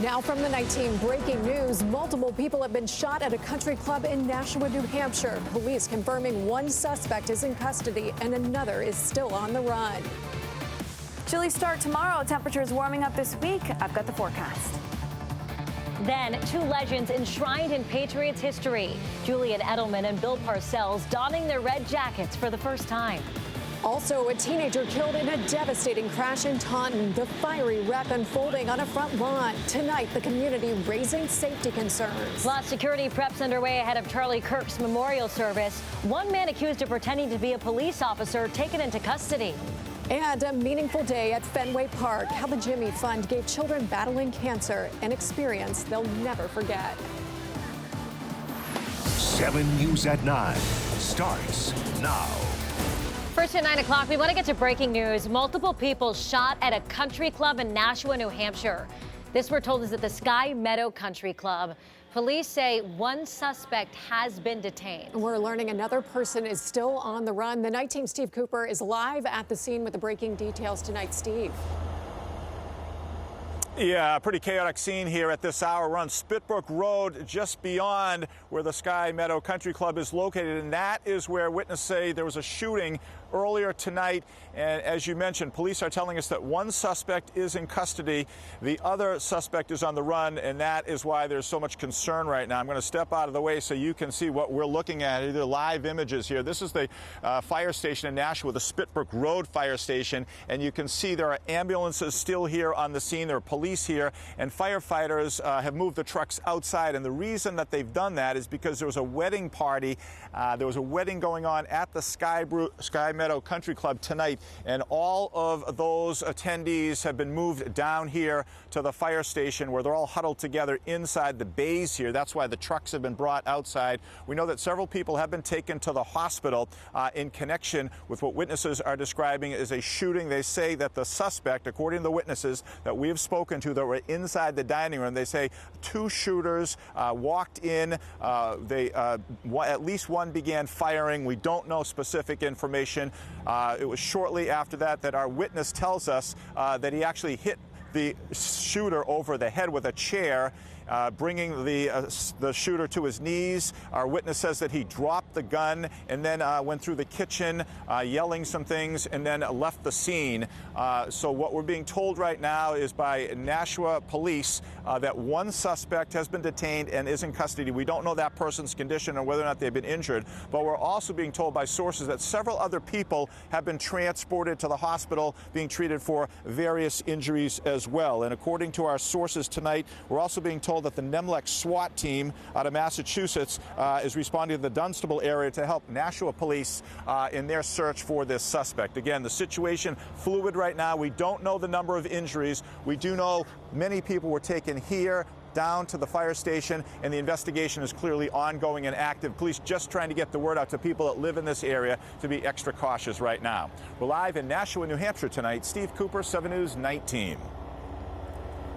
Now from the night team, breaking news. Multiple people have been shot at a country club in Nashua, New Hampshire. Police confirming one suspect is in custody and another is still on the run. Chilly start tomorrow. Temperatures warming up this week. I've got the forecast. Then, two legends enshrined in Patriots history. Julian Edelman and Bill Parcells donning their red jackets for the first time. Also, a teenager killed in a devastating crash in Taunton. The fiery wreck unfolding on a front lawn. Tonight, the community raising safety concerns. Plus, security preps underway ahead of Charlie Kirk's memorial service. One man accused of pretending to be a police officer taken into custody. And a meaningful day at Fenway Park. How the Jimmy Fund gave children battling cancer an experience they'll never forget. 7 News at 9 starts now. First at 9 o'clock, we want to get to breaking news. Multiple people shot at a country club in Nashua, New Hampshire. This, we're told, is at the Sky Meadow Country Club. Police say one suspect has been detained. We're learning another person is still on the run. The night team, Steve Cooper, is live at the scene with the breaking details tonight. Steve. Yeah, pretty chaotic scene here at this hour. We're on Spitbrook Road, just beyond where the Sky Meadow Country Club is located, and that is where witnesses say there was a shooting earlier tonight. And as you mentioned, police are telling us that one suspect is in custody. The other suspect is on the run, and that is why there's so much concern right now. I'm going to step out of the way so you can see what we're looking at, either live images here. This is the fire station in Nashua, the Spitbrook Road fire station, and you can see there are ambulances still here on the scene. There are police here, and firefighters have moved the trucks outside. And the reason that they've done that is because there was a wedding party. There was a wedding going on at the Sky Meadow Country Club tonight, and all of those attendees have been moved down here to the fire station where they're all huddled together inside the bays here. That's why the trucks have been brought outside. We know that several people have been taken to the hospital in connection with what witnesses are describing as a shooting. They say that the suspect, according to the witnesses that we have spoken to that were inside the dining room, they say two shooters walked in. At least one began firing. We don't know specific information. It was shortly after that our witness tells us that he actually hit the shooter over the head with a chair, bringing the shooter to his knees. Our witness says that he dropped the gun and then went through the kitchen, yelling some things, and then left the scene. So what we're being told right now is by Nashua police that one suspect has been detained and is in custody. We don't know that person's condition or whether or not they've been injured, but we're also being told by sources that several other people have been transported to the hospital being treated for various injuries as well. And according to our sources tonight, we're also being told that the Nemlec SWAT team out of Massachusetts is responding to the Dunstable area to help Nashua police in their search for this suspect. Again, the situation fluid right now. We don't know the number of injuries. We do know many people were taken here down to the fire station, and the investigation is clearly ongoing and active. Police just trying to get the word out to people that live in this area to be extra cautious right now. We're live in Nashua, New Hampshire tonight. Steve Cooper, 7 News 19.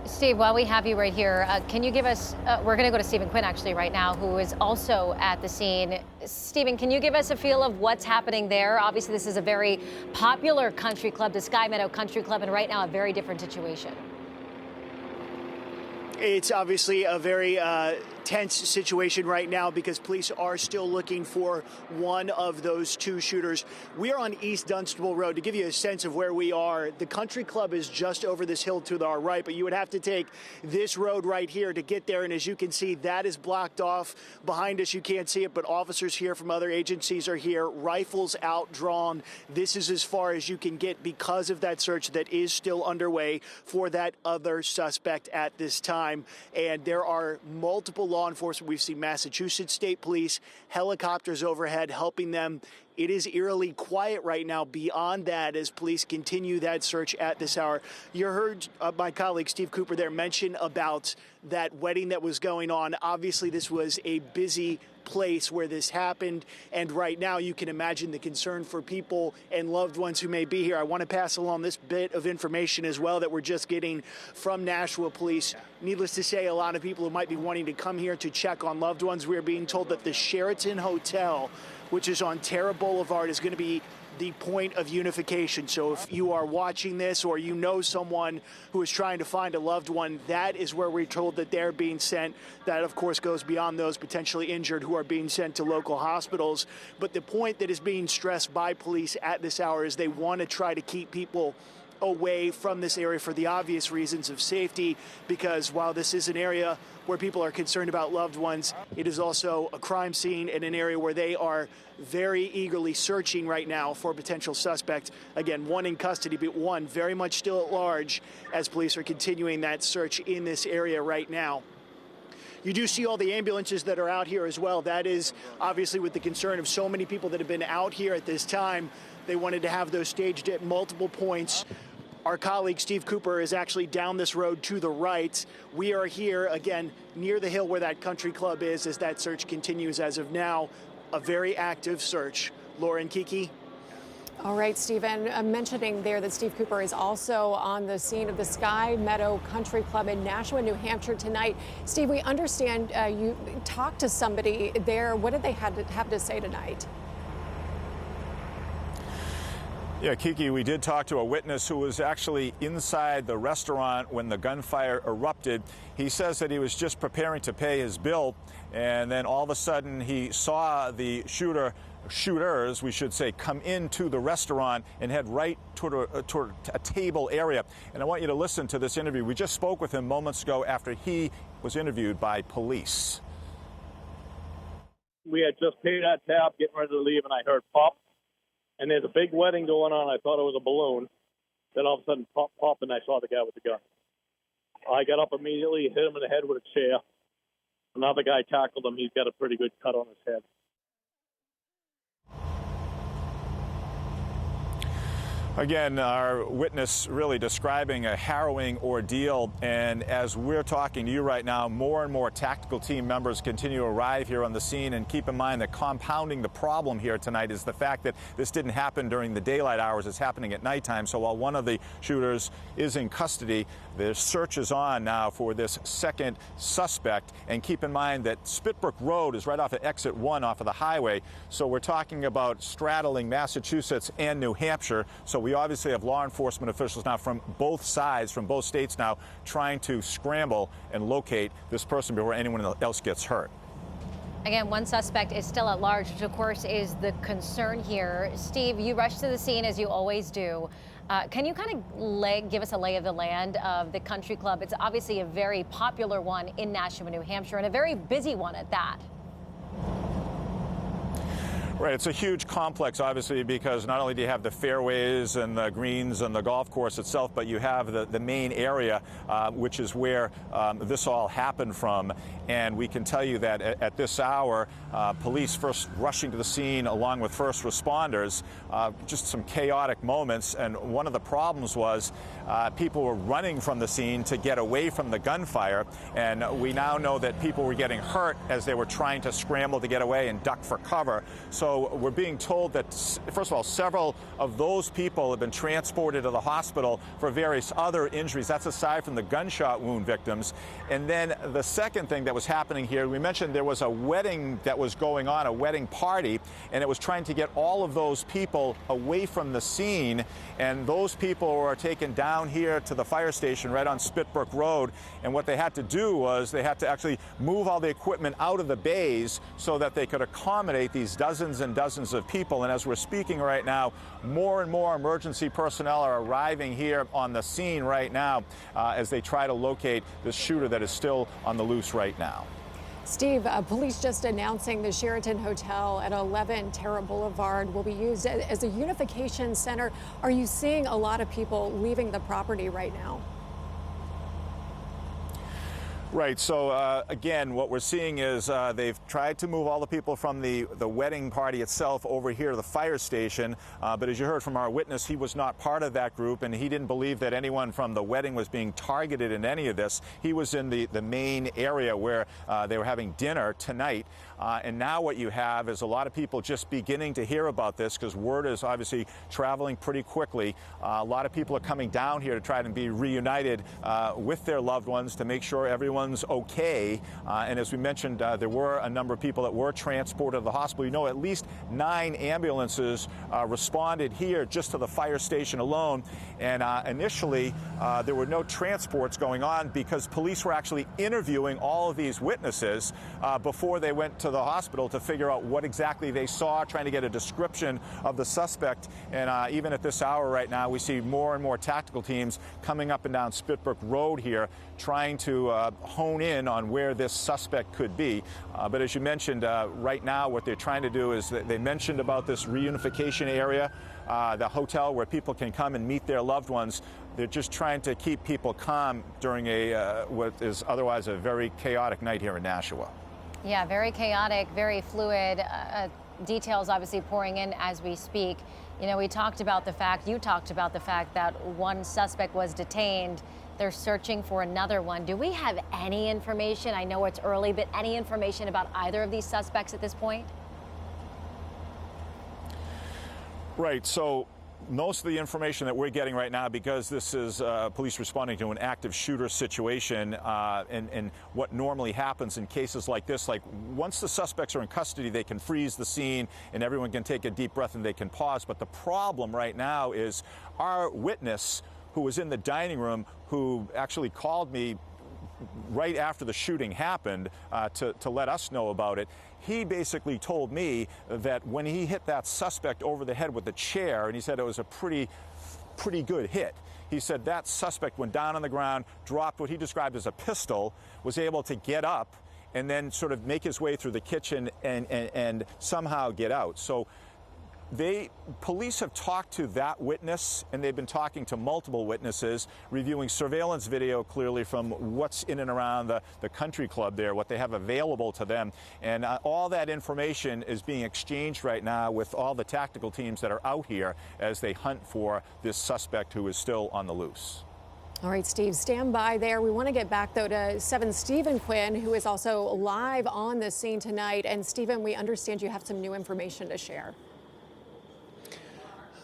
Steve, while we have you right here, can you give us, we're going to go to Stephen Quinn actually right now, who is also at the scene. Stephen, can you give us a feel of what's happening there? Obviously, this is a very popular country club, the Sky Meadow Country Club, and right now a very different situation. It's obviously a very tense situation right now because police are still looking for one of those two shooters. We are on East Dunstable Road. To give you a sense of where we are, the country club is just over this hill to our right, but you would have to take this road right here to get there. And as you can see, that is blocked off. Behind us, you can't see it, but officers here from other agencies are here, rifles out, drawn. This is as far as you can get because of that search that is still underway for that other suspect at this time. And there are multiple law enforcement. We've seen Massachusetts State Police, helicopters overhead helping them. It is eerily quiet right now beyond that as police continue that search at this hour. You heard my colleague Steve Cooper there mention about that wedding that was going on. Obviously, this was a busy place where this happened, and right now you can imagine the concern for people and loved ones who may be here. I want to pass along this bit of information as well that we're just getting from Nashua Police. Needless to say, a lot of people who might be wanting to come here to check on loved ones. We're being told that the Sheraton Hotel, which is on Terra Boulevard, is going to be the point of unification. So if you are watching this or you know someone who is trying to find a loved one, that is where we're told that they're being sent. That, of course, goes beyond those potentially injured who are being sent to local hospitals. But the point that is being stressed by police at this hour is they want to try to keep people away from this area for the obvious reasons of safety, because while this is an area where people are concerned about loved ones, it is also a crime scene and an area where they are very eagerly searching right now for potential suspects. Again, one in custody, but one very much still at large as police are continuing that search in this area right now. You do see all the ambulances that are out here as well. That is obviously with the concern of so many people that have been out here at this time. They wanted to have those staged at multiple points. Our colleague Steve Cooper is actually down this road to the right. We are here, again, near the hill where that country club is as that search continues as of now. A very active search. Laura and Kiki. All right, Stephen, mentioning there that Steve Cooper is also on the scene of the Sky Meadow Country Club in Nashua, New Hampshire tonight. Steve, we understand you talked to somebody there. What did they have to say tonight? Yeah, Kiki, we did talk to a witness who was actually inside the restaurant when the gunfire erupted. He says that he was just preparing to pay his bill, and then all of a sudden he saw the shooters, we should say, come into the restaurant and head right toward a table area. And I want you to listen to this interview. We just spoke with him moments ago after he was interviewed by police. We had just paid that tab, getting ready to leave, and I heard pop. And there's a big wedding going on. I thought it was a balloon. Then all of a sudden, pop, pop, and I saw the guy with the gun. I got up immediately, hit him in the head with a chair. Another guy tackled him. He's got a pretty good cut on his head. Again, our witness really describing a harrowing ordeal. And as we're talking to you right now, more and more tactical team members continue to arrive here on the scene. And keep in mind that compounding the problem here tonight is the fact that this didn't happen during the daylight hours. It's happening at nighttime. So while one of the shooters is in custody, the search is on now for this second suspect. And keep in mind that Spitbrook Road is right off of exit 1 off of the highway. So we're talking about straddling Massachusetts and New Hampshire. So we obviously have law enforcement officials now from both sides, from both states now, trying to scramble and locate this person before anyone else gets hurt. Again, one suspect is still at large, which of course is the concern here. Steve, you rushed to the scene as you always do. Can you kind of give us a lay of the land of the country club? It's obviously a very popular one in Nashua, New Hampshire, and a very busy one at that. Right, it's a huge complex, obviously, because not only do you have the fairways and the greens and the golf course itself, but you have the main area, which is where this all happened from. And we can tell you that at this hour, police first rushing to the scene along with first responders, just some chaotic moments. And one of the problems was people were running from the scene to get away from the gunfire. And we now know that people were getting hurt as they were trying to scramble to get away and duck for cover. So we're being told that, first of all, several of those people have been transported to the hospital for various other injuries. That's aside from the gunshot wound victims. And then the second thing that was happening here, we mentioned there was a wedding that was going on, a wedding party, and it was trying to get all of those people away from the scene. And those people were taken down here to the fire station right on Spitbrook Road. And what they had to do was they had to actually move all the equipment out of the bays so that they could accommodate these dozens and dozens of people. And as we're speaking right now, more and more emergency personnel are arriving here on the scene right now as they try to locate this shooter that is still on the loose right now. Steve, police just announcing the Sheraton Hotel at 11 Terra Boulevard will be used as a unification center. Are you seeing a lot of people leaving the property right now? Right. So, again, what we're seeing is they've tried to move all the people from the wedding party itself over here to the fire station. But as you heard from our witness, he was not part of that group, and he didn't believe that anyone from the wedding was being targeted in any of this. He was in the main area where they were having dinner tonight. And now what you have is a lot of people just beginning to hear about this because word is obviously traveling pretty quickly. A lot of people are coming down here to try to be reunited with their loved ones to make sure everyone's okay. And as we mentioned, there were a number of people that were transported to the hospital. You know, at least 9 ambulances responded here just to the fire station alone. And initially, there were no transports going on because police were actually interviewing all of these witnesses before they went to the hospital to figure out what exactly they saw, trying to get a description of the suspect. And even at this hour right now, we see more and more tactical teams coming up and down Spitbrook Road here, trying to hone in on where this suspect could be. But as you mentioned, right now what they're trying to do is that they mentioned about this reunification area, the hotel where people can come and meet their loved ones. They're just trying to keep people calm during what is otherwise a very chaotic night here in Nashua. Yeah, very chaotic, very fluid. Details obviously pouring in as we speak. You know, you talked about the fact that one suspect was detained. They're searching for another one. Do we have any information? I know it's early, but any information about either of these suspects at this point? Right. So most of the information that we're getting right now, because this is police responding to an active shooter situation, and what normally happens in cases like this, like once the suspects are in custody, they can freeze the scene and everyone can take a deep breath and they can pause. But the problem right now is our witness, who was in the dining room, who actually called me right after the shooting happened to let us know about it. He basically told me that when he hit that suspect over the head with the chair, and he said it was a pretty good hit. He said that suspect went down on the ground, dropped what he described as a pistol, was able to get up and then sort of make his way through the kitchen and somehow get out. So police have talked to that witness, and they've been talking to multiple witnesses, reviewing surveillance video clearly from what's in and around the country club there, what they have available to them. And all that information is being exchanged right now with all the tactical teams that are out here as they hunt for this suspect who is still on the loose. All right, Steve, stand by there. We want to get back, though, to 7 Stephen Quinn, who is also live on the scene tonight. And, Stephen, we understand you have some new information to share.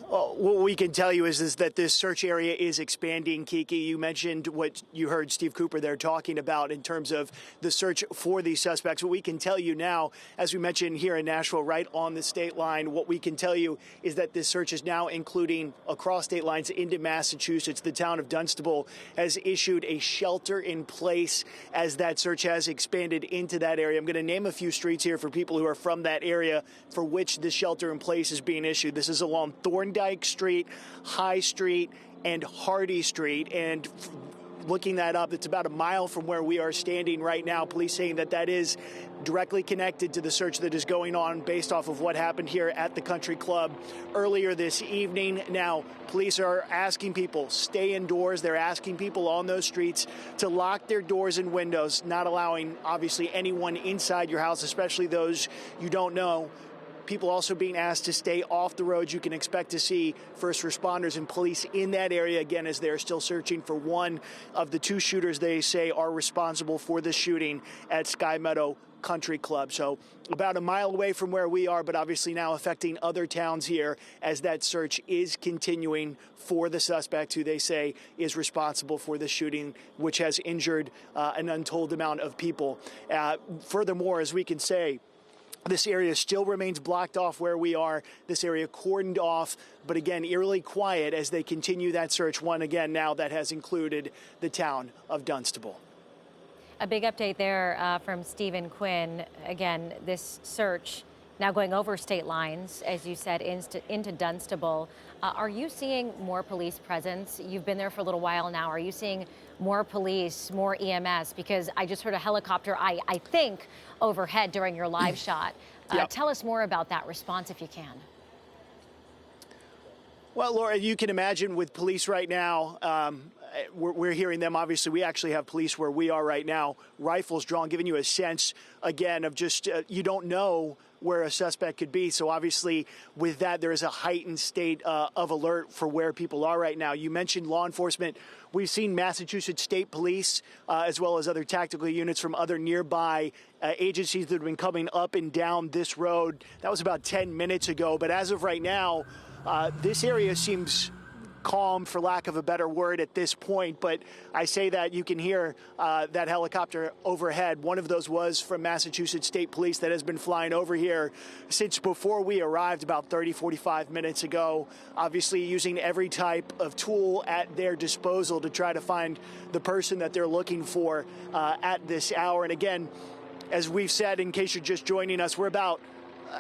What we can tell you is that this search area is expanding, Kiki. You mentioned what you heard Steve Cooper there talking about in terms of the search for these suspects. What we can tell you now, as we mentioned here in Nashua, right on the state line, what we can tell you is that this search is now including across state lines into Massachusetts. The town of Dunstable has issued a shelter in place as that search has expanded into that area. I'm going to name a few streets here for people who are from that area for which the shelter in place is being issued. This is along Thorndike Street, High Street, and Hardy Street. And looking that up, it's about a mile from where we are standing right now. Police saying that is directly connected to the search that is going on based off of what happened here at the country club earlier this evening. Now, police are asking people, stay indoors. They're asking people on those streets to lock their doors and windows, not allowing, obviously, anyone inside your house, especially those you don't know. People also being asked to stay off the roads. You can expect to see first responders and police in that area, again, as they're still searching for one of the 2 shooters they say are responsible for the shooting at Sky Meadow Country Club. So about a mile away from where we are, but obviously now affecting other towns here as that search is continuing for the suspect who they say is responsible for the shooting, which has injured an untold amount of people. Furthermore, as we can say, this area still remains blocked off where we are, this area cordoned off, but again, eerily quiet as they continue that search, one again now that has included the town of Dunstable. A big update there from Stephen Quinn. Again, this search now going over state lines, as you said, into Dunstable. Are you seeing more police presence? You've been there for a little while now. Are you seeing more police, more EMS? Because I just heard a helicopter, I think, overhead during your live shot. Yep. Tell us more about that response if you can. Well, Laura, you can imagine with police right now, we're hearing them. Obviously, we actually have police where we are right now, rifles drawn, giving you a sense, again, of just you don't know where a suspect could be. So obviously, with that, there is a heightened state of alert for where people are right now. You mentioned law enforcement. We've seen Massachusetts State Police, as well as other tactical units from other nearby agencies that have been coming up and down this road. That was about 10 minutes ago. But as of right now, this area seems calm, for lack of a better word, at this point. But I say that you can hear that helicopter overhead. One of those was from Massachusetts State Police that has been flying over here since before we arrived about 30, 45 minutes ago, obviously using every type of tool at their disposal to try to find the person that they're looking for at this hour. And again, as we've said, in case you're just joining us, we're about,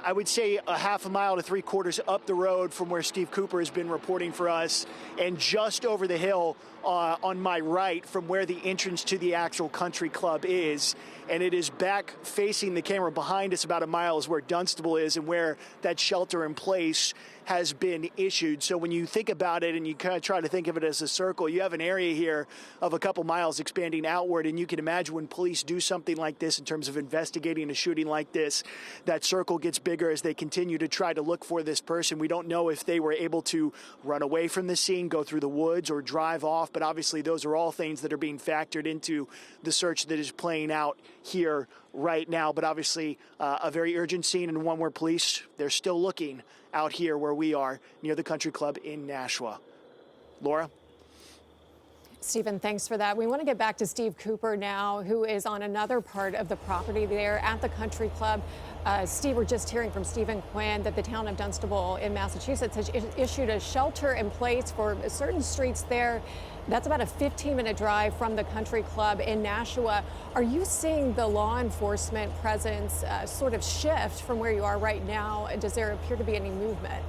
I would say, a half a mile to 3/4 up the road from where Steve Cooper has been reporting for us, and just over the hill on my right from where the entrance to the actual country club is. And it is back facing the camera behind us about a mile is where Dunstable is and where that shelter in place has been issued. So when you think about it and you kind of try to think of it as a circle, you have an area here of a couple miles expanding outward. And you can imagine when police do something like this in terms of investigating a shooting like this, that circle gets bigger as they continue to try to look for this person. We don't know if they were able to run away from the scene, go through the woods, or drive off. But obviously those are all things that are being factored into the search that is playing out here right now. But obviously a very urgent scene, and one where police, they're still looking out here where we are near the country club in Nashua. Laura? Stephen, thanks for that. We want to get back to Steve Cooper now, who is on another part of the property there at the country club. Steve, we're just hearing from Stephen Quinn that the town of Dunstable in Massachusetts has issued a shelter in place for certain streets there. That's about a 15-minute drive from the country club in Nashua. Are you seeing the law enforcement presence sort of shift from where you are right now? Does there appear to be any movement?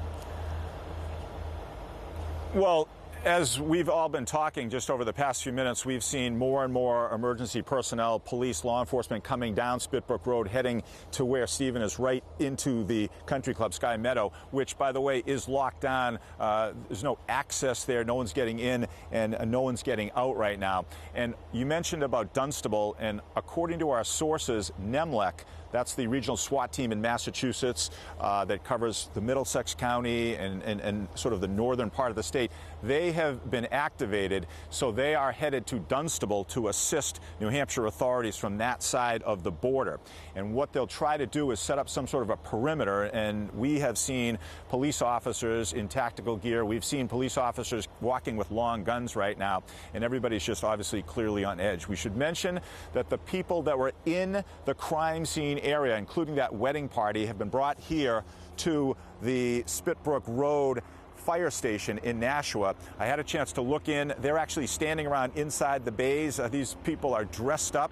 Well, as we've all been talking just over the past few minutes, we've seen more and more emergency personnel, police, law enforcement coming down Spitbrook Road, heading to where Stephen is, right into the country club Sky Meadow, which, by the way, is locked down. There's no access there. No one's getting in and no one's getting out right now. And you mentioned about Dunstable, and according to our sources, NEMLEC, that's the regional SWAT team in Massachusetts that covers the Middlesex County and sort of the northern part of the state. They have been activated, so they are headed to Dunstable to assist New Hampshire authorities from that side of the border. And what they'll try to do is set up some sort of a perimeter, and we have seen police officers in tactical gear. We've seen police officers walking with long guns right now, and everybody's just obviously clearly on edge. We should mention that the people that were in the crime scene area, including that wedding party, have been brought here to the Spitbrook Road fire station in Nashua. I had a chance to look in. They're actually standing around inside the bays. These people are dressed up.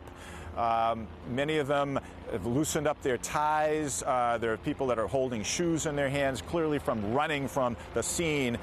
Many of them have loosened up their ties. There are people that are holding shoes in their hands, clearly from running from the scene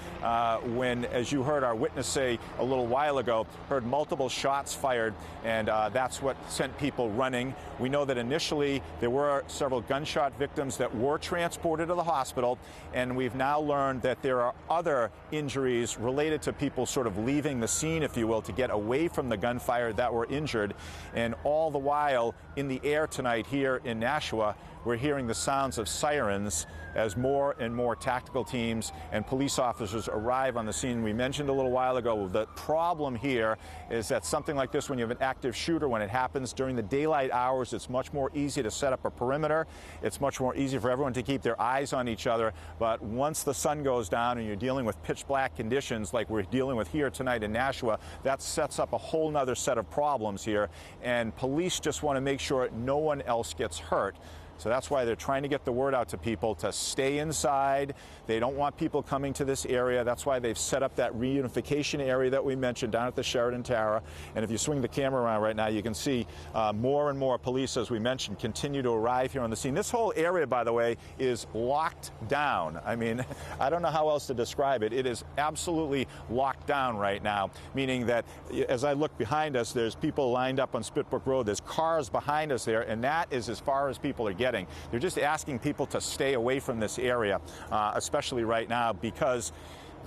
when, as you heard our witness say a little while ago, heard multiple shots fired, and that's what sent people running. We know that initially there were several gunshot victims that were transported to the hospital, and we've now learned that there are other injuries related to people sort of leaving the scene, if you will, to get away from the gunfire that were injured. And all the while in the air tonight here in Nashua, we're hearing the sounds of sirens as more and more tactical teams and police officers arrive on the scene. We mentioned a little while ago, the problem here is that something like this, when you have an active shooter, when it happens during the daylight hours, it's much more easy to set up a perimeter. It's much more easy for everyone to keep their eyes on each other. But once the sun goes down and you're dealing with pitch black conditions like we're dealing with here tonight in Nashua, that sets up a whole nother set of problems here. And police just want to make sure no one else gets hurt. So that's why they're trying to get the word out to people to stay inside. They don't want people coming to this area. That's why they've set up that reunification area that we mentioned down at the Sheraton Tower. And if you swing the camera around right now, you can see more and more police, as we mentioned, continue to arrive here on the scene. This whole area, by the way, is locked down. I mean, I don't know how else to describe it. It is absolutely locked down right now, meaning that as I look behind us, there's people lined up on Spitbrook Road. There's cars behind us there, and that is as far as people are getting. They're just asking people to stay away from this area, especially right now, because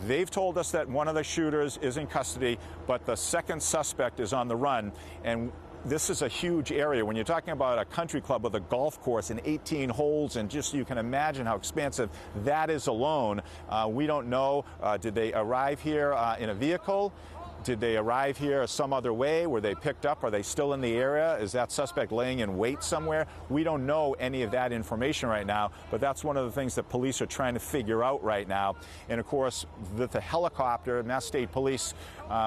They've told us that one of the shooters is in custody, but the second suspect is on the run. And this is a huge area. When you're talking about a country club with a golf course and 18 holes, and just you can imagine how expansive that is alone. We don't know, did they arrive here in a vehicle? Did they arrive here some other way? Were they picked up? Are they still in the area? Is that suspect laying in wait somewhere? We don't know any of that information right now, but that's one of the things that police are trying to figure out right now. And of course, the helicopter, Mass State Police,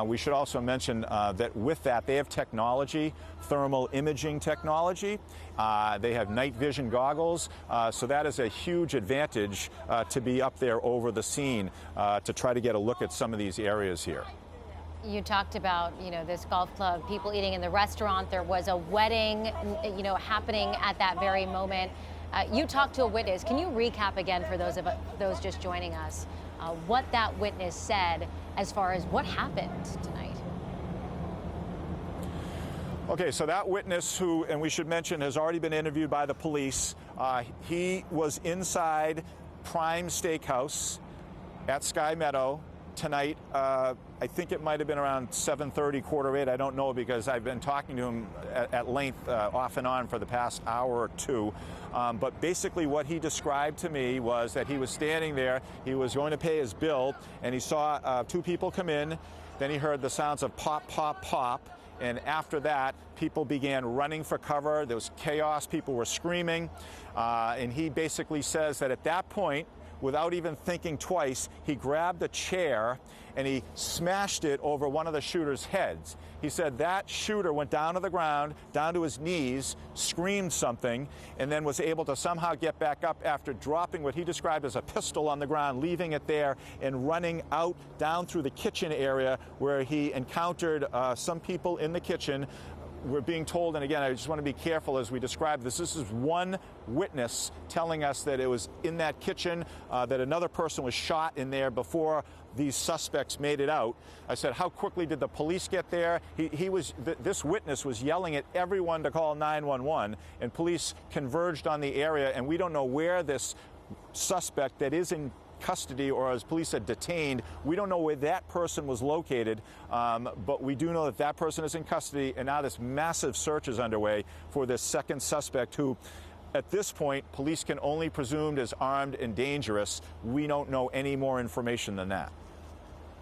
we should also mention that with that, they have technology, thermal imaging technology. They have night vision goggles, so that is a huge advantage to be up there over the scene to try to get a look at some of these areas here. You talked about, this golf club, people eating in the restaurant. There was a wedding, happening at that very moment. You talked to a witness. Can you recap again for those just joining us what that witness said as far as what happened tonight? Okay, so that witness who, and we should mention, has already been interviewed by the police. He was inside Prime Steakhouse at Sky Meadow tonight. I think it might have been around 7:30, 7:45. I don't know, because I've been talking to him at length off and on for the past hour or two. But basically what he described to me was that he was standing there, he was going to pay his bill, and he saw two people come in. Then he heard the sounds of pop, pop, pop. And after that, people began running for cover. There was chaos. People were screaming. And he basically says that at that point, without even thinking twice, he grabbed a chair and he smashed it over one of the shooter's heads. He said that shooter went down to the ground, down to his knees, screamed something, and then was able to somehow get back up after dropping what he described as a pistol on the ground, leaving it there and running out down through the kitchen area where he encountered some people in the kitchen. We're being told, and again, I just want to be careful as we describe this. This is one witness telling us that it was in that kitchen, that another person was shot in there before these suspects made it out. I said, how quickly did the police get there? This witness was yelling at everyone to call 911, and police converged on the area, and we don't know where this suspect that is in custody, or as police said, detained. We don't know where that person was located, but we do know that that person is in custody, and now this massive search is underway for this second suspect who, at this point, police can only presume is armed and dangerous. We don't know any more information than that.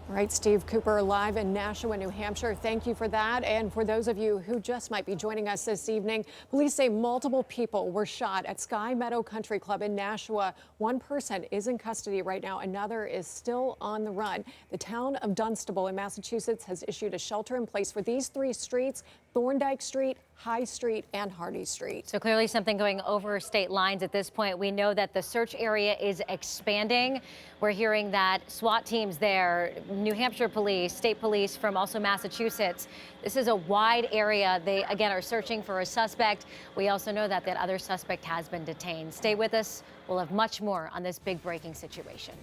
All right, Steve Cooper, live in Nashua, New Hampshire. Thank you for that. And for those of you who just might be joining us this evening, police say multiple people were shot at Sky Meadow Country Club in Nashua. One person is in custody right now. Another is still on the run. The town of Dunstable in Massachusetts has issued a shelter in place for these three streets: Thorndike Street, High Street, and Hardy Street. So clearly something going over state lines at this point. We know that the search area is expanding. We're hearing that SWAT teams there, New Hampshire police, state police from also Massachusetts. This is a wide area. They, again, are searching for a suspect. We also know that that other suspect has been detained. Stay with us. We'll have much more on this big breaking situation.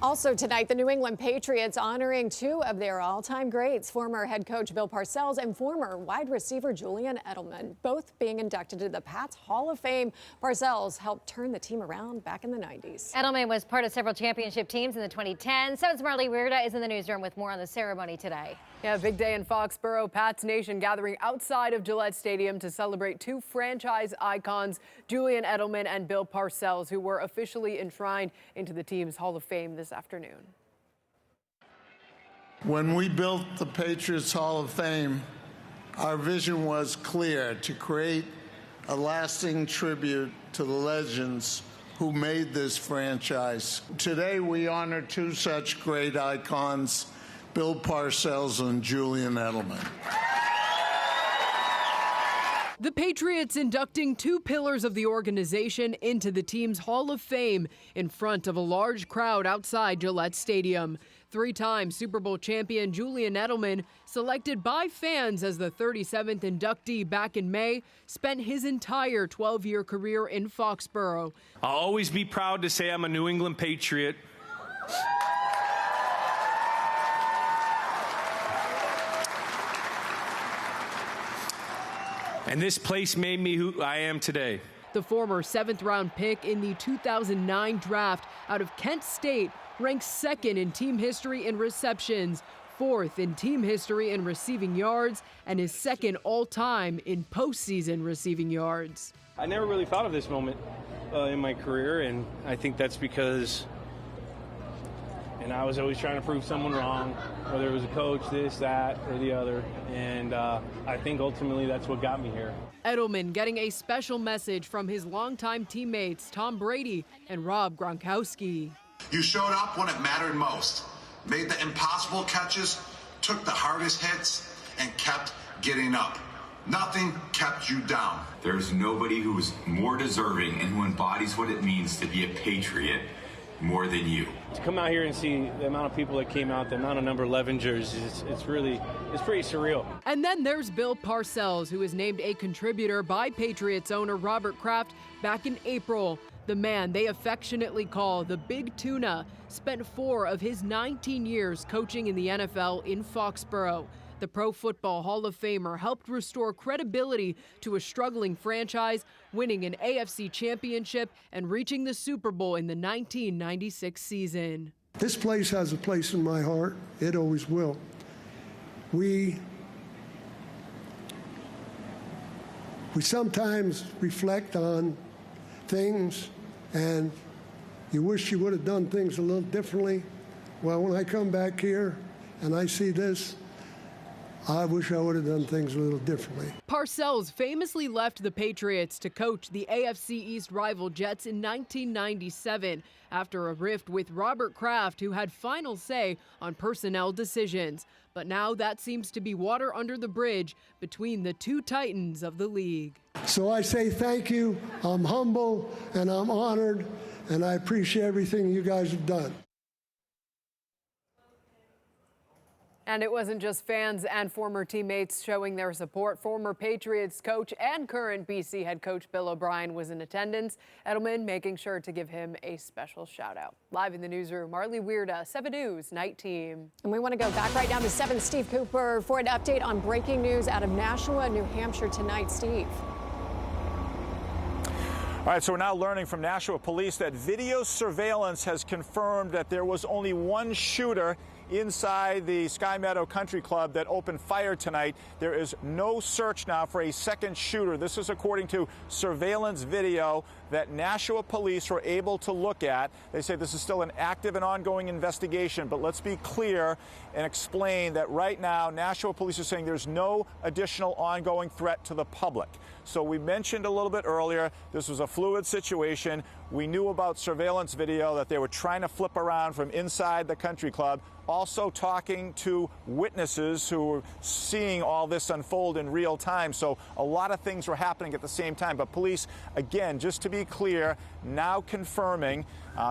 Also tonight, the New England Patriots honoring two of their all-time greats, former head coach Bill Parcells and former wide receiver Julian Edelman, both being inducted to the Pats Hall of Fame. Parcells helped turn the team around back in the 90s. Edelman was part of several championship teams in the 2010s. 7's Marley Weirda is in the newsroom with more on the ceremony today. Yeah, big day in Foxborough. Pats Nation gathering outside of Gillette Stadium to celebrate two franchise icons, Julian Edelman and Bill Parcells, who were officially enshrined into the team's Hall of Fame this afternoon. When we built the Patriots Hall of Fame, our vision was clear: to create a lasting tribute to the legends who made this franchise. Today, we honor two such great icons, Bill Parcells and Julian Edelman. The Patriots inducting two pillars of the organization into the team's Hall of Fame in front of a large crowd outside Gillette Stadium. Three-time Super Bowl champion Julian Edelman, selected by fans as the 37th inductee back in May, spent his entire 12-year career in Foxborough. I'll always be proud to say I'm a New England Patriot. And this place made me who I am today. The former 7th-round pick in the 2009 draft out of Kent State ranks 2nd in team history in receptions, 4th in team history in receiving yards, and is 2nd all-time in postseason receiving yards. I never really thought of this moment in my career, and I think that's because I was always trying to prove someone wrong, whether it was a coach, this, that, or the other. And I think ultimately that's what got me here. Edelman getting a special message from his longtime teammates Tom Brady and Rob Gronkowski. You showed up when it mattered most, made the impossible catches, took the hardest hits, and kept getting up. Nothing kept you down. There's nobody who is more deserving and who embodies what it means to be a Patriot more than you. To come out here and see the amount of people that came out, the amount of number 11 jerseys, it's pretty surreal. And then there's Bill Parcells, who was named a contributor by Patriots owner Robert Kraft back in April. The man they affectionately call the Big Tuna spent 4 of his 19 years coaching in the NFL in Foxborough. The Pro Football Hall of Famer helped restore credibility to a struggling franchise, winning an AFC championship and reaching the Super Bowl in the 1996 season. This place has a place in my heart. It always will. We sometimes reflect on things, and you wish you would have done things a little differently. Well, when I come back here and I see this, I wish I would have done things a little differently. Parcells famously left the Patriots to coach the AFC East rival Jets in 1997 after a rift with Robert Kraft, who had final say on personnel decisions. But now that seems to be water under the bridge between the two titans of the league. So I say thank you. I'm humble and I'm honored, and I appreciate everything you guys have done. And it wasn't just fans and former teammates showing their support. Former Patriots coach and current BC head coach Bill O'Brien was in attendance. Edelman making sure to give him a special shout out. Live in the newsroom, Marley Weirda, 7 News Night Team. And we want to go back right now to 7 Steve Cooper for an update on breaking news out of Nashua, New Hampshire tonight. Steve. All right, so we're now learning from Nashua police that video surveillance has confirmed that there was only one shooter inside the Sky Meadow Country Club that opened fire tonight. There is no search now for a second shooter. This is according to surveillance video that Nashua police were able to look at. They say this is still an active and ongoing investigation, but let's be clear and explain that right now Nashua police are saying there's no additional ongoing threat to the public. So we mentioned a little bit earlier, this was a fluid situation. We knew about surveillance video that they were trying to flip around from inside the country club. Also talking to witnesses who were seeing all this unfold in real time. So a lot of things were happening at the same time. But police, again, just to be clear, now confirming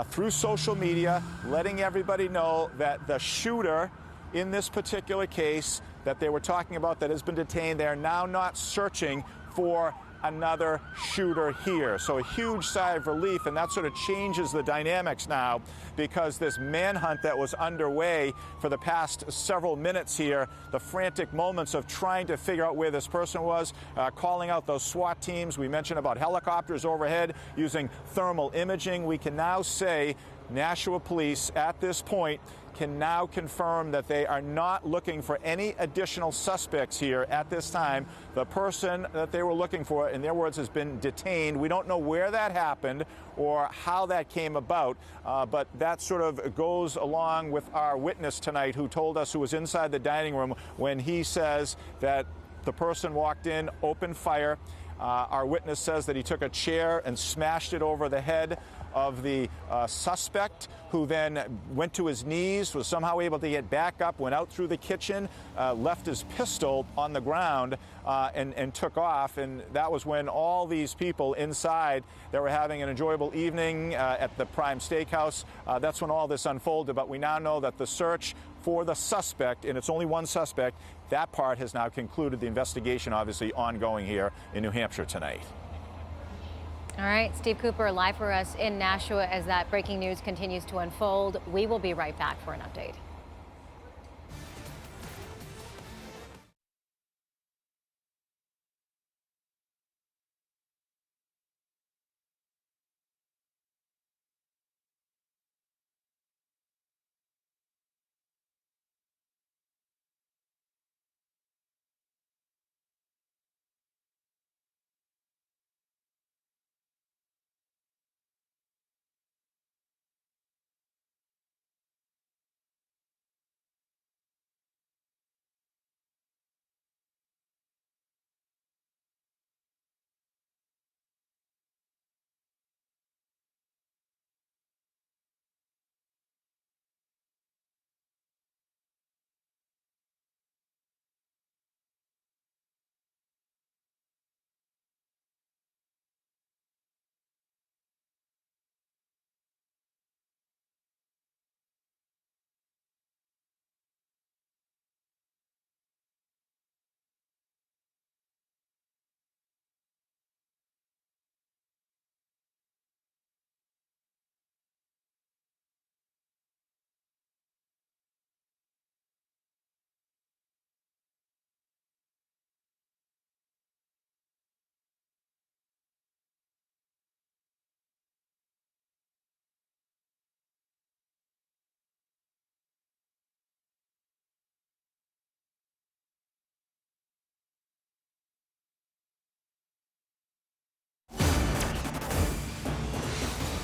through social media, letting everybody know that the shooter in this particular case that they were talking about that has been detained, they are now not searching for another shooter here. So a huge sigh of relief, and that sort of changes the dynamics now, because this manhunt that was underway for the past several minutes here, the frantic moments of trying to figure out where this person was, calling out those SWAT teams. We mentioned about helicopters overhead using thermal imaging. We can now say Nashua police at this point can now confirm that they are not looking for any additional suspects here at this time. The person that they were looking for, in their words, has been detained. We don't know where that happened or how that came about, but that sort of goes along with our witness tonight, who told us, who was inside the dining room, when he says that the person walked in, opened fire. Our witness says that he took a chair and smashed it over the head of the suspect, who then went to his knees, was somehow able to get back up, went out through the kitchen, left his pistol on the ground, and took off. And that was when all these people inside that were having an enjoyable evening at the Prime Steakhouse, that's when all this unfolded. But we now know that the search for the suspect, and it's only one suspect, that part has now concluded. The investigation obviously ongoing here in New Hampshire tonight. All right, Steve Cooper live for us in Nashua as that breaking news continues to unfold. We will be right back for an update.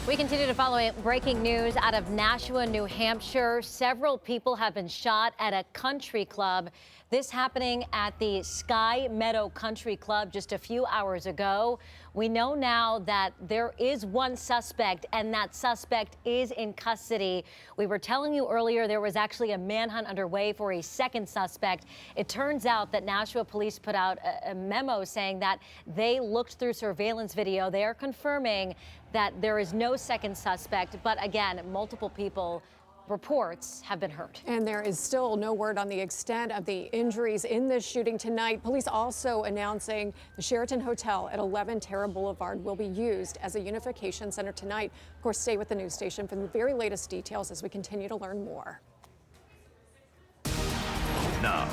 We continue to follow breaking news out of Nashua, New Hampshire. Several people have been shot at a country club. This happening at the Sky Meadow Country Club just a few hours ago. We know now that there is one suspect, and that suspect is in custody. We were telling you earlier there was actually a manhunt underway for a second suspect. It turns out that Nashua police put out a memo saying that they looked through surveillance video. They are confirming that there is no second suspect, but again, multiple people, reports, have been hurt. And there is still no word on the extent of the injuries in this shooting tonight. Police also announcing the Sheraton Hotel at 11 Terra Boulevard will be used as a unification center tonight. Of course, stay with the news station for the very latest details as we continue to learn more. Now,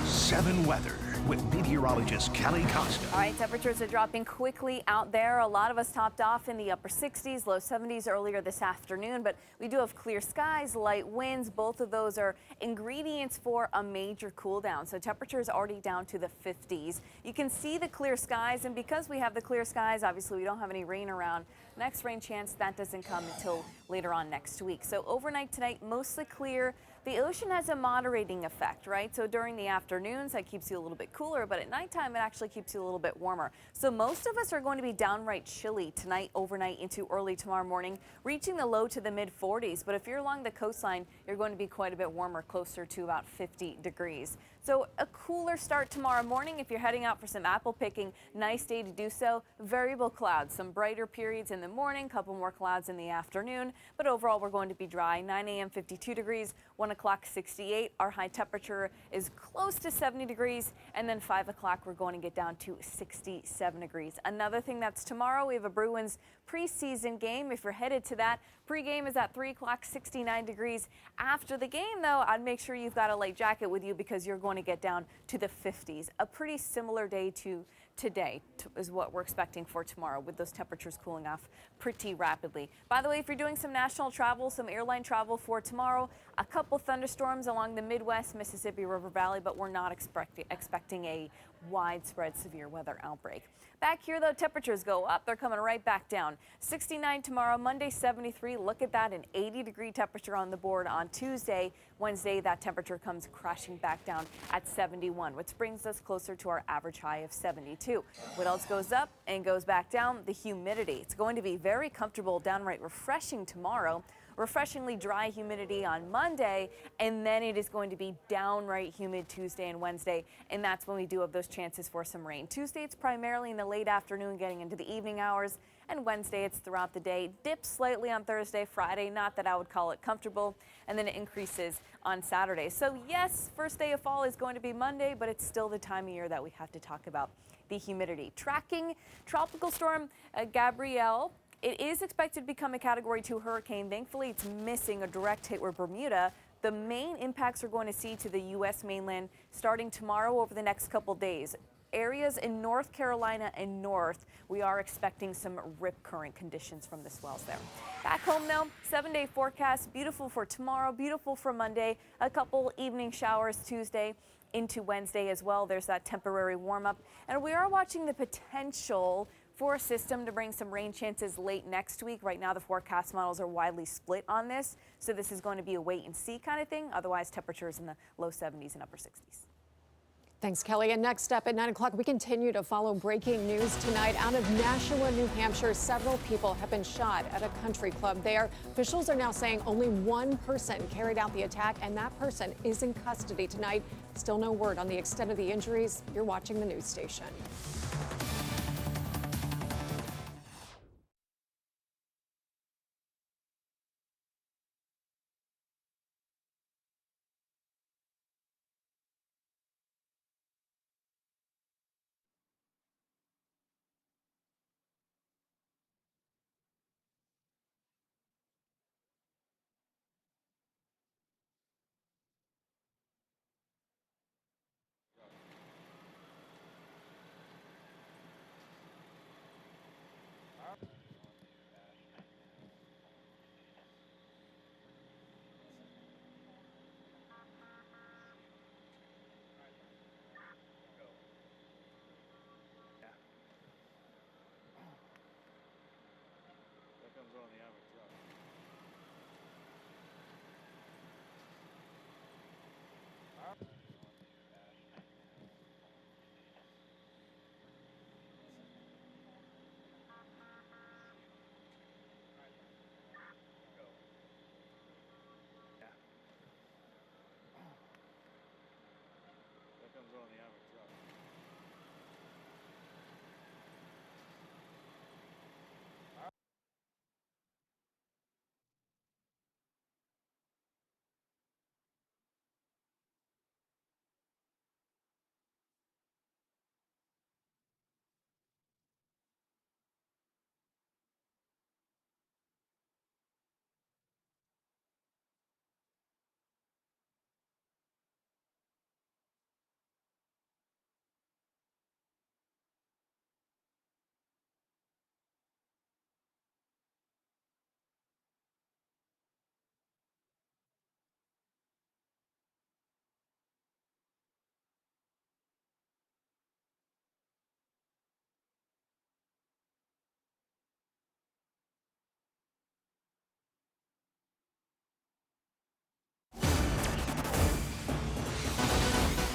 7 weather with meteorologist Kelly Costa. All right, temperatures are dropping quickly out there. A lot of us topped off in the upper 60s, low 70s earlier this afternoon, but we do have clear skies, light winds. Both of those are ingredients for a major cool down. So temperatures already down to the 50s. You can see the clear skies, and because we have the clear skies, obviously we don't have any rain around. Next rain chance, that doesn't come until later on next week. So overnight tonight, mostly clear. The ocean has a moderating effect, right? So during the afternoons, that keeps you a little bit cooler, but at nighttime, it actually keeps you a little bit warmer. So most of us are going to be downright chilly tonight, overnight into early tomorrow morning, reaching the low to the mid 40s. But if you're along the coastline, you're going to be quite a bit warmer, closer to about 50 degrees. So a cooler start tomorrow morning. If you're heading out for some apple picking, nice day to do so. Variable clouds, some brighter periods in the morning, couple more clouds in the afternoon. But overall, we're going to be dry. 9 a.m. 52 degrees, 1 1 o'clock, 68. Our high temperature is close to 70 degrees. And then 5 o'clock, we're going to get down to 67 degrees. Another thing that's tomorrow, we have a Bruins preseason game. If you're headed to that, pregame is at 3 o'clock, 69 degrees. After the game, though, I'd make sure you've got a light jacket with you because you're going to get down to the 50s. A pretty similar day to today is what we're expecting for tomorrow, with those temperatures cooling off pretty rapidly. By the way, if you're doing some national travel, some airline travel for tomorrow, a couple thunderstorms along the Midwest, Mississippi River Valley, but we're not expecting a widespread severe weather outbreak. Back here, though, temperatures go up. They're coming right back down. 69 tomorrow, Monday 73. Look at that, an 80-degree temperature on the board on Tuesday. Wednesday, that temperature comes crashing back down at 71, which brings us closer to our average high of 72. What else goes up and goes back down? The humidity. It's going to be very comfortable, downright refreshing tomorrow. Refreshingly dry humidity on Monday, and then it is going to be downright humid Tuesday and Wednesday, and that's when we do have those chances for some rain. Tuesday, it's primarily in the late afternoon, getting into the evening hours, and Wednesday, it's throughout the day. Dips slightly on Thursday, Friday, not that I would call it comfortable, and then it increases on Saturday. So yes, first day of fall is going to be Monday, but it's still the time of year that we have to talk about the humidity. Tracking Tropical Storm Gabrielle. It is expected to become a Category 2 hurricane. Thankfully, it's missing a direct hit with Bermuda. The main impacts we're going to see to the U.S. mainland starting tomorrow over the next couple days. Areas in North Carolina and north, we are expecting some rip current conditions from the swells there. Back home, though, 7-day forecast. Beautiful for tomorrow, beautiful for Monday. A couple evening showers Tuesday into Wednesday as well. There's that temporary warm up. And we are watching the potential for a system to bring some rain chances late next week. Right now, the forecast models are widely split on this, so this is going to be a wait and see kind of thing. Otherwise, temperatures in the low 70s and upper 60s. Thanks, Kelly. And next up at 9 o'clock, we continue to follow breaking news tonight. Out of Nashua, New Hampshire, several people have been shot at a country club there. Officials are now saying only one person carried out the attack, and that person is in custody tonight. Still no word on the extent of the injuries. You're watching the news station.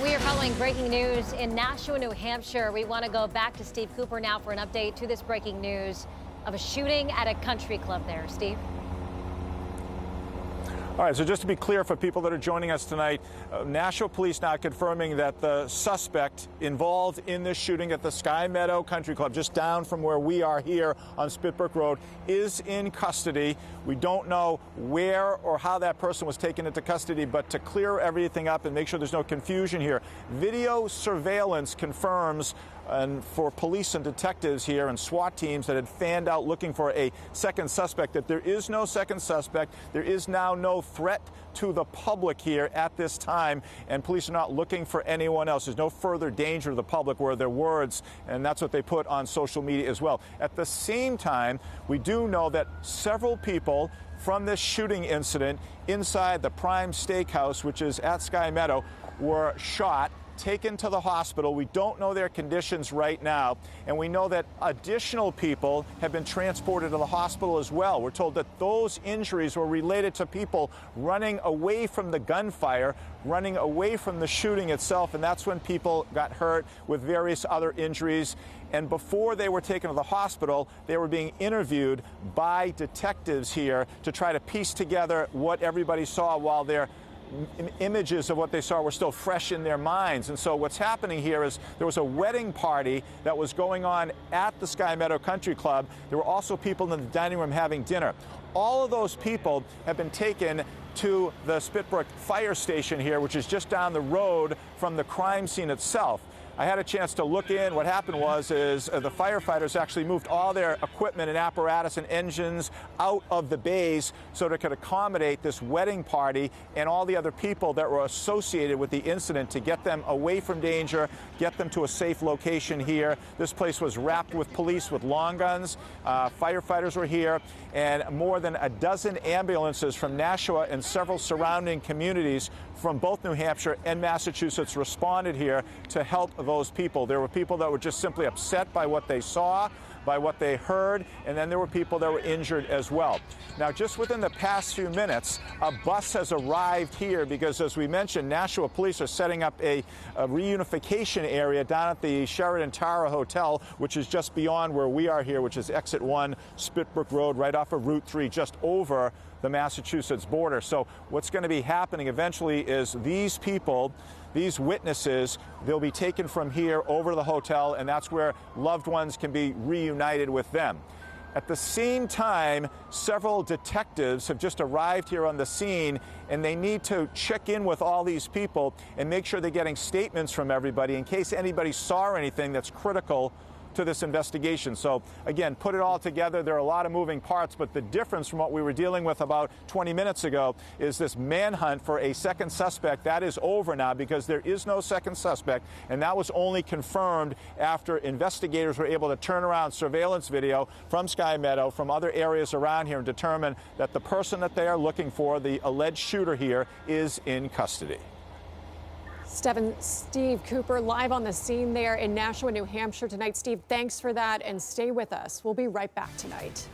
We are following breaking news in Nashua, New Hampshire. We want to go back to Steve Cooper now for an update to this breaking news of a shooting at a country club there. Steve? All right, so just to be clear for people that are joining us tonight, Nashua Police now confirming that the suspect involved in this shooting at the Sky Meadow Country Club, just down from where we are here on Spitbrook Road, is in custody. We don't know where or how that person was taken into custody, but to clear everything up and make sure there's no confusion here, video surveillance confirms, and for police and detectives here and SWAT teams that had fanned out looking for a second suspect, that there is no second suspect. There is now no threat to the public here at this time, and police are not looking for anyone else. There's no further danger to the public, were their words, and that's what they put on social media as well. At the same time, we do know that several people from this shooting incident inside the Prime Steakhouse, which is at Sky Meadow, were shot, taken to the hospital. We don't know their conditions right now, and we know that additional people have been transported to the hospital as well. We're told that those injuries were related to people running away from the gunfire, running away from the shooting itself, and that's when people got hurt with various other injuries. And before they were taken to the hospital, they were being interviewed by detectives here to try to piece together what everybody saw while they're images of what they saw were still fresh in their minds. And so what's happening here is there was a wedding party that was going on at the Sky Meadow Country Club. There were also people in the dining room having dinner. All of those people have been taken to the Spitbrook fire station here, which is just down the road from the crime scene itself. I had a chance to look in. What happened was the firefighters actually moved all their equipment and apparatus and engines out of the bays so they could accommodate this wedding party and all the other people that were associated with the incident to get them away from danger, get them to a safe location here. This place was wrapped with police with long guns. Firefighters were here, and more than a dozen ambulances from Nashua and several surrounding communities from both New Hampshire and Massachusetts responded here to help those people. There were people that were just simply upset by what they saw, by what they heard, and then there were people that were injured as well. Now, just within the past few minutes, a bus has arrived here because, as we mentioned, Nashua Police are setting up a reunification area down at the Sheraton Tara Hotel, which is just beyond where we are here, which is Exit 1, Spitbrook Road, right off of Route 3, just over the Massachusetts border. So what's going to be happening eventually is these people, these witnesses, they'll be taken from here over to the hotel, and that's where loved ones can be reunited with them. At the same time, several detectives have just arrived here on the scene, and they need to check in with all these people and make sure they're getting statements from everybody in case anybody saw anything that's critical to this investigation. So again, put it all together, there are a lot of moving parts, but the difference from what we were dealing with about 20 minutes ago is this manhunt for a second suspect. That is over now because there is no second suspect, and that was only confirmed after investigators were able to turn around surveillance video from Sky Meadow, from other areas around here, and determine that the person that they are looking for, the alleged shooter here, is in custody. Steve Cooper live on the scene there in Nashua, New Hampshire tonight. Steve, thanks for that, and stay with us. We'll be right back tonight.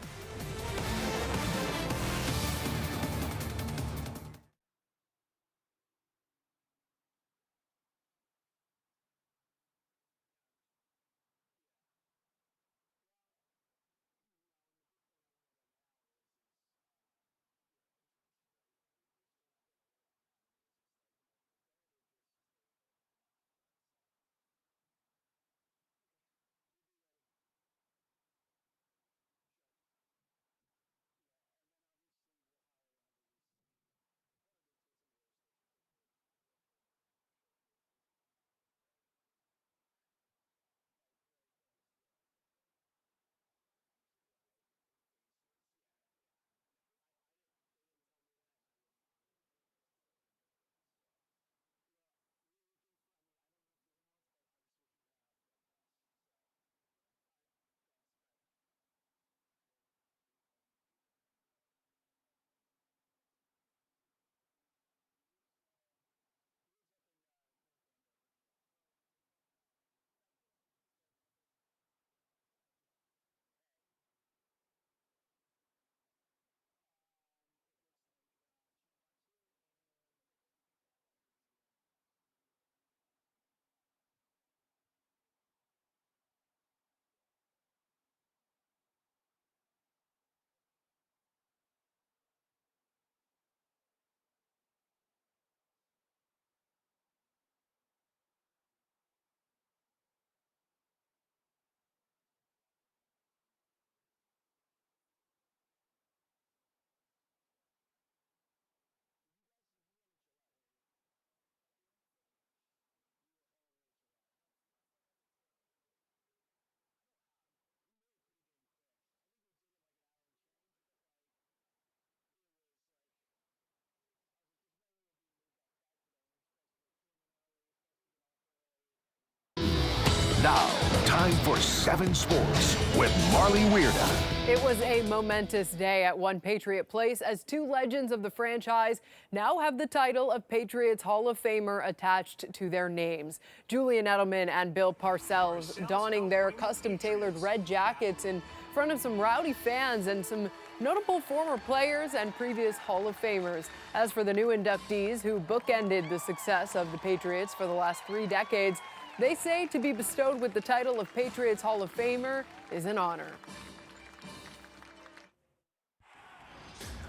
time for 7 Sports with Marley Weirda. It was a momentous day at One Patriot Place as two legends of the franchise now have the title of Patriots Hall of Famer attached to their names. Julian Edelman and Bill Parcells donning their custom-tailored red jackets in front of some rowdy fans and some notable former players and previous Hall of Famers. As for the new inductees who bookended the success of the Patriots for the last 3 decades, they say to be bestowed with the title of Patriots Hall of Famer is an honor.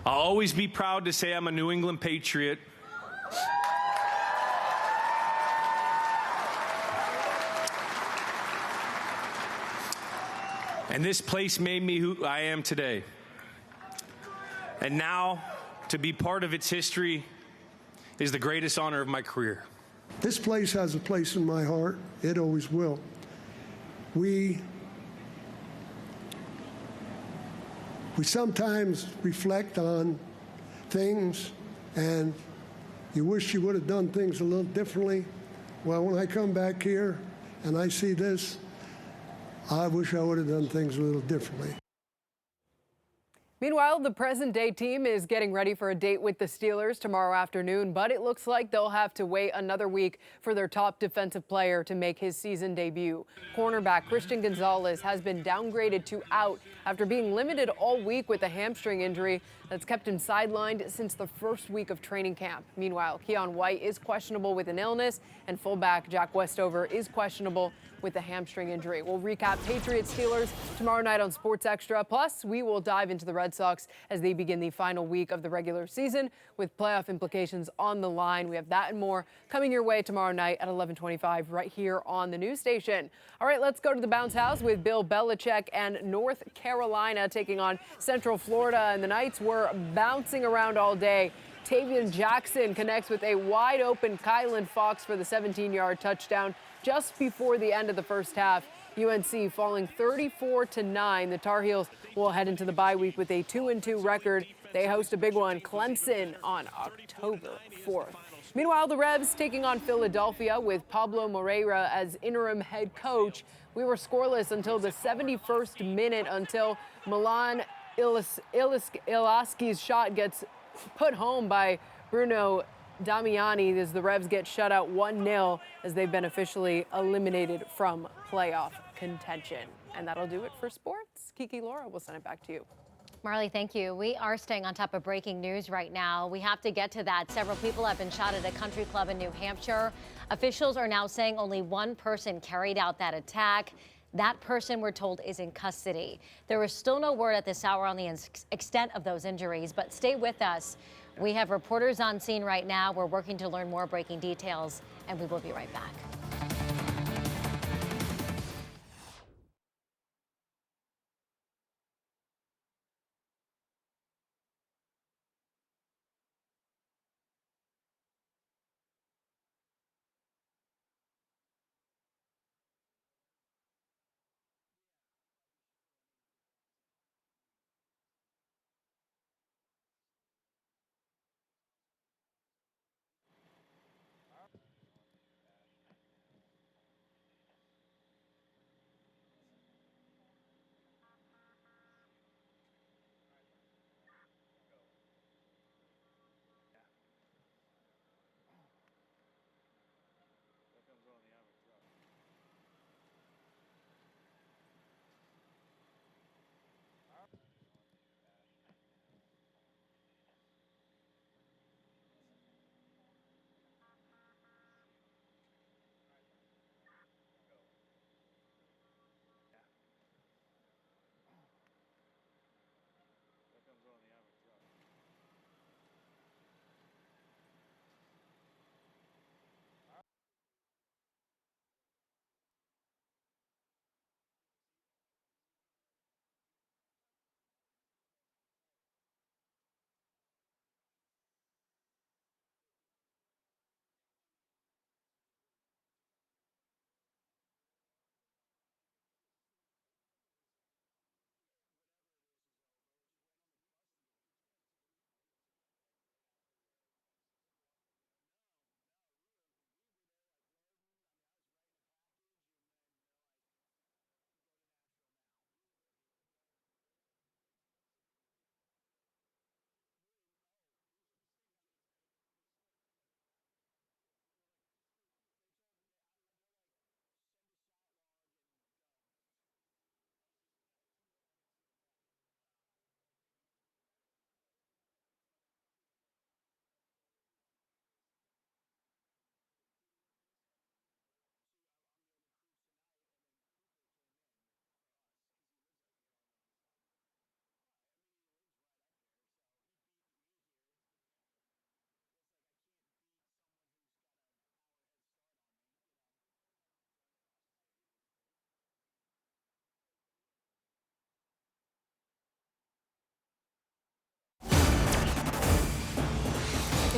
I'll always be proud to say I'm a New England Patriot. And this place made me who I am today. And now, to be part of its history is the greatest honor of my career. This place has a place in my heart. It always will. We sometimes reflect on things, and you wish you would have done things a little differently. Well, when I come back here and I see this, I wish I would have done things a little differently. Meanwhile, the present-day team is getting ready for a date with the Steelers tomorrow afternoon, but it looks like they'll have to wait another week for their top defensive player to make his season debut. Cornerback Christian Gonzalez has been downgraded to out after being limited all week with a hamstring injury that's kept him sidelined since the first week of training camp. Meanwhile, Keon White is questionable with an illness, and fullback Jack Westover is questionable with a hamstring injury. We'll recap Patriots Steelers tomorrow night on Sports Extra. Plus, we will dive into the Red Sox as they begin the final week of the regular season with playoff implications on the line. We have that and more coming your way tomorrow night at 11:25 right here on the news station. All right, let's go to the bounce house with Bill Belichick and North Carolina taking on Central Florida. And the Knights were bouncing around all day. Tavian Jackson connects with a wide open Kylan Fox for the 17-yard touchdown just before the end of the first half. UNC falling 34-9. The Tar Heels will head into the bye week with a 2-2 record. They host a big one, Clemson, on October 4th. Meanwhile, the Revs taking on Philadelphia with Pablo Moreira as interim head coach. We were scoreless until the 71st minute until Milan Ilaski's shot gets put home by Bruno Damiani as the Revs get shut out 1-0 as they've been officially eliminated from playoff contention. And that'll do it for sports. Kiki, Laura, we'll send it back to you. Marley, thank you. We are staying on top of breaking news right now. We have to get to that. Several people have been shot at a country club in New Hampshire. Officials are now saying only one person carried out that attack. That person, we're told, is in custody. There is still no word at this hour on the extent of those injuries, but stay with us. We have reporters on scene right now. We're working to learn more breaking details, and we will be right back.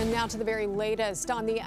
And now to the very latest on the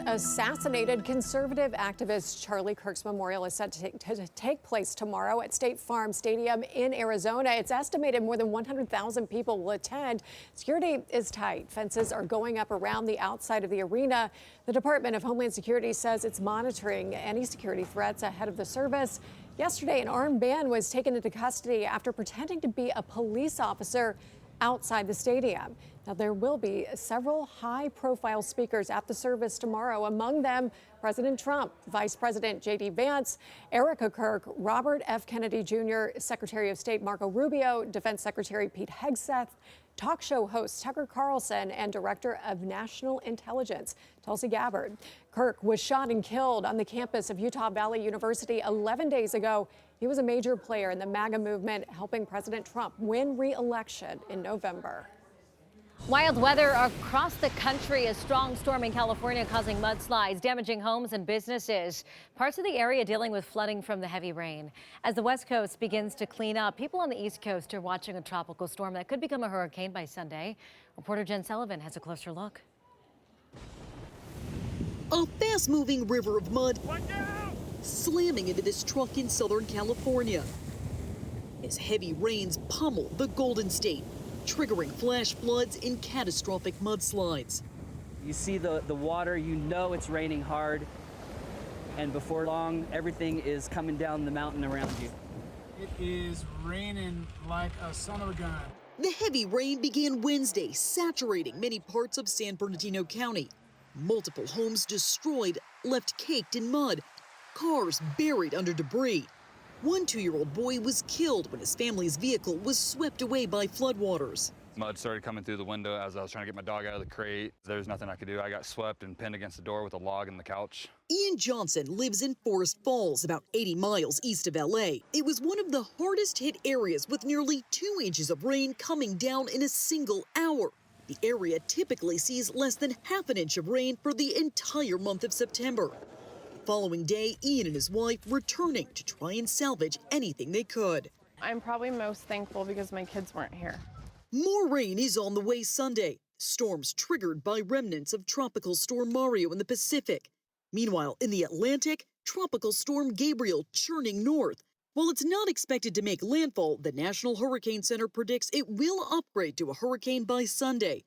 assassinated conservative activist Charlie Kirk's memorial is set to take place tomorrow at State Farm Stadium in Arizona. It's estimated more than 100,000 people will attend. Security is tight. Fences are going up around the outside of the arena. The Department of Homeland Security says it's monitoring any security threats ahead of the service. Yesterday, an armed man was taken into custody after pretending to be a police officer outside the stadium. Now, there will be several high-profile speakers at the service tomorrow, among them President Trump, Vice President J.D. Vance, Erica Kirk, Robert F. Kennedy Jr., Secretary of State Marco Rubio, Defense Secretary Pete Hegseth, talk show host Tucker Carlson, and Director of National Intelligence Tulsi Gabbard. Kirk was shot and killed on the campus of Utah Valley University 11 days ago. He was a major player in the MAGA movement, helping President Trump win re-election in November. Wild weather across the country. A strong storm in California causing mudslides, damaging homes and businesses. Parts of the area dealing with flooding from the heavy rain. As the West Coast begins to clean up, people on the East Coast are watching a tropical storm that could become a hurricane by Sunday. Reporter Jen Sullivan has a closer look. A fast-moving river of mud slamming into this truck in Southern California as heavy rains pummel the Golden State, triggering flash floods and catastrophic mudslides. You see the water, you know it's raining hard, and before long, everything is coming down the mountain around you. It is raining like a son of a gun. The heavy rain began Wednesday, saturating many parts of San Bernardino County. Multiple homes destroyed, left caked in mud, cars buried under debris. One 2-year-old boy was killed when his family's vehicle was swept away by floodwaters. Mud started coming through the window as I was trying to get my dog out of the crate. There's nothing I could do. I got swept and pinned against the door with a log in the couch. Ian Johnson lives in Forest Falls, about 80 miles east of L.A. It was one of the hardest hit areas with nearly 2 inches of rain coming down in a single hour. The area typically sees less than half an inch of rain for the entire month of September. The following day, Ian and his wife returning to try and salvage anything they could. I'm probably most thankful because my kids weren't here. More rain is on the way Sunday. Storms triggered by remnants of Tropical Storm Mario in the Pacific. Meanwhile, in the Atlantic, Tropical Storm Gabriel churning north. While it's not expected to make landfall, the National Hurricane Center predicts it will upgrade to a hurricane by Sunday.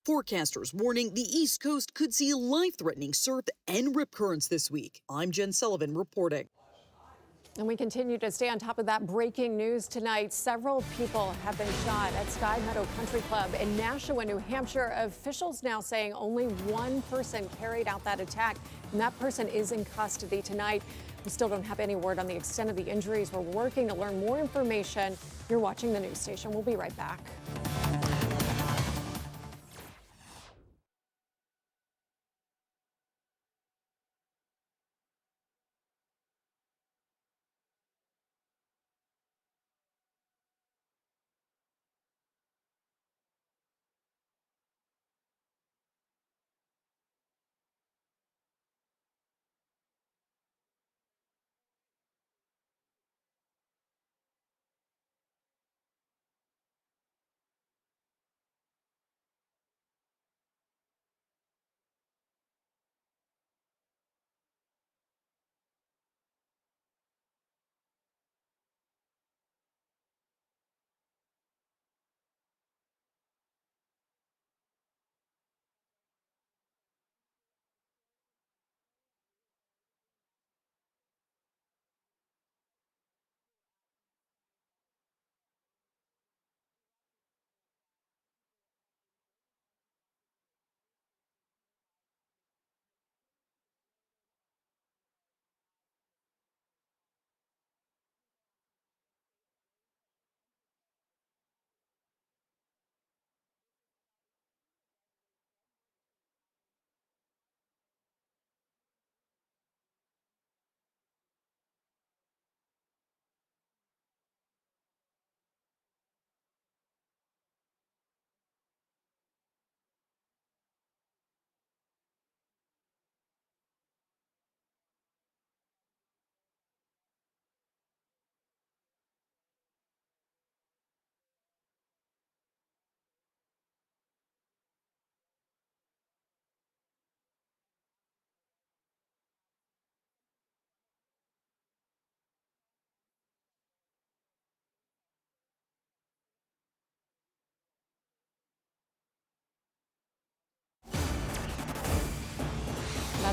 Forecasters warning the East Coast could see life-threatening surf and rip currents this week. I'm Jen Sullivan reporting. And we continue to stay on top of that breaking news tonight. Several people have been shot at Sky Meadow Country Club in Nashua, New Hampshire. Officials now saying only one person carried out that attack, and that person is in custody tonight. We still don't have any word on the extent of the injuries. We're working to learn more information. You're watching the news station. We'll be right back.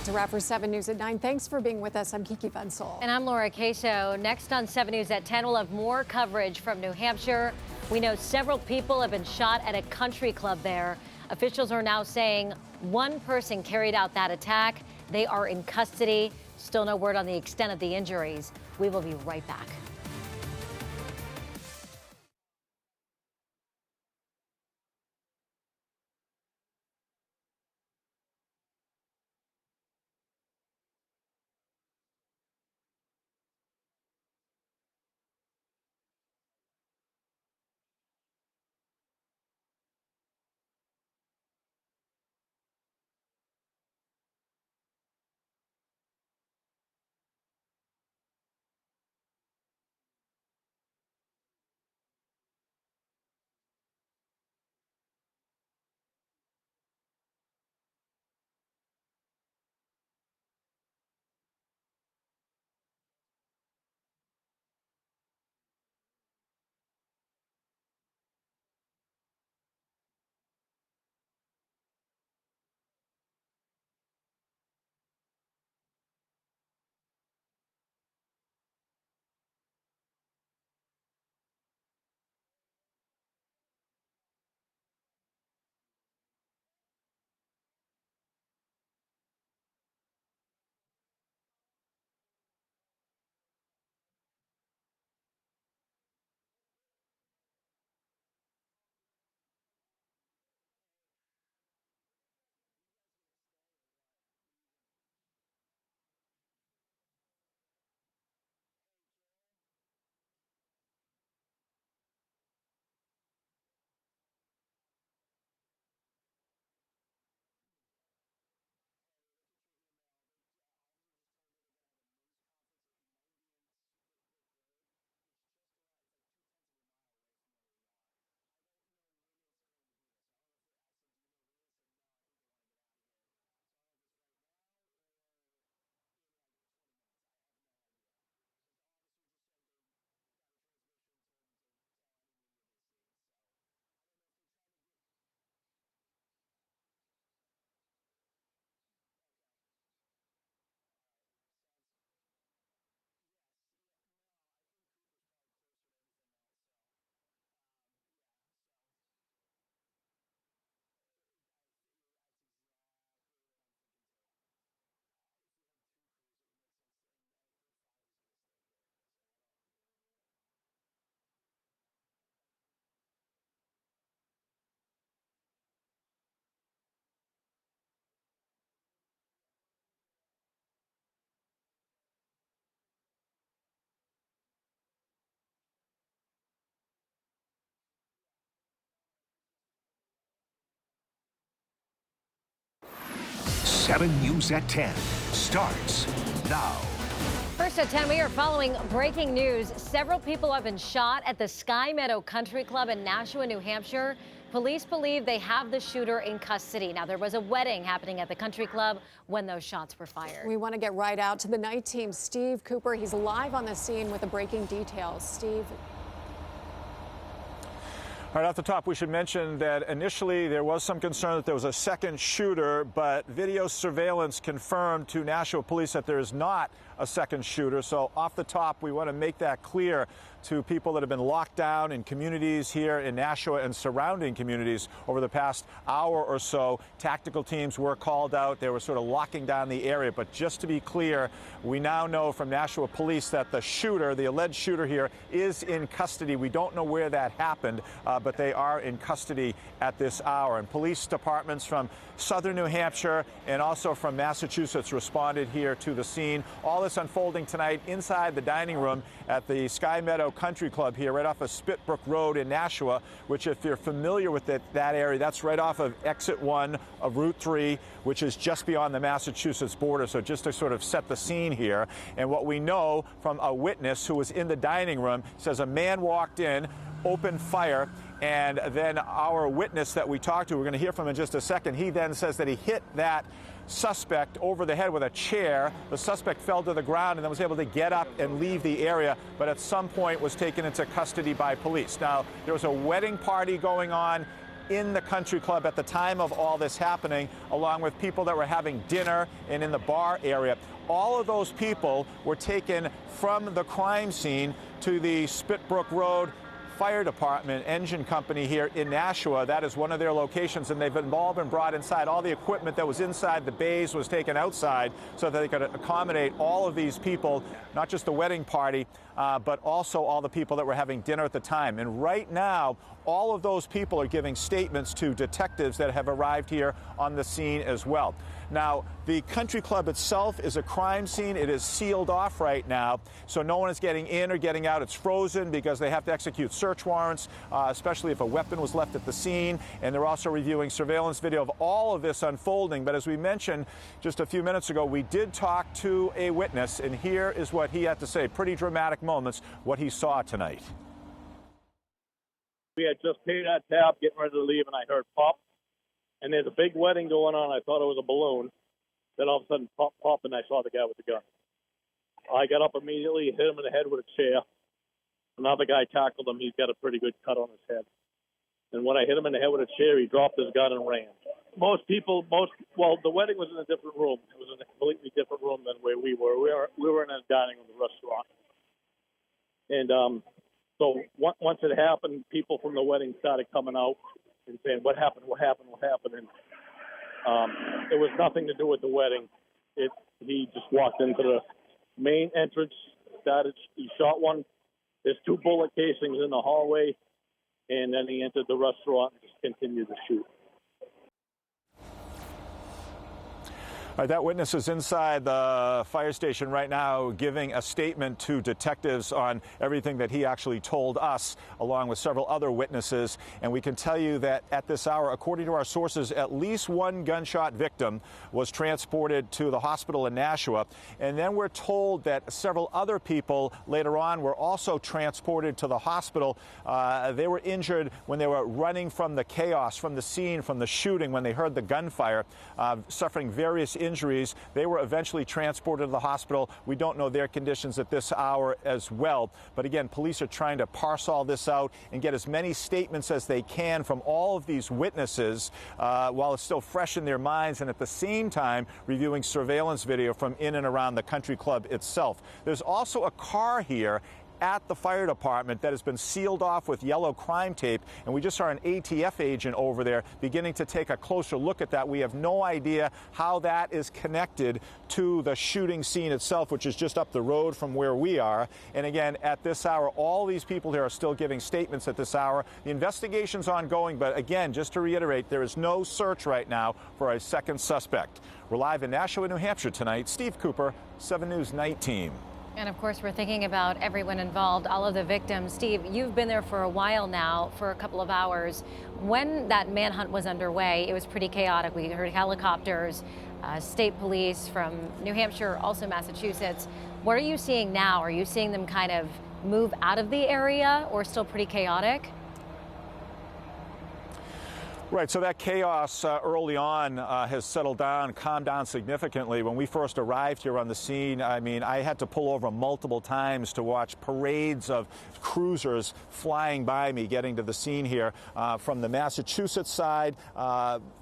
That's a wrap for 7 News at 9. Thanks for being with us. I'm Kiki Van Sol. And I'm Laura Queso. Next on 7 News at 10, we'll have more coverage from New Hampshire. We know several people have been shot at a country club there. Officials are now saying one person carried out that attack. They are in custody. Still no word on the extent of the injuries. We will be right back. Seven News at 10 starts now. First at 10, we are following breaking news. Several people have been shot at the Sky Meadow Country Club in Nashua, New Hampshire. Police believe they have the shooter in custody. Now, there was a wedding happening at the country club when those shots were fired. We want to get right out to the night team. Steve Cooper, he's live on the scene with the breaking details. Steve. All right, off the top, we should mention that initially there was some concern that there was a second shooter, but video surveillance confirmed to Nashua police that there is not a second shooter. So off the top, we want to make that clear to people that have been locked down in communities here in Nashua and surrounding communities over the past hour or so. Tactical teams were called out. They were sort of locking down the area. But just to be clear, we now know from Nashua police that the shooter, the alleged shooter here, is in custody. We don't know where that happened, but they are in custody at this hour. And police departments from southern New Hampshire and also from Massachusetts responded here to the scene. All this unfolding tonight inside the dining room at the Sky Meadow Country Club here, right off of Spitbrook Road in Nashua, which, if you're familiar with that area, that's right off of Exit 1 of Route 3, which is just beyond the Massachusetts border. So just to sort of set the scene here. And what we know from a witness who was in the dining room says a man walked in, opened fire, and then our witness that we talked to, we're going to hear from in just a second, he then says that he hit that suspect over the head with a chair. The suspect fell to the ground and then was able to get up and leave the area, but at some point was taken into custody by police. Now, there was a wedding party going on in the country club at the time of all this happening, along with people that were having dinner and in the bar area. All of those people were taken from the crime scene to the Spitbrook Road Fire Department engine company here in Nashua. That is one of their locations, and they've all been brought inside. All the equipment that was inside the bays was taken outside so that they could accommodate all of these people, not just the wedding party, but also all the people that were having dinner at the time. And right now, all of those people are giving statements to detectives that have arrived here on the scene as well. Now, the country club itself is a crime scene. It is sealed off right now, so no one is getting in or getting out. It's frozen because they have to execute search warrants, especially if a weapon was left at the scene. And they're also reviewing surveillance video of all of this unfolding. But as we mentioned just a few minutes ago, we did talk to a witness, and here is what he had to say. Pretty dramatic moments, what he saw tonight. We had just paid that tab, getting ready to leave, and I heard pop. And there's a big wedding going on. I thought it was a balloon. Then all of a sudden, pop, pop, and I saw the guy with the gun. I got up immediately, hit him in the head with a chair. Another guy tackled him. He's got a pretty good cut on his head. And when I hit him in the head with a chair, he dropped his gun and ran. The wedding was in a different room. It was in a completely different room than where we were. We were in a dining room, the restaurant. And so once it happened, people from the wedding started coming out and saying, what happened? And it was nothing to do with the wedding. He just walked into the main entrance, he shot one. There's 2 bullet casings in the hallway, and then he entered the restaurant and just continued to shoot. All right, that witness is inside the fire station right now giving a statement to detectives on everything that he actually told us, along with several other witnesses. And we can tell you that at this hour, according to our sources, at least 1 gunshot victim was transported to the hospital in Nashua. And then we're told that several other people later on were also transported to the hospital. They were injured when they were running from the chaos, from the scene, from the shooting, when they heard the gunfire, suffering various injuries. They were eventually transported to the hospital. We don't know their conditions at this hour as well. But again, police are trying to parse all this out and get as many statements as they can from all of these witnesses while it's still fresh in their minds, and at the same time reviewing surveillance video from in and around the country club itself. There's also a car here at the fire department that has been sealed off with yellow crime tape, and we just saw an ATF agent over there beginning to take a closer look at that. We have no idea how that is connected to the shooting scene itself, which is just up the road from where we are. And again, at this hour, all these people here are still giving statements at this hour. The investigation's ongoing, but again, just to reiterate, there is no search right now for a second suspect. We're live in Nashua, New Hampshire tonight. Steve Cooper, 7 News Night Team. And of course, we're thinking about everyone involved, all of the victims. Steve, you've been there for a while now, for a couple of hours. When that manhunt was underway, it was pretty chaotic. We heard helicopters, state police from New Hampshire, also Massachusetts. What are you seeing now? Are you seeing them kind of move out of the area, or still pretty chaotic? Right, so that chaos early on has settled down, calmed down significantly. When we first arrived here on the scene, I mean, I had to pull over multiple times to watch parades of cruisers flying by me, getting to the scene here. From the Massachusetts side,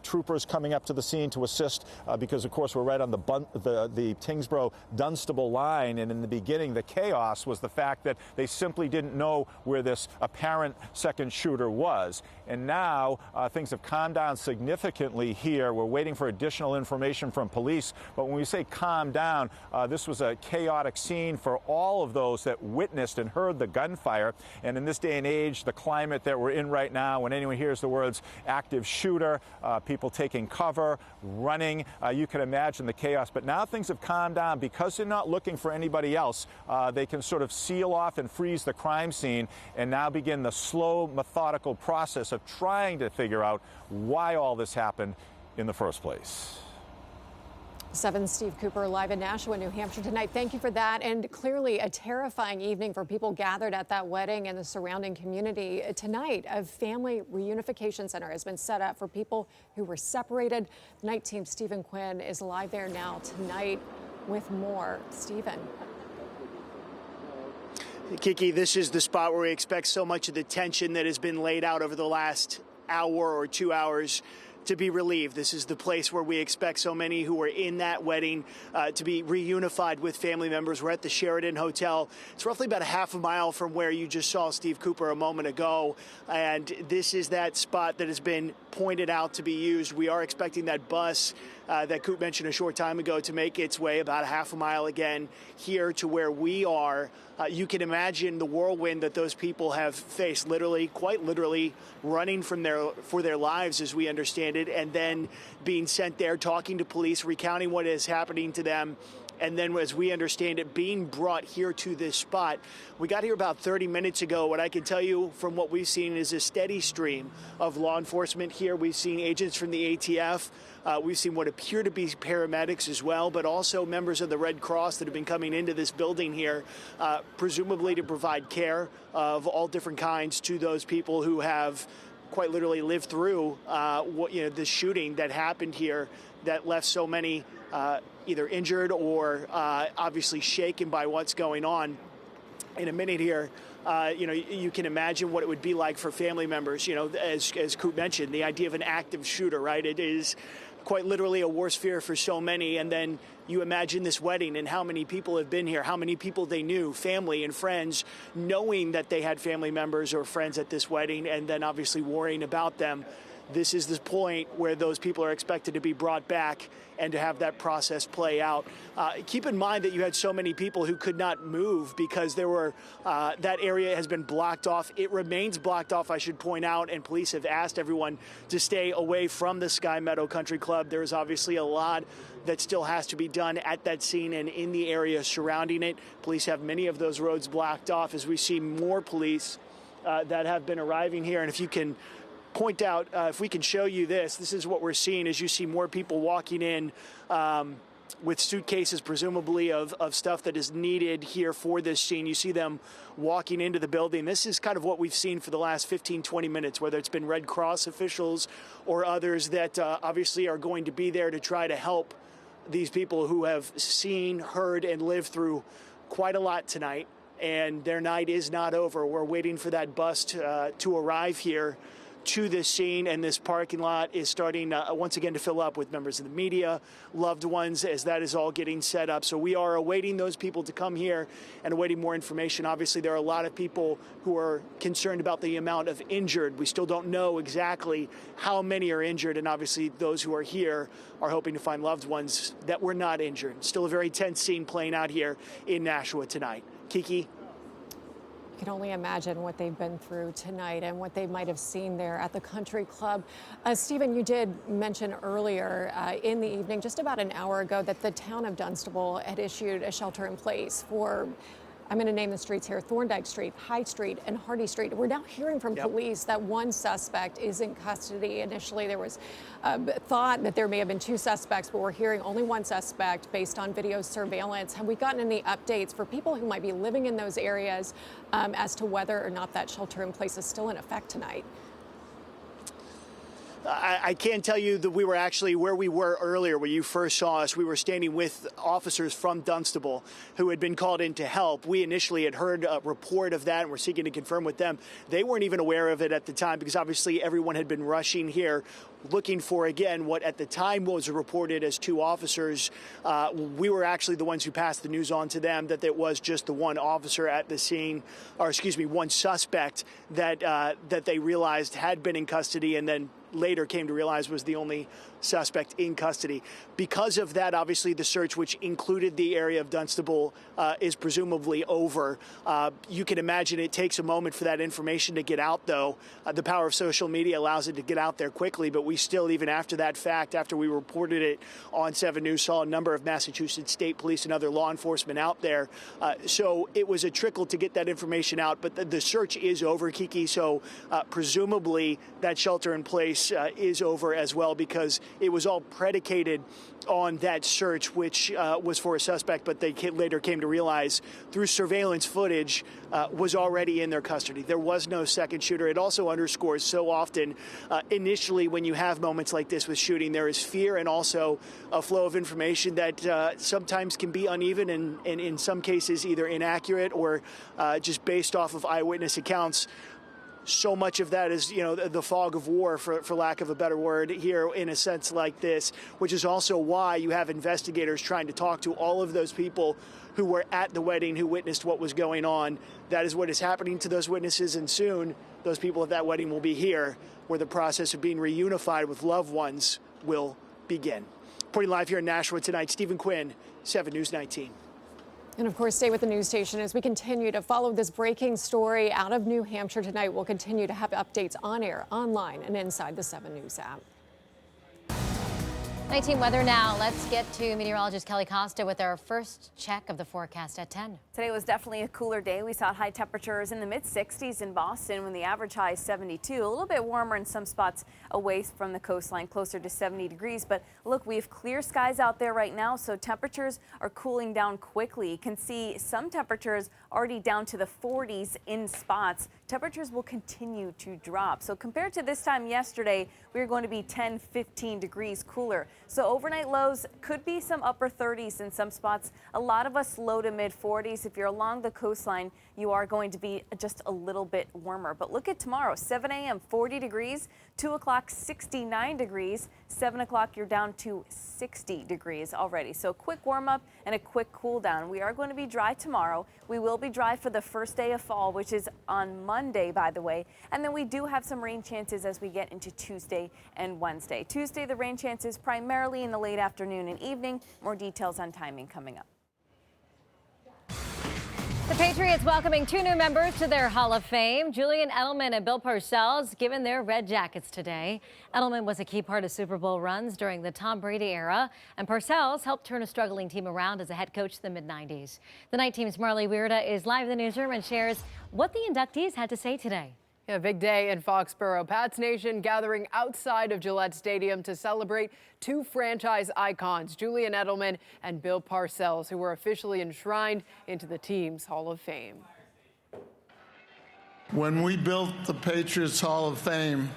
troopers coming up to the scene to assist because, of course, we're right on the Tingsboro-Dunstable line. And in the beginning, the chaos was the fact that they simply didn't know where this apparent second shooter was. And now things have calmed down significantly here. We're waiting for additional information from police. But when we say calm down, this was a chaotic scene for all of those that witnessed and heard the gunfire. And in this day and age, the climate that we're in right now, when anyone hears the words active shooter, people taking cover, running, you can imagine the chaos. But now things have calmed down because they're not looking for anybody else. They can sort of seal off and freeze the crime scene and now begin the slow, methodical process of trying to figure out why all this happened in the first place. 7 Steve Cooper live in Nashua, New Hampshire tonight. Thank you for that. And clearly a terrifying evening for people gathered at that wedding and the surrounding community. Tonight, a family reunification center has been set up for people who were separated. Night team Stephen Quinn is live there now tonight with more. Stephen. Kiki, this is the spot where we expect so much of the tension that has been laid out over the last hour or 2 hours to be relieved. This is the place where we expect so many who were in that wedding to be reunified with family members. We're at the Sheraton Hotel. It's roughly about a half a mile from where you just saw Steve Cooper a moment ago. And this is that spot that has been pointed out to be used. We are expecting that bus that Coop mentioned a short time ago to make its way about a half a mile again here to where we are. You can imagine the whirlwind that those people have faced, literally, quite literally, running for their lives, as we understand it, and then being sent there, talking to police, recounting what is happening to them, and then, as we understand it, being brought here to this spot. We got here about 30 minutes ago. What I can tell you from what we've seen is a steady stream of law enforcement here. We've seen agents from the ATF. We've seen what appear to be paramedics as well, but also members of the Red Cross that have been coming into this building here, presumably to provide care of all different kinds to those people who have quite literally lived through the shooting that happened here that left so many either injured or obviously shaken by what's going on. In a minute here, you can imagine what it would be like for family members. As Coop mentioned, the idea of an active shooter, right? It is quite literally a worst fear for so many. And then you imagine this wedding and how many people have been here, how many people they knew, family and friends, knowing that they had family members or friends at this wedding, and then obviously worrying about them. This is the point where those people are expected to be brought back and to have that process play out. Keep in mind that you had so many people who could not move because that area has been blocked off. It remains blocked off, I should point out, and police have asked everyone to stay away from the Sky Meadow Country Club. There is obviously a lot that still has to be done at that scene and in the area surrounding it. Police have many of those roads blocked off as we see more police that have been arriving here. And if you can point out, if we can show you this is what we're seeing as you see more people walking in with suitcases, presumably of stuff that is needed here for this scene. You see them walking into the building. This is kind of what we've seen for the last 15, 20 minutes, whether it's been Red Cross officials or others that obviously are going to be there to try to help these people who have seen, heard, and lived through quite a lot tonight. And their night is not over. We're waiting for that bus to arrive here to this scene, and this parking lot is starting once again to fill up with members of the media, loved ones, as that is all getting set up. So we are awaiting those people to come here and awaiting more information. Obviously, there are a lot of people who are concerned about the amount of injured. We still don't know exactly how many are injured, and obviously those who are here are hoping to find loved ones that were not injured. Still a very tense scene playing out here in Nashua tonight. Kiki? I can only imagine what they've been through tonight and what they might have seen there at the country club. Stephen, you did mention earlier in the evening, just about an hour ago, that the town of Dunstable had issued a shelter in place for, I'm going to name the streets here, Thorndike Street, High Street, and Hardy Street. We're now hearing from police that one suspect is in custody. Initially, there was thought that there may have been two suspects, but we're hearing only one suspect based on video surveillance. Have we gotten any updates for people who might be living in those areas as to whether or not that shelter in place is still in effect tonight? I can tell you that we were actually where we were earlier, where you first saw us. We were standing with officers from Dunstable who had been called in to help. We initially had heard a report of that and were seeking to confirm with them. They weren't even aware of it at the time because obviously everyone had been rushing here looking for, again, what at the time was reported as two officers. We were actually the ones who passed the news on to them that it was just the one officer at the scene, or excuse me, one suspect that they realized had been in custody and then later came to realize was the only suspect in custody. Because of that, obviously, the search, which included the area of Dunstable, is presumably over. You can imagine it takes a moment for that information to get out, though. The power of social media allows it to get out there quickly, but we still, even after that fact, after we reported it on 7 News, saw a number of Massachusetts State Police and other law enforcement out there. So it was a trickle to get that information out, but the search is over, Kiki, so presumably that shelter in place is over as well, because it was all predicated on that search, which was for a suspect, but they later came to realize through surveillance footage was already in their custody. There was no second shooter. It also underscores so often initially when you have moments like this with shooting, there is fear and also a flow of information that sometimes can be uneven and in some cases either inaccurate or just based off of eyewitness accounts. so much of that is, the fog of war, for lack of a better word, here in a sense like this, which is also why you have investigators trying to talk to all of those people who were at the wedding, who witnessed what was going on. That is what is happening to those witnesses, and soon those people at that wedding will be here, where the process of being reunified with loved ones will begin. Reporting live here in Nashua tonight, Stephen Quinn, 7 News 19. And of course, stay with the news station as we continue to follow this breaking story out of New Hampshire tonight. We'll continue to have updates on air, online, and inside the 7 News app. 19 weather now. Let's get to meteorologist Kelly Costa with our first check of the forecast at 10. Today was definitely a cooler day. We saw high temperatures in the mid-60s in Boston when the average high is 72. A little bit warmer in some spots away from the coastline, closer to 70 degrees. But look, we have clear skies out there right now, so temperatures are cooling down quickly. You can see some temperatures already down to the 40s in spots. Temperatures will continue to drop. So compared to this time yesterday, we're going to be 10, 15 degrees cooler. So overnight lows could be some upper 30s in some spots. A lot of us low to mid 40s. If you're along the coastline, you are going to be just a little bit warmer. But look at tomorrow, 7 a.m., 40 degrees, 2 o'clock, 69 degrees, 7 o'clock, you're down to 60 degrees already. So a quick warm up and a quick cool down. We are going to be dry tomorrow. We will be dry for the first day of fall, which is on Monday, by the way. And then we do have some rain chances as we get into Tuesday and Wednesday. Tuesday, the rain chances primarily in the late afternoon and evening. More details on timing coming up. The Patriots welcoming 2 new members to their Hall of Fame. Julian Edelman and Bill Parcells given their red jackets today. Edelman was a key part of Super Bowl runs during the Tom Brady era, and Parcells helped turn a struggling team around as a head coach in the mid-90s. The Night Team's Marley Weirda is live in the newsroom and shares what the inductees had to say today. Yeah, big day in Foxborough. Pats Nation gathering outside of Gillette Stadium to celebrate 2 franchise icons, Julian Edelman and Bill Parcells, who were officially enshrined into the team's Hall of Fame. When we built the Patriots Hall of Fame,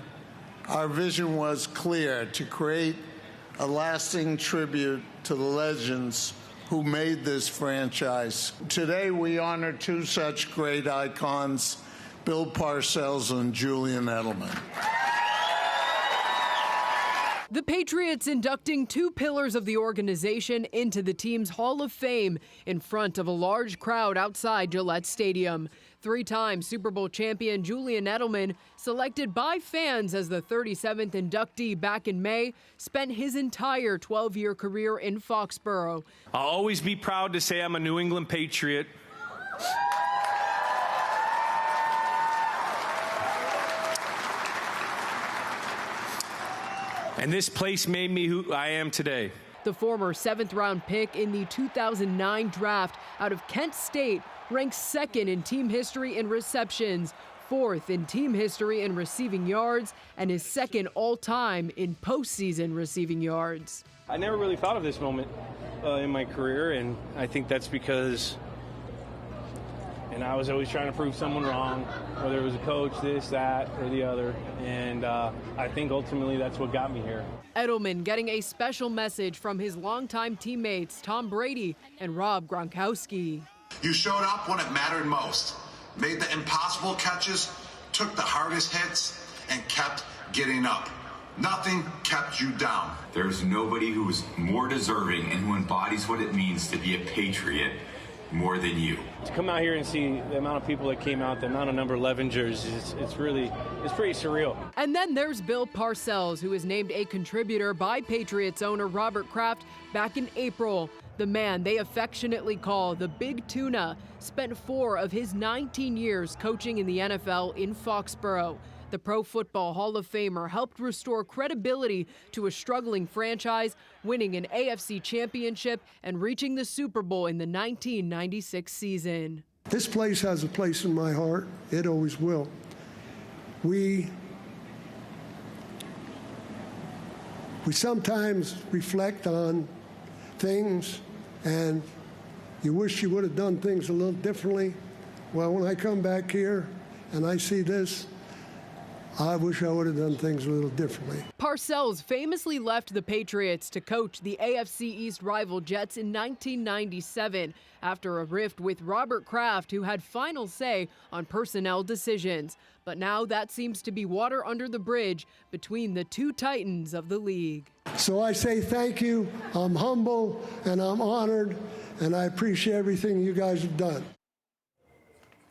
our vision was clear: to create a lasting tribute to the legends who made this franchise. Today, we honor 2 such great icons, Bill Parcells and Julian Edelman. The Patriots inducting 2 pillars of the organization into the team's Hall of Fame in front of a large crowd outside Gillette Stadium. 3-time Super Bowl champion Julian Edelman, selected by fans as the 37th inductee back in May, spent his entire 12-year career in Foxborough. I'll always be proud to say I'm a New England Patriot. And this place made me who I am today. The former 7th-round pick in the 2009 draft out of Kent State ranks 2nd in team history in receptions, 4th in team history in receiving yards, and is 2nd all-time in postseason receiving yards. I never really thought of this moment in my career, and I think that's because I was always trying to prove someone wrong, whether it was a coach, this, that, or the other. And I think ultimately that's what got me here. Edelman getting a special message from his longtime teammates Tom Brady and Rob Gronkowski. You showed up when it mattered most, made the impossible catches, took the hardest hits, and kept getting up. Nothing kept you down. There's nobody who is more deserving and who embodies what it means to be a Patriot more than you. To come out here and see the amount of people that came out, the amount of number 11 jerseys, it's pretty surreal. And then there's Bill Parcells, who was named a contributor by Patriots owner Robert Kraft back in April. The man they affectionately call the Big Tuna spent 4 of his 19 years coaching in the NFL in Foxborough. The Pro Football Hall of Famer helped restore credibility to a struggling franchise, winning an AFC championship and reaching the Super Bowl in the 1996 season. This place has a place in my heart. It always will. We sometimes reflect on things, and you wish you would have done things a little differently. Well, when I come back here and I see this, I wish I would have done things a little differently. Parcells famously left the Patriots to coach the AFC East rival Jets in 1997 after a rift with Robert Kraft, who had final say on personnel decisions. But now that seems to be water under the bridge between the two titans of the league. So I say thank you. I'm humble and I'm honored, and I appreciate everything you guys have done.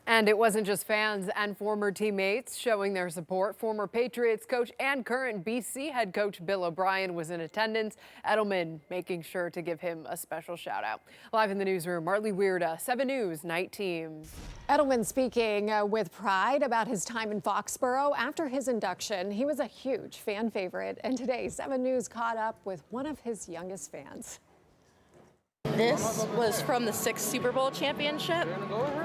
And it wasn't just fans and former teammates showing their support. Former Patriots coach and current BC head coach Bill O'Brien was in attendance. Edelman making sure to give him a special shout out. Live in the newsroom, Marley Weirda, 7 News Night Teams. Edelman speaking with pride about his time in Foxborough after his induction. He was a huge fan favorite, and today 7 News caught up with one of his youngest fans. This was from the 6th Super Bowl championship,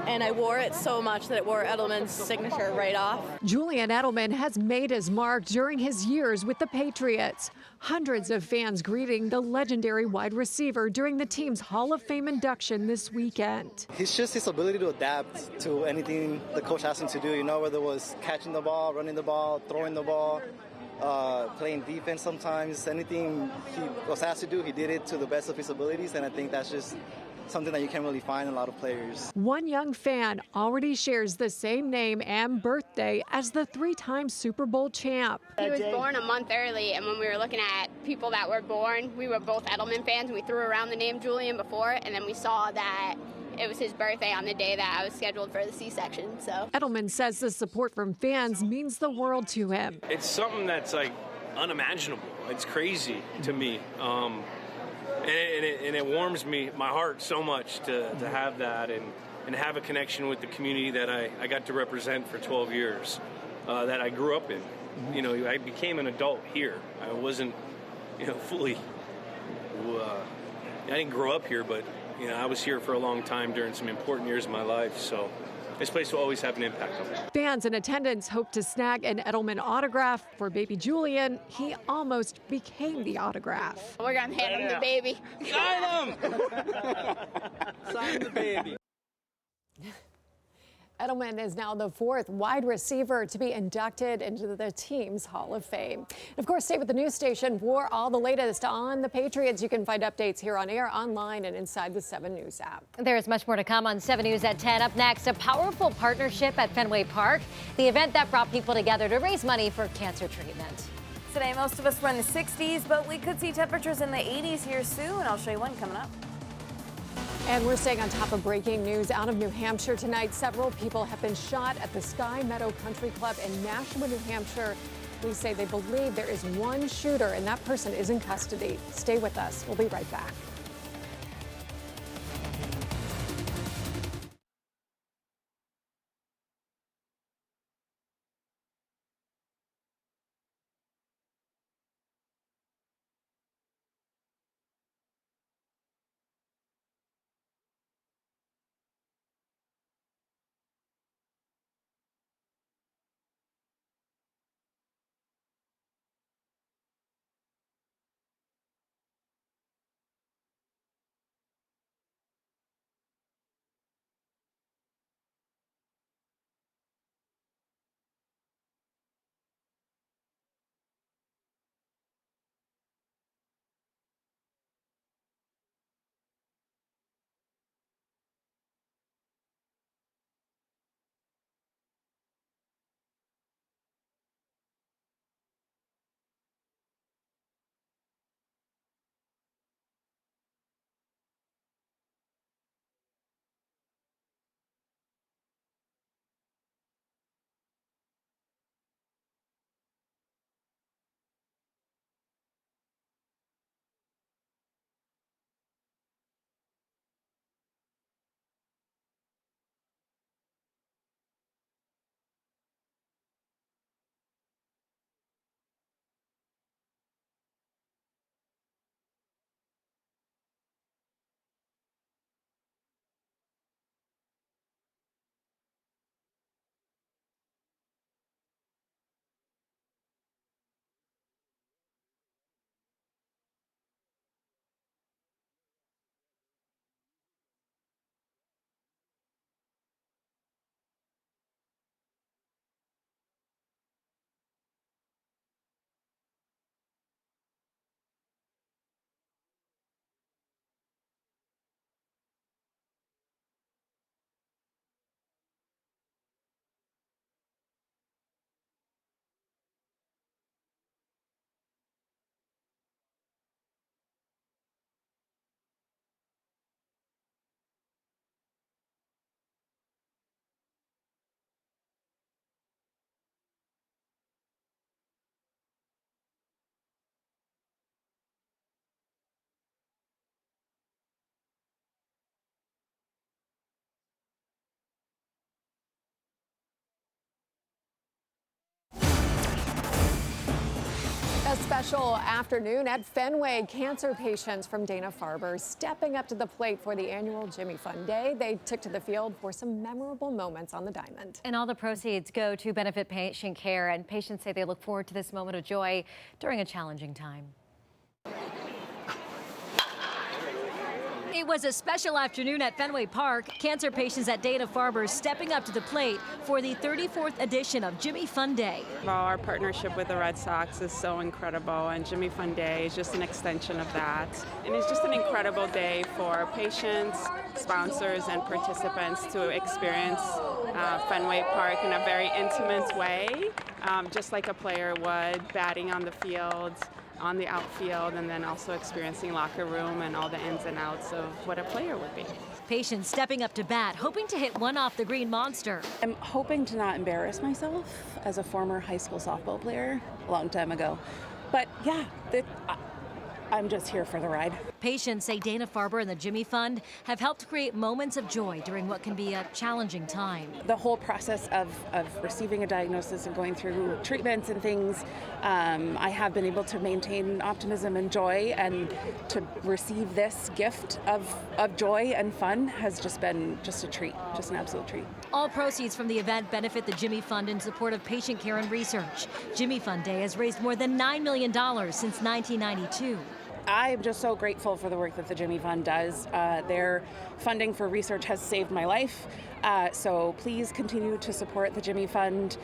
and I wore it so much that it wore Edelman's signature right off. Julian Edelman has made his mark during his years with the Patriots. Hundreds of fans greeting the legendary wide receiver during the team's Hall of Fame induction this weekend. It's just his ability to adapt to anything the coach asked him to do, whether it was catching the ball, running the ball, throwing the ball. Playing defense sometimes. Anything he was asked to do, he did it to the best of his abilities, and I think that's just something that you can't really find in a lot of players. One young fan already shares the same name and birthday as the 3-time Super Bowl champ. He was born a month early, and when we were looking at people that were born, we were both Edelman fans, and we threw around the name Julian before, and then we saw that it was his birthday on the day that I was scheduled for the C-section. So Edelman says the support from fans means the world to him. It's something that's like unimaginable. It's crazy to me. And it warms my heart so much to have that and have a connection with the community that I got to represent for 12 years, that I grew up in. I became an adult here. I wasn't, fully, I didn't grow up here, but I was here for a long time during some important years of my life, so this place will always have an impact on me. Fans in attendance hope to snag an Edelman autograph. For baby Julian, he almost became the autograph. We're going to hand him the baby. Sign him! Sign the baby. Edelman is now the 4th wide receiver to be inducted into the team's Hall of Fame. And of course, stay with the news station for all the latest on the Patriots. You can find updates here on air, online, and inside the 7 News app. There is much more to come on 7 News at 10. Up next, a powerful partnership at Fenway Park, the event that brought people together to raise money for cancer treatment. Today, most of us were in the 60s, but we could see temperatures in the 80s here soon. I'll show you one coming up. And we're staying on top of breaking news out of New Hampshire tonight. Several people have been shot at the Sky Meadow Country Club in Nashua, New Hampshire. Police say they believe there is one shooter and that person is in custody. Stay with us. We'll be right back. special afternoon at Fenway. Cancer patients from Dana-Farber stepping up to the plate for the annual Jimmy Fund Day. They took to the field for some memorable moments on the diamond. And all the proceeds go to benefit patient care, and patients say they look forward to this moment of joy during a challenging time. It was a special afternoon at Fenway Park. Cancer patients at Dana-Farber stepping up to the plate for the 34th edition of Jimmy Fund Day. Our partnership with the Red Sox is so incredible, and Jimmy Fund Day is just an extension of that. And it's just an incredible day for patients, sponsors, and participants to experience Fenway Park in a very intimate way, just like a player would, batting on the field, on the outfield, and then also experiencing locker room and all the ins and outs of what a player would be. Patients stepping up to bat, hoping to hit one off the green monster. I'm hoping to not embarrass myself as a former high school softball player a long time ago. But yeah, I'm just here for the ride. Patients say Dana-Farber and the Jimmy Fund have helped create moments of joy during what can be a challenging time. The whole process of receiving a diagnosis and going through treatments and things, I have been able to maintain optimism and joy, and to receive this gift of joy and fun has just been just a treat, just an absolute treat. All proceeds from the event benefit the Jimmy Fund in support of patient care and research. Jimmy Fund Day has raised more than $9 million since 1992. I'm just so grateful for the work that the Jimmy Fund does. Their funding for research has saved my life, so please continue to support the Jimmy Fund.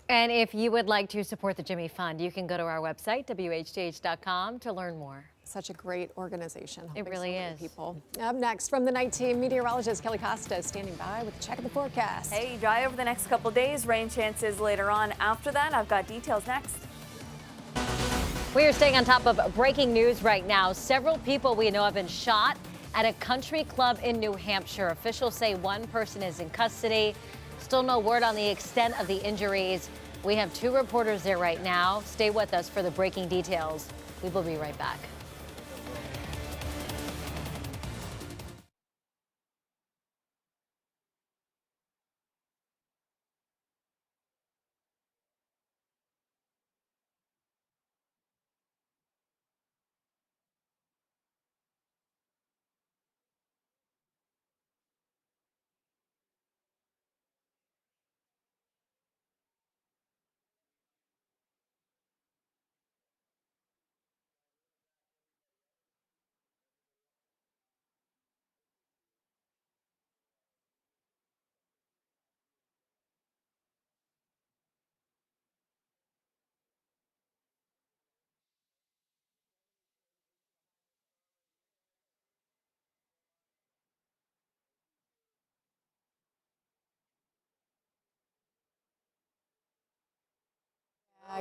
And if you would like to support the Jimmy Fund, you can go to our website, WHTH.com, to learn more. Such a great organization. It really is. People. Up next from the night team, meteorologist Kelly Costa is standing by with a check of the forecast. Hey, dry over the next couple days, rain chances later on. After that, I've got details next. We are staying on top of breaking news right now. Several people we know have been shot at a country club in New Hampshire. Officials say one person is in custody. Still no word on the extent of the injuries. We have 2 reporters there right now. Stay with us for the breaking details. We will be right back.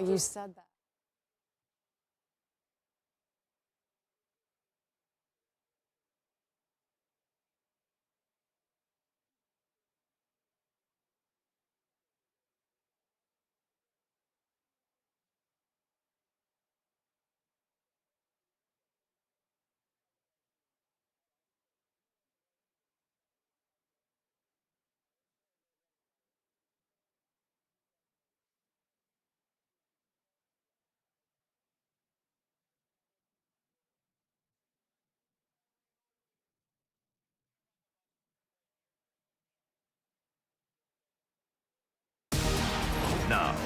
You said that. Now,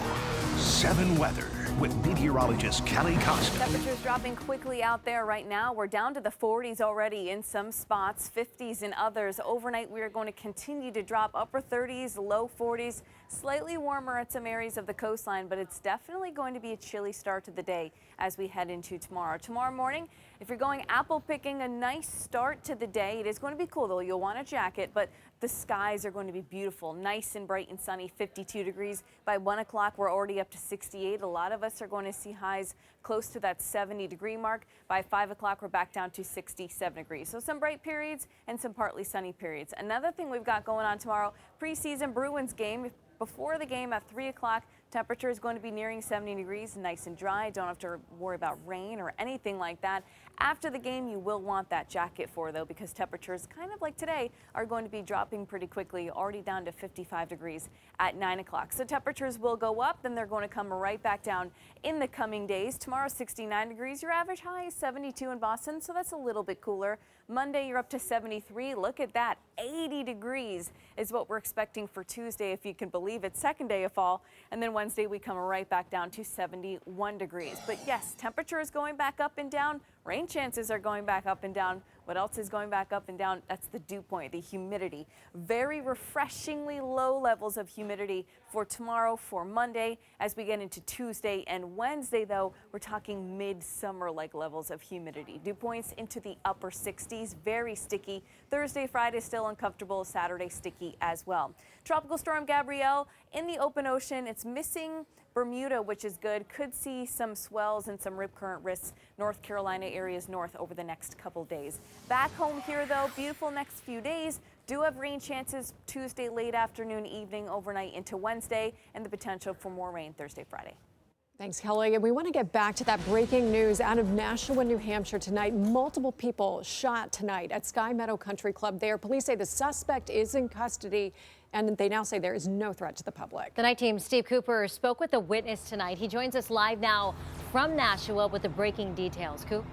7 weather with meteorologist Kelly Costa. Temperatures dropping quickly out there right now. We're down to the 40s already in some spots, 50s in others. Overnight, we are going to continue to drop upper 30s, low 40s, slightly warmer at some areas of the coastline, but it's definitely going to be a chilly start to the day as we head into tomorrow. Tomorrow morning, if you're going apple picking, a nice start to the day. It is going to be cool, though. You'll want a jacket, but the skies are going to be beautiful, nice and bright and sunny, 52 degrees. By 1 o'clock, we're already up to 68. A lot of us are going to see highs close to that 70-degree mark. By 5 o'clock, we're back down to 67 degrees. So some bright periods and some partly sunny periods. Another thing we've got going on tomorrow, preseason Bruins game. Before the game at 3 o'clock, Temperature is going to be nearing 70 degrees, nice and dry. Don't have to worry about rain or anything like that. After the game, you will want that jacket for, though, because temperatures, kind of like today, are going to be dropping pretty quickly, already down to 55 degrees at 9 o'clock. So temperatures will go up, then they're going to come right back down in the coming days. Tomorrow, 69 degrees. Your average high is 72 in Boston, so that's a little bit cooler. Monday, you're up to 73. Look at that. 80 degrees is what we're expecting for Tuesday, if you can believe it. Second day of fall. And then Wednesday, we come right back down to 71 degrees. But yes, temperature is going back up and down. Rain chances are going back up and down. What else is going back up and down? That's the dew point, the humidity. Very refreshingly low levels of humidity for tomorrow, for Monday. As we get into Tuesday and Wednesday, though, we're talking midsummer-like levels of humidity. Dew points into the upper 60s, very sticky. Thursday, Friday, still uncomfortable. Saturday, sticky as well. Tropical storm Gabrielle in the open ocean. It's missing Bermuda, which is good. Could see some swells and some rip current risks. North Carolina areas north over the next couple days. Back home here, though, beautiful next few days. Do have rain chances Tuesday, late afternoon, evening, overnight into Wednesday, and the potential for more rain Thursday, Friday. Thanks, Kelly. And we want to get back to that breaking news out of Nashua, New Hampshire tonight. Multiple people shot tonight at Sky Meadow Country Club there. Police say the suspect is in custody, and they now say there is no threat to the public. The night team, Steve Cooper, spoke with a witness tonight. He joins us live now from Nashua with the breaking details. Coop?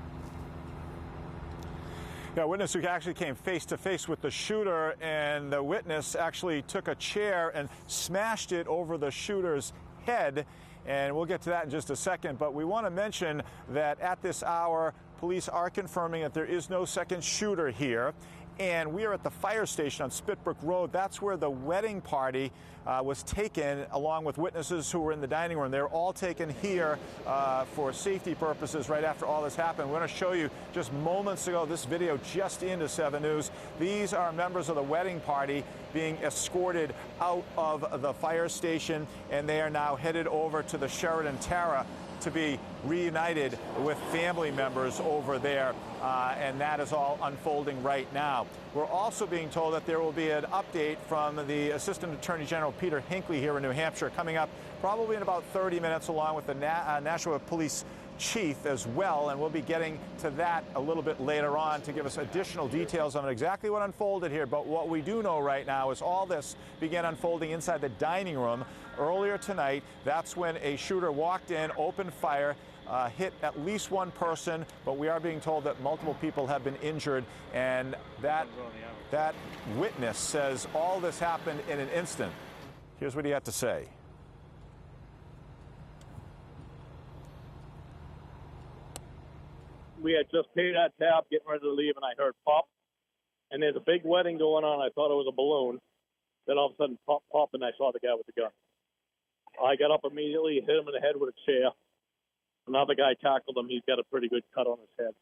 Yeah, a witness who actually came face to face with the shooter, and the witness actually took a chair and smashed it over the shooter's head. And we'll get to that in just a second. But we want to mention that at this hour, police are confirming that there is no second shooter here. And we are at the fire station on Spitbrook Road. That's where the wedding party was taken, along with witnesses who were in the dining room. They were all taken here for safety purposes right after all this happened. We're going to show you just moments ago this video just into 7 News. These are members of the wedding party being escorted out of the fire station, and they are now headed over to the Sheraton Tara to be reunited with family members over there, and that is all unfolding right now. We're also being told that there will be an update from the Assistant Attorney General Peter Hinckley here in New Hampshire coming up probably in about 30 minutes, along with the Nashua Police Chief as well, and we'll be getting to that a little bit later on to give us additional details on exactly what unfolded here. But what we do know right now is all this began unfolding inside the dining room earlier tonight. That's when a shooter walked in, opened fire, hit at least one person, but we are being told that multiple people have been injured, and that witness says all this happened in an instant. Here's what he had to say. We had just paid that tab, getting ready to leave, and I heard pop. And there's a big wedding going on. I thought it was a balloon. Then all of a sudden, pop, pop, and I saw the guy with the gun. I got up immediately, hit him in the head with a chair. Another guy tackled him. He's got a pretty good cut on his head.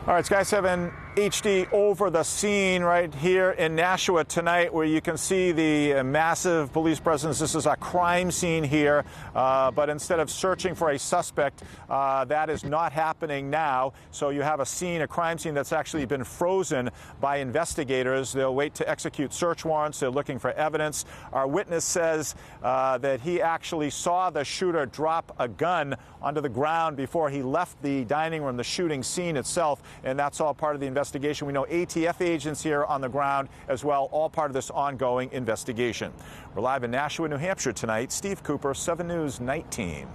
All right, Sky 7 HD over the scene right here in Nashua tonight, where you can see the massive police presence. This is a crime scene here, but instead of searching for a suspect, that is not happening now. So you have a crime scene that's actually been frozen by investigators. They'll wait to execute search warrants. They're looking for evidence. Our witness says that he actually saw the shooter drop a gun onto the ground before he left the dining room, the shooting scene itself, and that's all part of the investigation. We know ATF agents here on the ground as well, all part of this ongoing investigation. We're live in Nashua, New Hampshire tonight. Steve Cooper, 7 News Night Team.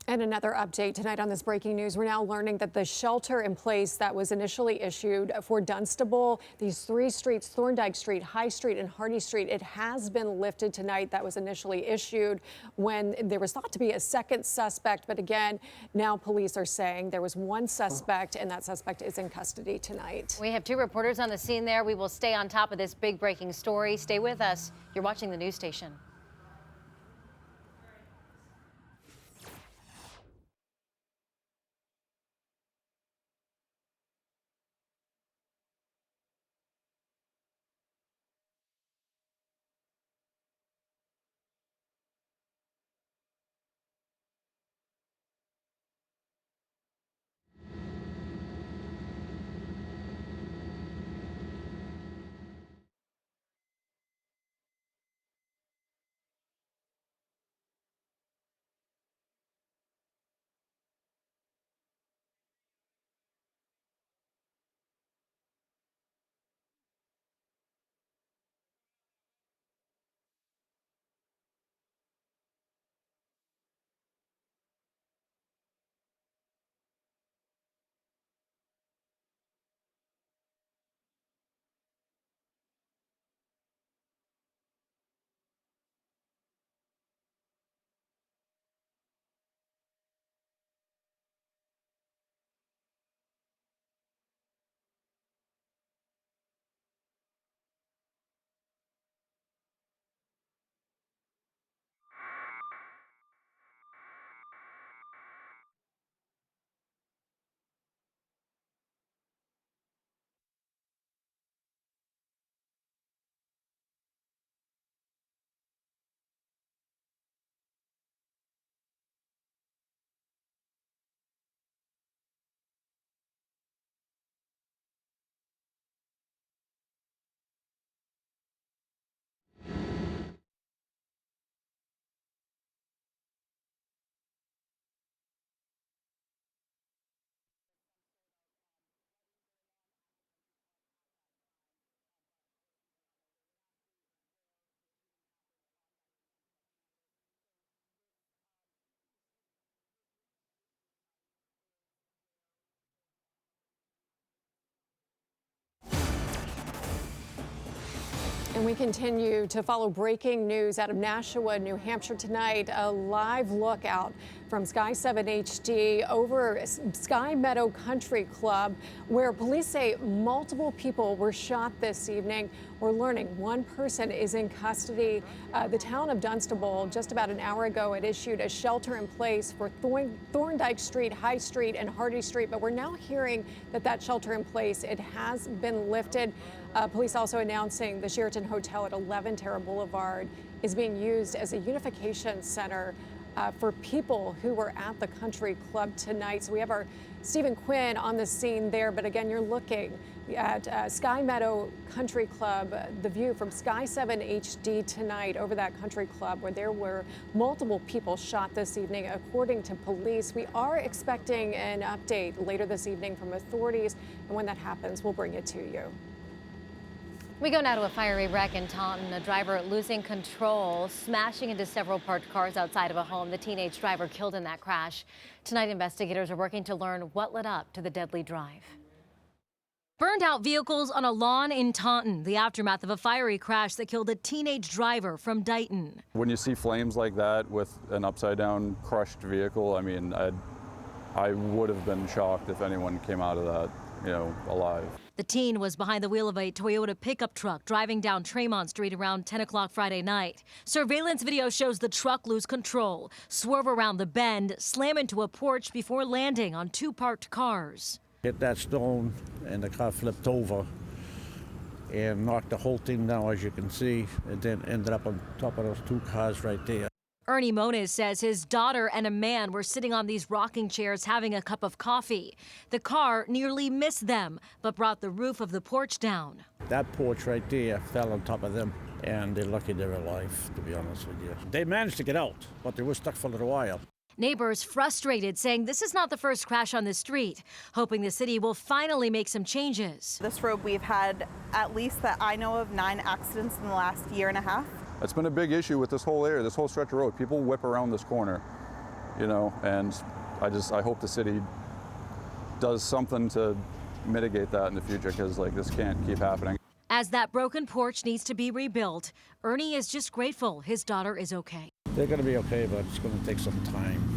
And another update tonight on this breaking news. We're now learning that the shelter in place that was initially issued for Dunstable, these 3 streets, Thorndike Street, High Street, and Hardy Street, it has been lifted tonight. That was initially issued when there was thought to be a second suspect. But again, now police are saying there was one suspect, and that suspect is in custody tonight. We have 2 reporters on the scene there. We will stay on top of this big breaking story. Stay with us. You're watching the news station. And we continue to follow breaking news out of Nashua, New Hampshire tonight. A live look out from Sky 7 HD over Sky Meadow Country Club, where police say multiple people were shot this evening. We're learning one person is in custody. The town of Dunstable, just about an hour ago, had issued a shelter in place for Thorndike Street, High Street, and Hardy Street. But we're now hearing that that shelter in place, it has been lifted. Police also announcing the Sheraton Hotel at 11 Terra Boulevard is being used as a unification center for people who were at the country club tonight. So we have our Stephen Quinn on the scene there. But again, you're looking at Sky Meadow Country Club, the view from Sky 7 HD tonight over that country club where there were multiple people shot this evening, according to police. We are expecting an update later this evening from authorities. And when that happens, we'll bring it to you. We go now to a fiery wreck in Taunton. A driver losing control, smashing into several parked cars outside of a home. The teenage driver killed in that crash. Tonight, investigators are working to learn what led up to the deadly drive. Burned out vehicles on a lawn in Taunton, the aftermath of a fiery crash that killed a teenage driver from Dighton. When you see flames like that with an upside down crushed vehicle, I mean, I would have been shocked if anyone came out of that, alive. The teen was behind the wheel of a Toyota pickup truck driving down Tremont Street around 10 o'clock Friday night. Surveillance video shows the truck lose control, swerve around the bend, slam into a porch before landing on two parked cars. Hit that stone and the car flipped over and knocked the whole thing down, as you can see, and then ended up on top of those two cars right there. Ernie Moniz says his daughter and a man were sitting on these rocking chairs having a cup of coffee. The car nearly missed them, but brought the roof of the porch down. That porch right there fell on top of them, and they're lucky they're alive, to be honest with you. They managed to get out, but they were stuck for a little while. Neighbors frustrated, saying this is not the first crash on the street, hoping the city will finally make some changes. This road, we've had, at least that I know of, 9 accidents in the last year and a half. It's been a big issue with this whole area, this whole stretch of road. People whip around this corner, and I hope the city does something to mitigate that in the future, because this can't keep happening. As that broken porch needs to be rebuilt, Ernie is just grateful his daughter is okay. They're going to be okay, but it's going to take some time.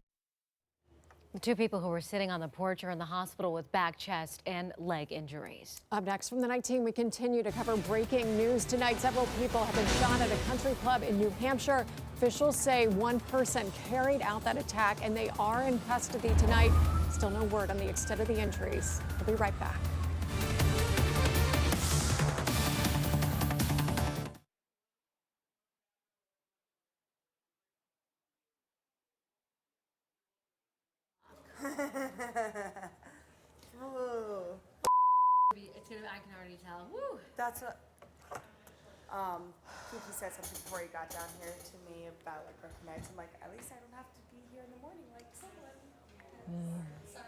The two people who were sitting on the porch are in the hospital with back, chest, and leg injuries. Up next from the night team, we continue to cover breaking news tonight. Several people have been shot at a country club in New Hampshire. Officials say one person carried out that attack, and they are in custody tonight. Still no word on the extent of the injuries. We'll be right back. I can already tell. Woo. That's what Kiki said something before he got down here to me about recommends. I'm like, at least I don't have to be here in the morning like someone. Sorry.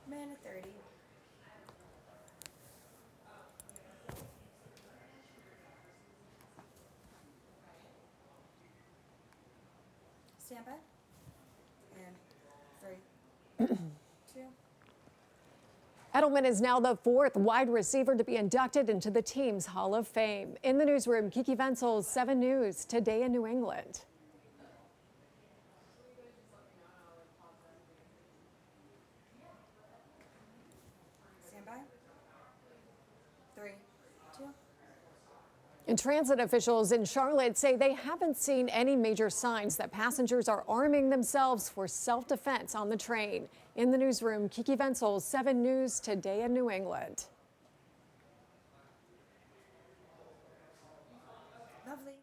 Man at 30. Stand by. And 3, 2. Edelman is now the 4th wide receiver to be inducted into the team's Hall of Fame. In the newsroom, Kiki Venzel, 7 News, Today in New England. Stand by. 3, 2. And transit officials in Charlotte say they haven't seen any major signs that passengers are arming themselves for self-defense on the train. In the newsroom, Kiki Venzel, 7 News, Today in New England. Lovely.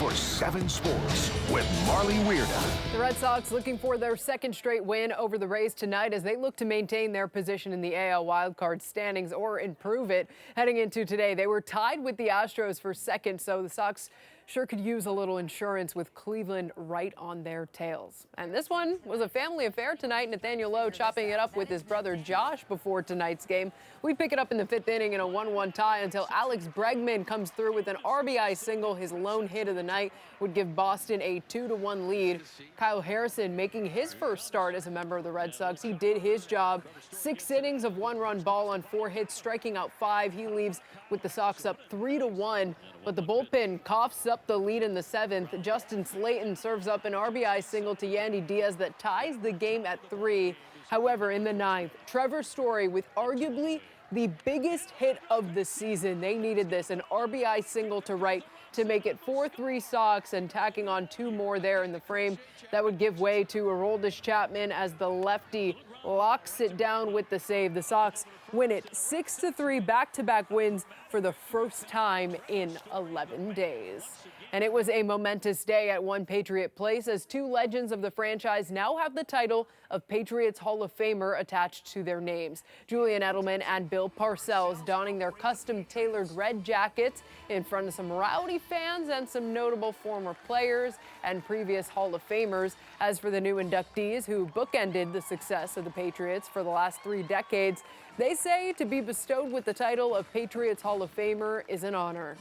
for 7 Sports with Marley Weirda. The Red Sox looking for their second straight win over the Rays tonight as they look to maintain their position in the AL wildcard standings or improve it. Heading into today, they were tied with the Astros for second, so the Sox sure could use a little insurance with Cleveland right on their tails. And this one was a family affair tonight. Nathaniel Lowe chopping it up with his brother Josh before tonight's game. We pick it up in the 5th inning in a 1-1 tie until Alex Bregman comes through with an RBI single. His lone hit of the night would give Boston a 2-1 lead. Kyle Harrison making his first start as a member of the Red Sox. He did his job. 6 innings of 1-run ball on 4 hits, striking out 5. He leaves with the Sox up 3-1. But the bullpen coughs up the lead in the 7th. Justin Slayton serves up an RBI single to Yandy Diaz that ties the game at 3. However, in the 9th, Trevor Story with arguably the biggest hit of the season. They needed this, an RBI single to right to make it 4-3 Sox, and tacking on 2 more there in the frame. That would give way to Aroldis Chapman as the lefty locks it down with the save. The Sox win it 6-3, back-to-back wins for the first time in 11 days. And it was a momentous day at One Patriot Place as 2 legends of the franchise now have the title of Patriots Hall of Famer attached to their names. Julian Edelman and Bill Parcells donning their custom-tailored red jackets in front of some rowdy fans and some notable former players and previous Hall of Famers. As for the new inductees who bookended the success of the Patriots for the last 3 decades, they say to be bestowed with the title of Patriots Hall of Famer is an honor.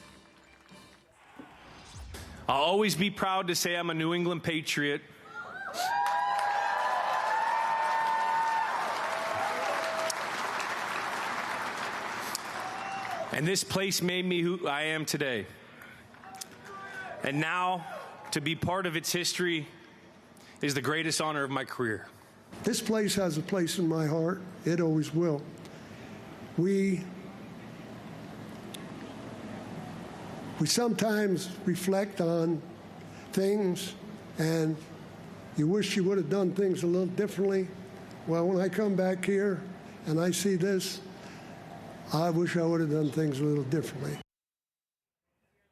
I'll always be proud to say I'm a New England Patriot. And this place made me who I am today. And now, to be part of its history is the greatest honor of my career. This place has a place in my heart. It always will. We sometimes reflect on things, and you wish you would have done things a little differently. Well, when I come back here and I see this, I wish I would have done things a little differently.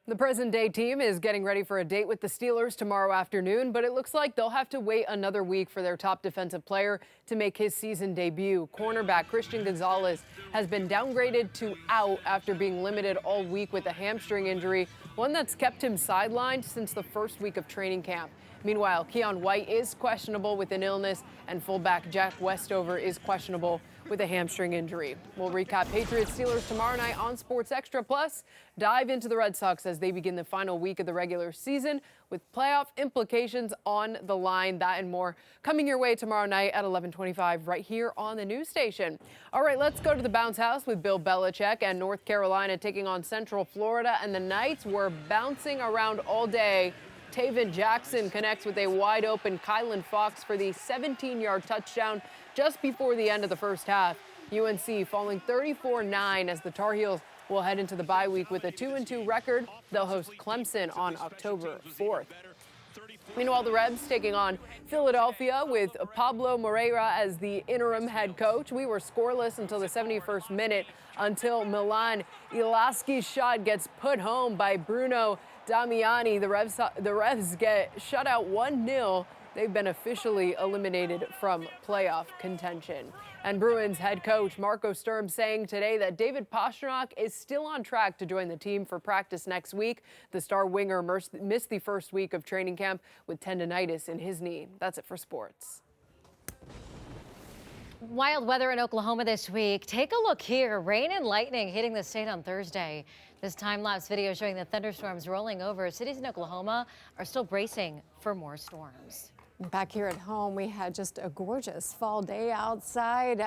The present-day team is getting ready for a date with the Steelers tomorrow afternoon, but it looks like they'll have to wait another week for their top defensive player to make his season debut. Cornerback Christian Gonzalez has been downgraded to out after being limited all week with a hamstring injury, one that's kept him sidelined since the first week of training camp. Meanwhile, Keon White is questionable with an illness, and fullback Jack Westover is questionable with a hamstring injury. We'll recap Patriots-Steelers tomorrow night on Sports Extra. Plus, dive into the Red Sox as they begin the final week of the regular season with playoff implications on the line. That and more coming your way tomorrow night at 11:25 right here on the news station. All right, let's go to the bounce house with Bill Belichick and North Carolina taking on Central Florida, and the Knights were bouncing around all day. Taven Jackson connects with a wide-open Kylan Fox for the 17-yard touchdown just before the end of the first half. UNC falling 34-9 as the Tar Heels will head into the bye week with a 2-2 record. They'll host Clemson on October 4th. Meanwhile, the Rebs taking on Philadelphia with Pablo Moreira as the interim head coach. We were scoreless until the 71st minute until Milan Ilaski's shot gets put home by Bruno Damiani. The Revs get shut out 1-0. They've been officially eliminated from playoff contention. And Bruins head coach Marco Sturm saying today that David Pastrnak is still on track to join the team for practice next week. The star winger missed the first week of training camp with tendonitis in his knee. That's it for sports. Wild weather in Oklahoma this week. Take a look here. Rain and lightning hitting the state on Thursday. This time-lapse video showing the thunderstorms rolling over. Cities in Oklahoma are still bracing for more storms. Back here at home, we had just a gorgeous fall day outside.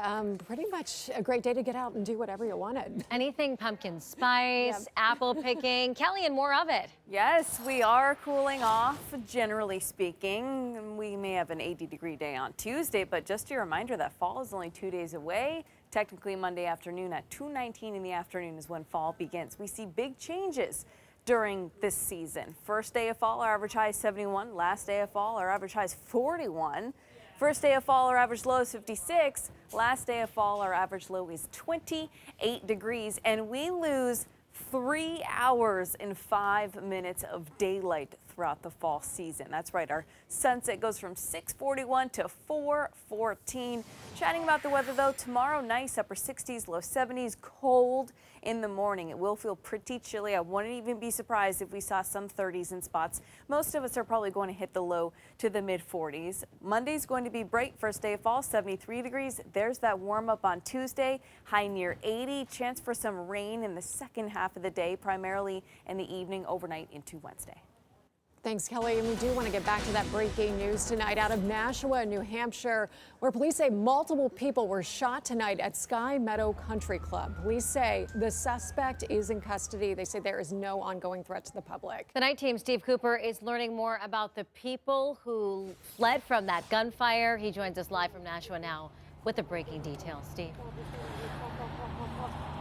Pretty much a great day to get out and do whatever you wanted. Anything pumpkin spice, apple picking. Kelly, and more of it. Yes, we are cooling off, generally speaking. We may have an 80-degree day on Tuesday, but just a reminder that fall is only 2 days away. Technically, Monday afternoon at 2:19 in the afternoon is when fall begins. We see big changes during this season. First day of fall, our average high is 71. Last day of fall, our average high is 41. First day of fall, our average low is 56. Last day of fall, our average low is 28 degrees. And we lose 3 hours and 5 minutes of daylight throughout the fall season. That's right, our sunset goes from 6:41 to 4:14. Chatting about the weather though, tomorrow nice, upper 60s, low 70s, cold in the morning. It will feel pretty chilly. I wouldn't even be surprised if we saw some 30s in spots. Most of us are probably going to hit the low to the mid 40s. Monday's going to be bright, first day of fall, 73 degrees. There's that warm up on Tuesday, high near 80. Chance for some rain in the second half of the day, primarily in the evening, overnight into Wednesday. Thanks, Kelly. And we do want to get back to that breaking news tonight out of Nashua, New Hampshire, where police say multiple people were shot tonight at Sky Meadow Country Club. Police say the suspect is in custody. They say there is no ongoing threat to the public. The night team, Steve Cooper, is learning more about the people who fled from that gunfire. He joins us live from Nashua now with the breaking details. Steve.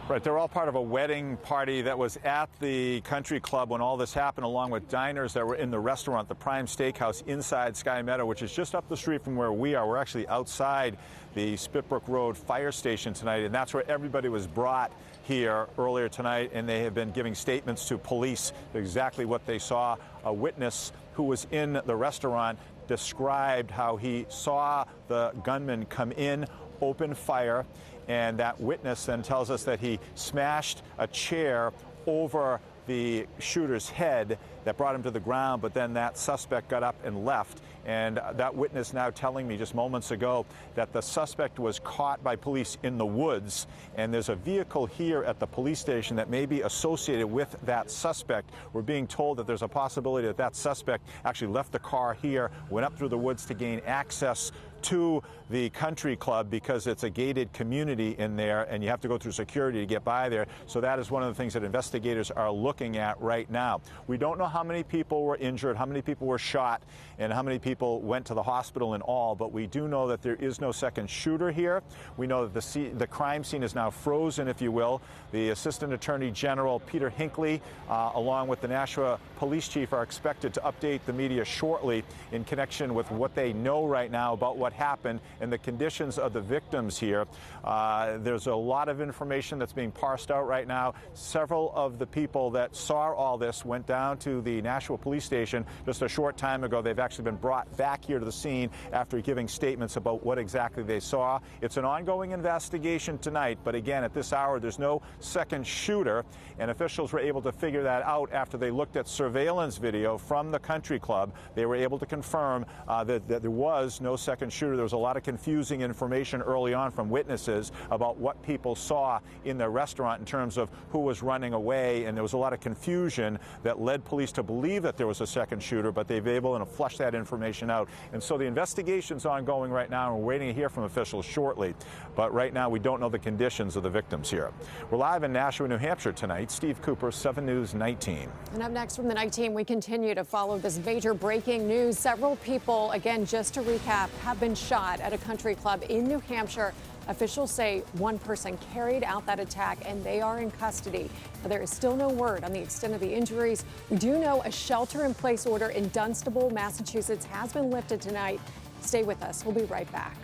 Right, they're all part of a wedding party that was at the country club when all this happened, along with diners that were in the restaurant, the Prime Steakhouse inside Sky Meadow, which is just up the street from where we are. We're actually outside the Spitbrook Road fire station tonight, and that's where everybody was brought here earlier tonight, and they have been giving statements to police exactly what they saw. A witness who was in the restaurant described how he saw the gunman come in, open fire, and that witness then tells us that he smashed a chair over the shooter's head that brought him to the ground, but then that suspect got up and left. And that witness now telling me just moments ago that the suspect was caught by police in the woods, and there's a vehicle here at the police station that may be associated with that suspect. We're being told that there's a possibility that that suspect actually left the car here, went up through the woods to gain access to the country club because it's a gated community in there and you have to go through security to get by there. So that is one of the things that investigators are looking at right now. We don't know how many people were injured, how many people were shot, and how many people went to the hospital in all, but we do know that there is no second shooter here. We know that the crime scene is now frozen, if you will. The Assistant Attorney General Peter Hinckley, along with the Nashua Police Chief, are expected to update the media shortly in connection with what they know right now about what happened and the conditions of the victims here. There's a lot of information that's being parsed out right now. Several of the people that saw all this went down to the Nashua Police Station just a short time ago. They've actually been brought back here to the scene after giving statements about what exactly they saw. It's an ongoing investigation tonight, but again, at this hour, there's no second shooter, and officials were able to figure that out after they looked at surveillance video from the country club. They were able to confirm that there was no second shooter. There was a lot of confusing information early on from witnesses about what people saw in the restaurant in terms of who was running away, and there was a lot of confusion that led police to believe that there was a second shooter, but they've been able to flush that information out. And so the investigation's ongoing right now, and we're waiting to hear from officials shortly. But right now, we don't know the conditions of the victims here. We're live in Nashua, New Hampshire tonight. Steve Cooper, 7 News 19. And up next from the night team, we continue to follow this major breaking news. Several people, again, just to recap, have been shot at a country club in New Hampshire. Officials say one person carried out that attack and they are in custody. Now, there is still no word on the extent of the injuries. We do know a shelter-in-place order in Dunstable, Massachusetts has been lifted tonight. Stay with us. We'll be right back.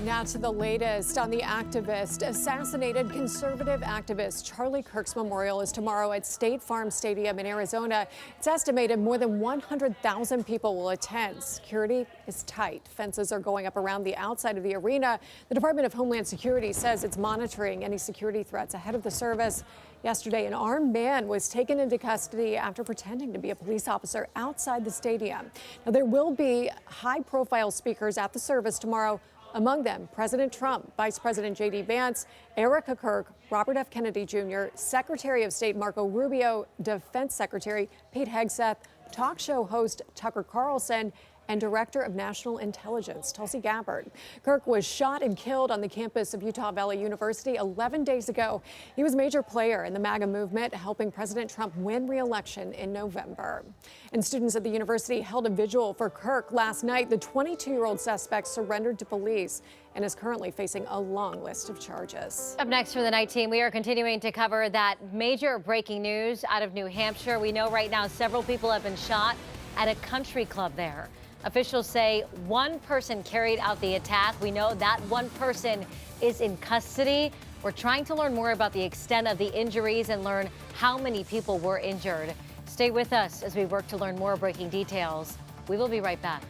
Now to the latest on the activist. Assassinated conservative activist Charlie Kirk's memorial is tomorrow at State Farm Stadium in Arizona. It's estimated more than 100,000 people will attend. Security is tight. Fences are going up around the outside of the arena. The Department of Homeland Security says it's monitoring any security threats ahead of the service. Yesterday, an armed man was taken into custody after pretending to be a police officer outside the stadium. Now, there will be high-profile speakers at the service tomorrow. Among them, President Trump, Vice President J.D. Vance, Erica Kirk, Robert F. Kennedy Jr., Secretary of State Marco Rubio, Defense Secretary Pete Hegseth, talk show host Tucker Carlson, and Director of National Intelligence Tulsi Gabbard. Kirk was shot and killed on the campus of Utah Valley University 11 days ago. He was a major player in the MAGA movement, helping President Trump win re-election in November. And students at the university held a vigil for Kirk last night. The 22-year-old suspect surrendered to police and is currently facing a long list of charges. Up next from the night team, we are continuing to cover that major breaking news out of New Hampshire. We know right now several people have been shot at a country club there. Officials say one person carried out the attack. We know that one person is in custody. We're trying to learn more about the extent of the injuries and learn how many people were injured. Stay with us as we work to learn more breaking details. We will be right back.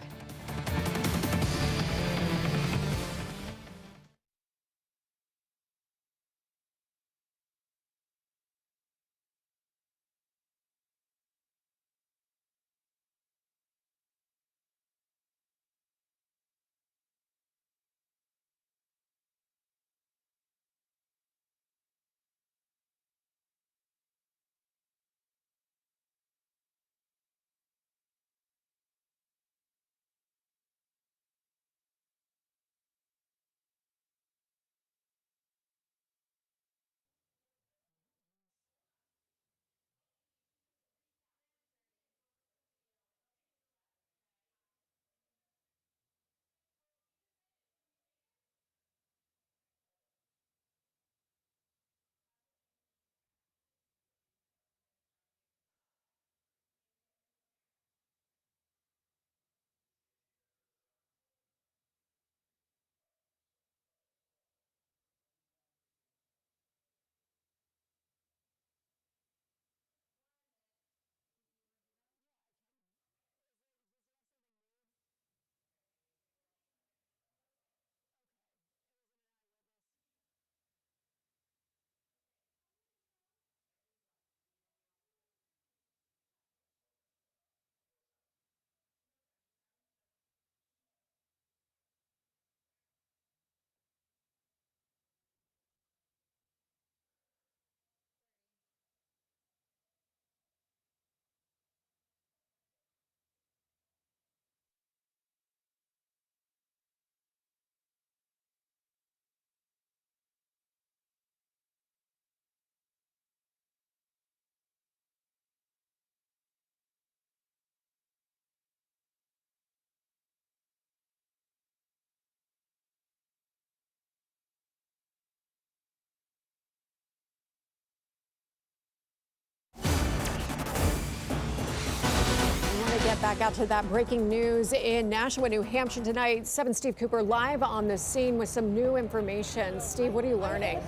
Get back out to that breaking news in Nashua, New Hampshire tonight. 7 Steve Cooper live on the scene with some new information. Steve, what are you learning?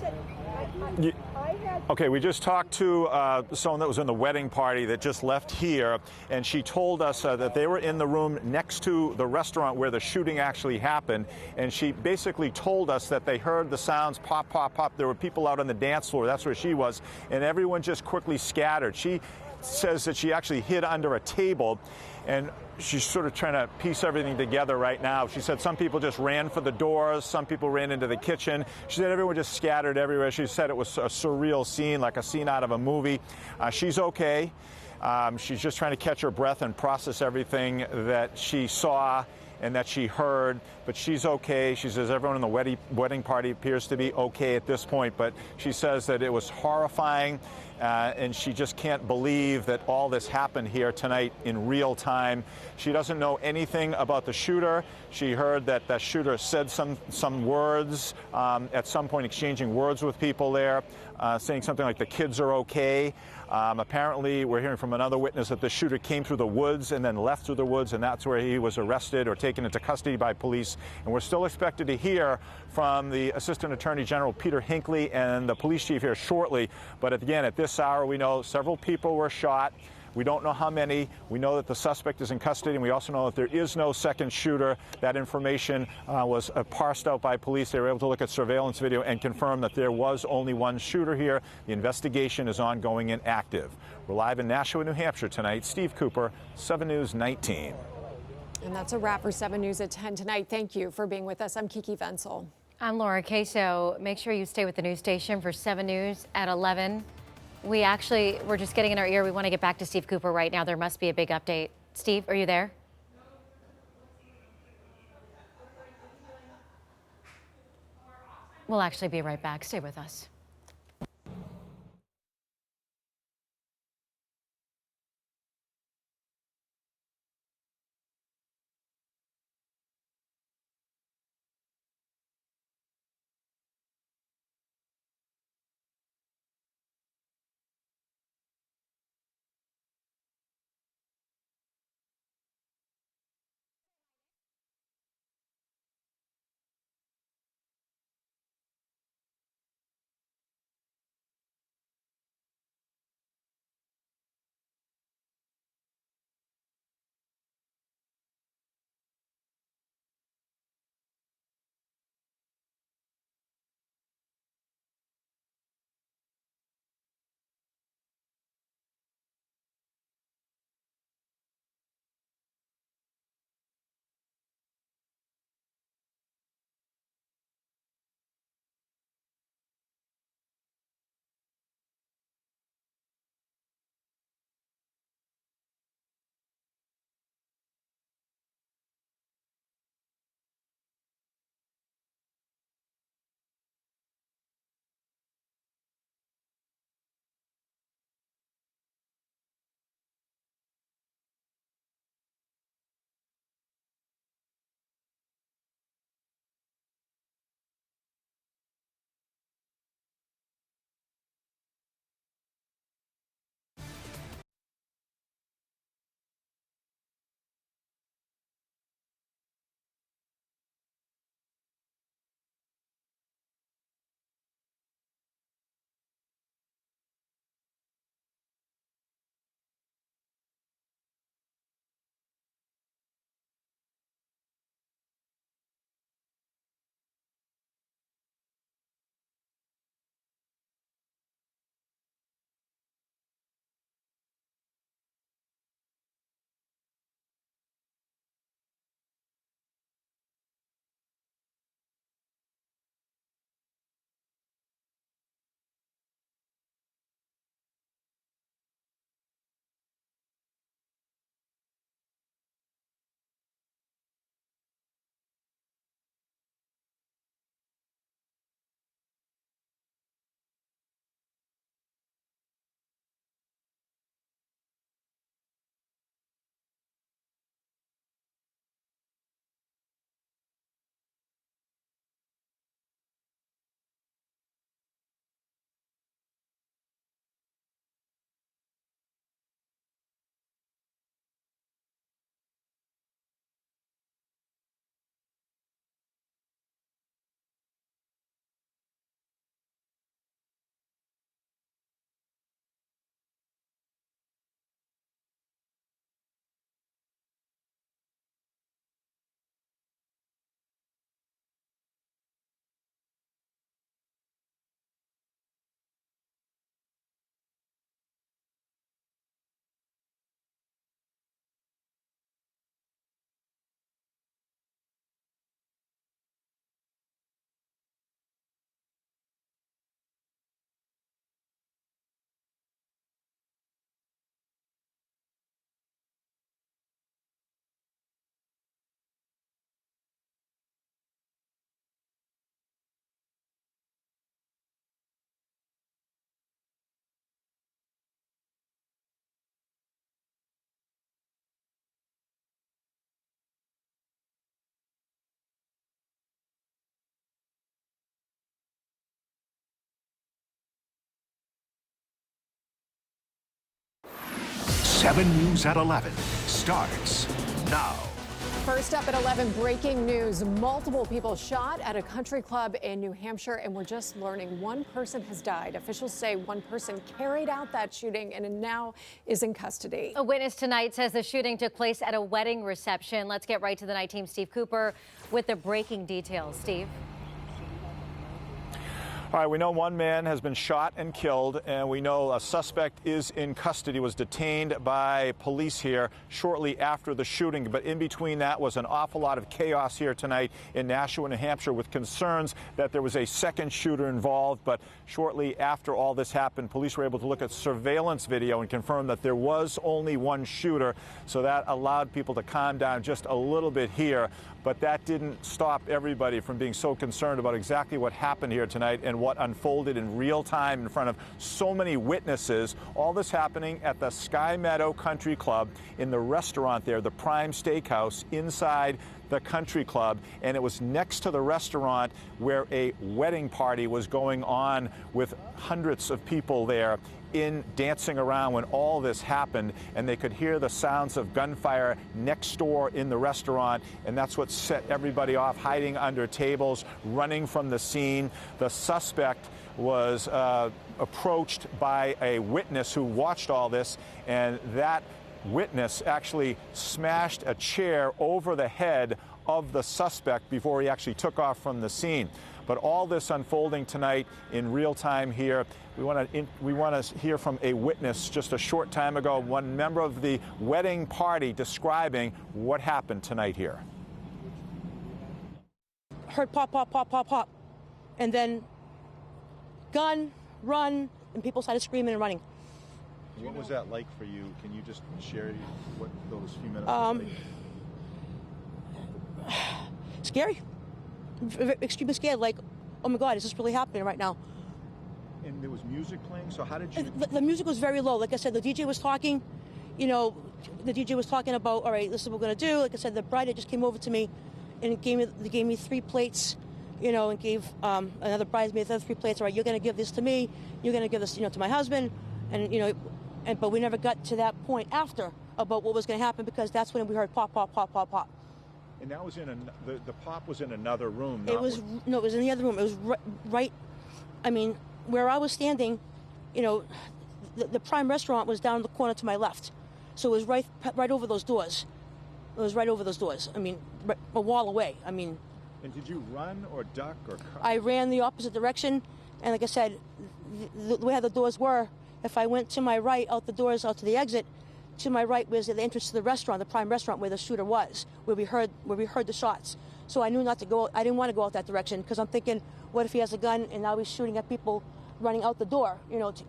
Okay, we just talked to someone that was in the wedding party that just left here, and she told us that they were in the room next to the restaurant where the shooting actually happened, and she basically told us that they heard the sounds pop, pop, pop. There were people out on the dance floor. That's where she was, and everyone just quickly scattered. She says that she actually hid under a table, and she's sort of trying to piece everything together right now. She said some people just ran for the doors, some people ran into the kitchen. She said everyone just scattered everywhere. She said it was a surreal scene, like a scene out of a movie. She's okay. She's just trying to catch her breath and process everything that she saw and that she heard, but she's okay. She says everyone in the wedding party appears to be okay at this point, but she says that it was horrifying and she just can't believe that all this happened here tonight in real time. She doesn't know anything about the shooter. She heard that the shooter said some words at some point, exchanging words with people there, saying something like the kids are okay. Apparently, we're hearing from another witness that the shooter came through the woods and then left through the woods, and that's where he was arrested or taken into custody by police. And we're still expected to hear from the Assistant Attorney General Peter Hinckley and the police chief here shortly. But again, at this hour, we know several people were shot. We don't know how many. We know that the suspect is in custody, and we also know that there is no second shooter. That information was parsed out by police. They were able to look at surveillance video and confirm that there was only one shooter here. The investigation is ongoing and active. We're live in Nashua, New Hampshire tonight. Steve Cooper, 7 News 19. And that's a wrap for 7 News at 10 tonight. Thank you for being with us. I'm Kiki Venzel. I'm Laura Queso. Make sure you stay with the news station for 7 News at 11. We're just getting in our ear. We want to get back to Steve Cooper right now. There must be a big update. Steve, are you there? We'll actually be right back. Stay with us. 7 News at 11 starts now. First up at 11, breaking news. Multiple people shot at a country club in New Hampshire, and we're just learning one person has died. Officials say one person carried out that shooting and now is in custody. A witness tonight says the shooting took place at a wedding reception. Let's get right to the night team, Steve Cooper, with the breaking details. Steve. All right, we know one man has been shot and killed, and we know a suspect is in custody, was detained by police here shortly after the shooting. But in between that was an awful lot of chaos here tonight in Nashua, New Hampshire, with concerns that there was a second shooter involved. But shortly after all this happened, police were able to look at surveillance video and confirm that there was only one shooter. So that allowed people to calm down just a little bit here. But that didn't stop everybody from being so concerned about exactly what happened here tonight and what unfolded in real time in front of so many witnesses. All this happening at the Sky Meadow Country Club, in the restaurant there, the Prime Steakhouse, inside the country club. And it was next to the restaurant where a wedding party was going on with hundreds of people there dancing around when all this happened, and they could hear the sounds of gunfire next door in the restaurant, and that's what set everybody off, hiding under tables, running from the scene. The suspect was approached by a witness who watched all this, and that witness actually smashed a chair over the head of the suspect before he actually took off from the scene. But all this unfolding tonight in real time here. We want to hear from a witness just a short time ago, one member of the wedding party, describing what happened tonight here. Heard pop, pop, pop, pop, pop, and then gun, run, and people started screaming and running. What was that like for you? Can you just share what those few minutes were like? Scary. Extremely scared, like, oh my God, is this really happening right now? And there was music playing, so how did you... The music was very low. Like I said, the DJ was talking, the DJ was talking about, all right, this is what we're going to do. Like I said, the bride just came over to me and gave me 3 plates, and gave another bridesmaid the other 3 plates. All right, you're going to give this to me, you're going to give this, to my husband, but we never got to that point after about what was going to happen, because that's when we heard pop, pop, pop, pop, pop. And that was the pop was in another room. It was in the other room. It was right. I mean, where I was standing, the Prime restaurant was down the corner to my left, so it was right over those doors. It was right over those doors. I mean, a wall away. I mean. And did you run or duck or cut? I ran the opposite direction, and like I said, the way the doors were, if I went to my right out the doors out to the exit. To my right was the entrance to the restaurant, the Prime restaurant, where the shooter was, where we heard the shots. So I knew not to go. I didn't want to go out that direction, because I'm thinking, what if he has a gun and now he's shooting at people running out the door,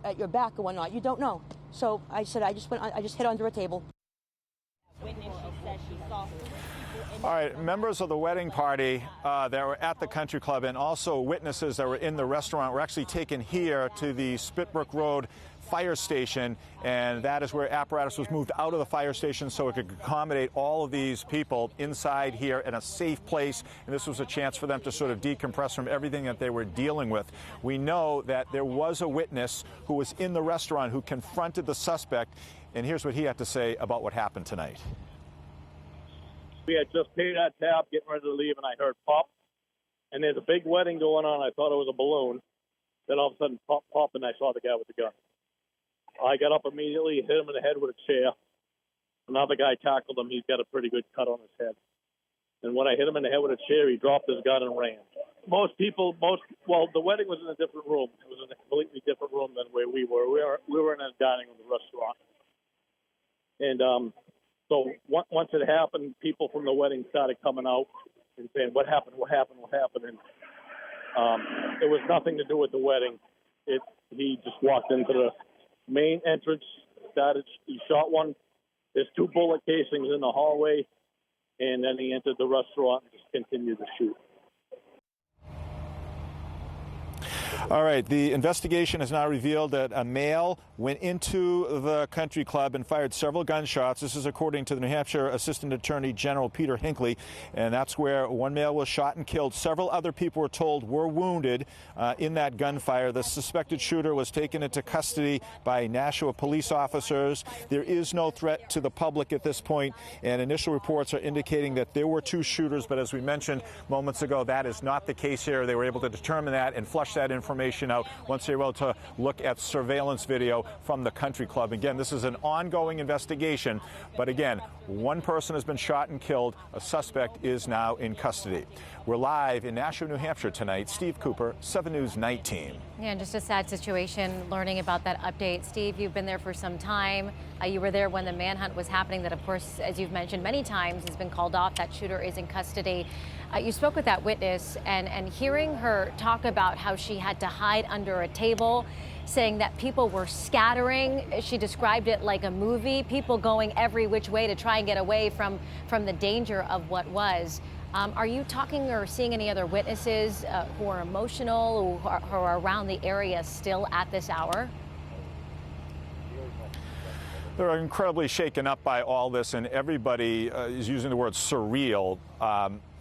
at your back or whatnot? You don't know. So I said, I just hid under a table. All right, members of the wedding party that were at the country club, and also witnesses that were in the restaurant, were actually taken here to the Spitbrook Road fire station, and that is where apparatus was moved out of the fire station so it could accommodate all of these people inside here in a safe place. And this was a chance for them to sort of decompress from everything that they were dealing with. We know that there was a witness who was in the restaurant who confronted the suspect, and here's what he had to say about what happened tonight. We had just paid that tab, getting ready to leave, and I heard pop. And there's a big wedding going on. I thought it was a balloon. Then all of a sudden, pop, pop, and I saw the guy with the gun. I got up immediately, hit him in the head with a chair. Another guy tackled him. He's got a pretty good cut on his head. And when I hit him in the head with a chair, he dropped his gun and ran. Well, the wedding was in a different room. It was in a completely different room than where we were. We were in a dining room, the restaurant. And so once it happened, people from the wedding started coming out and saying, what happened, what happened, what happened? And it was nothing to do with the wedding. He just walked into the main entrance, he shot one. There's 2 bullet casings in the hallway, and then he entered the restaurant and just continued to shoot. All right, the investigation has now revealed that a male went into the country club and fired several gunshots. This is according to the New Hampshire Assistant Attorney General Peter Hinckley, and that's where one male was shot and killed. Several other people were told were wounded in that gunfire. The suspected shooter was taken into custody by Nashua police officers. There is no threat to the public at this point, and initial reports are indicating that there were 2 shooters, but as we mentioned moments ago, that is not the case here. They were able to determine that and flush that information out once they were able to look at surveillance video from the country club. Again, this is an ongoing investigation, but again, one person has been shot and killed. A suspect is now in custody. We're live in Nashua, New Hampshire tonight. Steve Cooper, 7 News 19. Yeah, just a sad situation learning about that update. Steve, you've been there for some time. You were there when the manhunt was happening that, of course, as you've mentioned many times, has been called off. That shooter is in custody. You spoke with that witness, and hearing her talk about how she had to hide under a table, saying that people were scattering. She described it like a movie, people going every which way to try and get away from the danger of what was. Are you talking or seeing any other witnesses who are emotional, who are around the area still at this hour? They're incredibly shaken up by all this, and everybody is using the word surreal.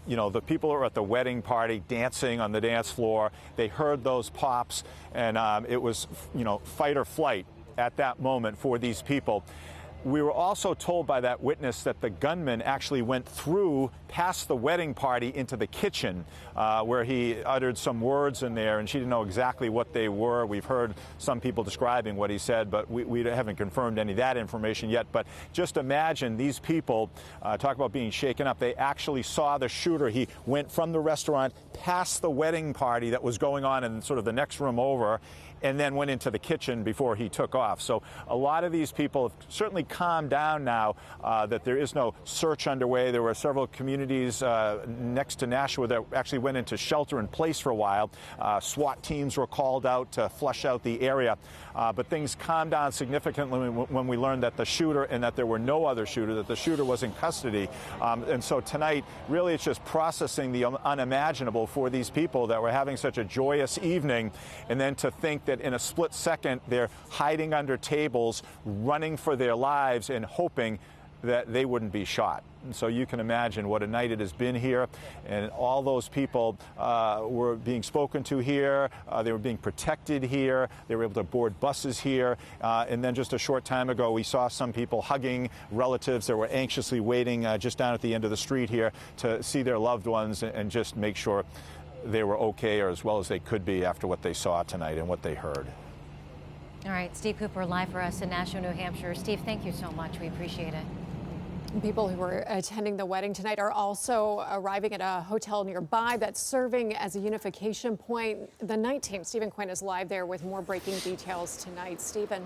You know, the people who were at the wedding party dancing on the dance floor, they heard those pops, and it was, you know, fight or flight at that moment for these people. We were also told by that witness that the gunman actually went through past the wedding party into the kitchen where he uttered some words in there, and she didn't know exactly what they were. We've heard some people describing what he said, but we haven't confirmed any of that information yet. But just imagine these people, talk about being shaken up. They actually saw the shooter. He went from the restaurant past the wedding party that was going on in sort of the next room over, and then went into the kitchen before he took off. So a lot of these people have certainly calmed down now that there is no search underway. There were several communities next to Nashua that actually went into shelter in place for a while. SWAT teams were called out to flush out the area. But things calmed down significantly when we learned that the shooter, and that there were no other shooter, that the shooter was in custody. And so tonight, really, it's just processing the unimaginable for these people that were having such a joyous evening, and then to think that in a split second they're hiding under tables, running for their lives, and hoping that they wouldn't be shot. And so you can imagine what a night it has been here, and all those people were being spoken to here. They were being protected here. They were able to board buses here. And then just a short time ago, we saw some people hugging relatives that were anxiously waiting just down at the end of the street here to see their loved ones and just make sure they were okay, or as well as they could be after what they saw tonight and what they heard. All right, Steve Cooper live for us in Nashua, New Hampshire. Steve, thank you so much. We appreciate it. People who were attending the wedding tonight are also arriving at a hotel nearby that's serving as a unification point. The night team, Stephen Quinn, is live there with more breaking details tonight. Stephen.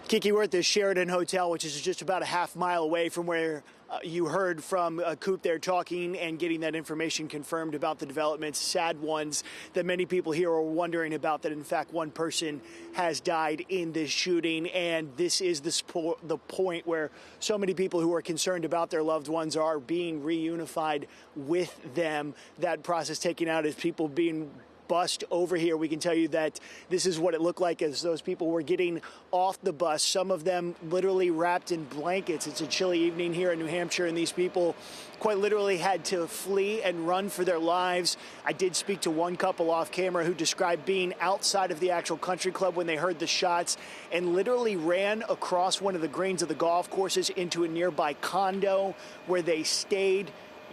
Kiki, we're at the Sheridan Hotel, which is just about a half-mile away from where you heard from Coop there talking and getting that information confirmed about the developments, sad ones that many people here are wondering about, that in fact one person has died in this shooting. And this is the point where so many people who are concerned about their loved ones are being reunified with them. That process taking out as people being bussed over here. We can tell you that this is what it looked like as those people were getting off the bus, some of them literally wrapped in blankets. It's a chilly evening here in New Hampshire, and these people quite literally had to flee and run for their lives. I did speak to one couple off camera who described being outside of the actual country club when they heard the shots and literally ran across one of the greens of the golf courses into a nearby condo where they stayed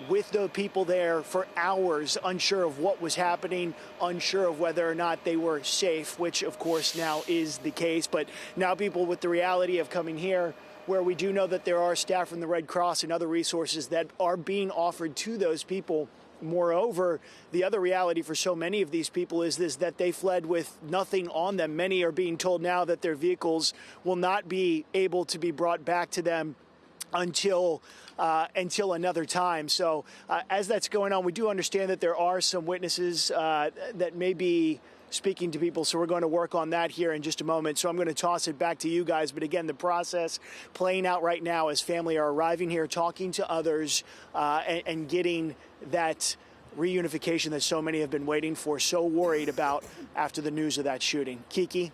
with the people there for hours, unsure of what was happening, unsure of whether or not they were safe, which of course now is the case. But now people with the reality of coming here, where we do know that there are staff from the Red Cross and other resources that are being offered to those people. Moreover, the other reality for so many of these people is this, that they fled with nothing on them. Many are being told now that their vehicles will not be able to be brought back to them until another time. So as that's going on, we do understand that there are some witnesses that may be speaking to people, so we're going to work on that here in just a moment. So I'm going to toss it back to you guys. But again, the process playing out right now as family are arriving here, talking to others, and getting that reunification that so many have been waiting for, so worried about after the news of that shooting. Kiki?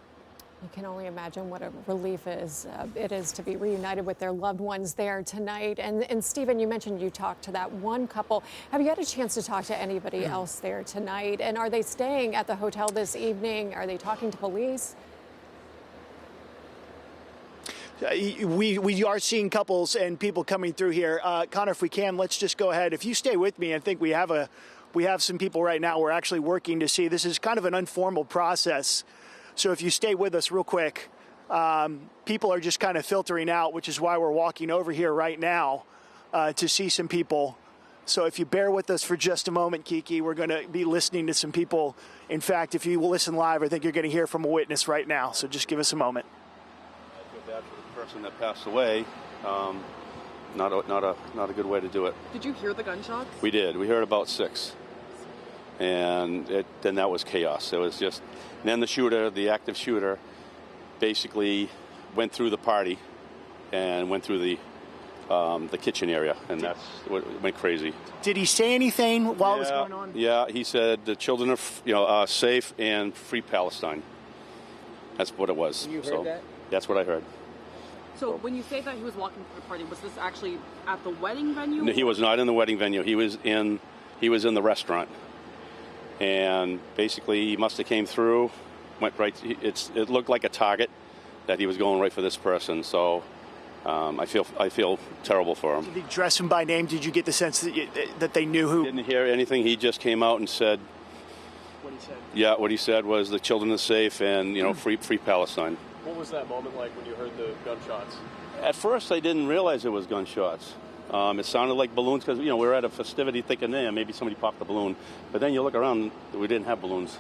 You can only imagine what a relief it is to be reunited with their loved ones there tonight. And Stephen, you mentioned you talked to that one couple. Have you had a chance to talk to anybody else there tonight? And are they staying at the hotel this evening? Are they talking to police? We are seeing couples and people coming through here. Connor, if we can, let's just go ahead. If you stay with me, I think we have some people right now we're actually working to see. This is kind of an informal process. So if you stay with us real quick, people are just kind of filtering out, which is why we're walking over here right now to see some people. So if you bear with us for just a moment, Kiki, we're going to be listening to some people. In fact, if you will listen live, I think you're going to hear from a witness right now. So just give us a moment. I feel bad for the person that passed away. Not a good way to do it. Did you hear the gunshots? We did. We heard about 6. And then that was chaos. It was just, then the shooter, the active shooter, basically went through the party and went through the kitchen area, and that's what went crazy. Did he say anything while it was going on? Yeah, he said the children are safe and free Palestine. That's what it was. You heard that? That's what I heard. So when you say that he was walking through the party, was this actually at the wedding venue? No, he was not in the wedding venue. He was in the restaurant. And basically, he must have came through, went right. It looked like a target that he was going right for this person. So I feel terrible for him. Did he dress him by name? Did you get the sense that they knew who? Didn't hear anything. He just came out and said. What he said. Yeah, what he said was the children are safe and free Palestine. What was that moment like when you heard the gunshots? At first, I didn't realize it was gunshots. It sounded like balloons because, we were at a festivity thinking, maybe somebody popped a balloon. But then you look around, we didn't have balloons.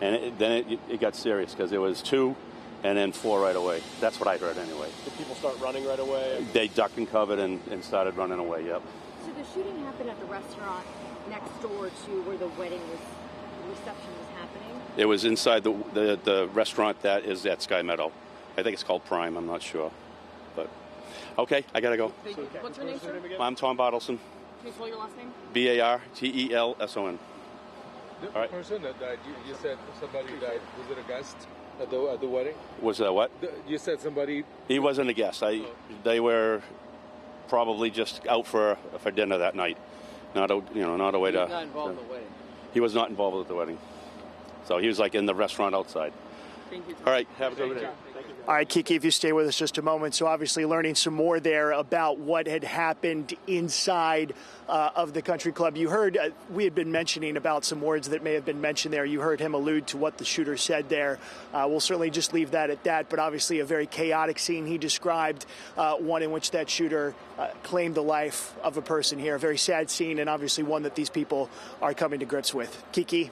And then it got serious because there was 2 and then 4 right away. That's what I heard anyway. Did people start running right away? They ducked and covered and started running away, yep. So the shooting happened at the restaurant next door to where the reception was happening? It was inside the restaurant that is at Sky Meadow. I think it's called Prime, I'm not sure. But, okay, I got to go. Thank you. What's your name, sir? I'm Tom Bartleson. Can you spell your last name? Bartelson. The right. person that died, you said somebody died. Was it a guest at the wedding? Was that what? You said somebody... He wasn't a guest. They were probably just out for dinner that night. Not a way to... He was not involved in the wedding. He was not involved with the wedding. So he was like in the restaurant outside. Thank you. All right, have a good day. All right, Kiki, if you stay with us just a moment. So obviously learning some more there about what had happened inside of the country club. You heard, we had been mentioning about some words that may have been mentioned there. You heard him allude to what the shooter said there. We'll certainly just leave that at that, but obviously a very chaotic scene. He described one in which that shooter claimed the life of a person here. A very sad scene, and obviously one that these people are coming to grips with. Kiki?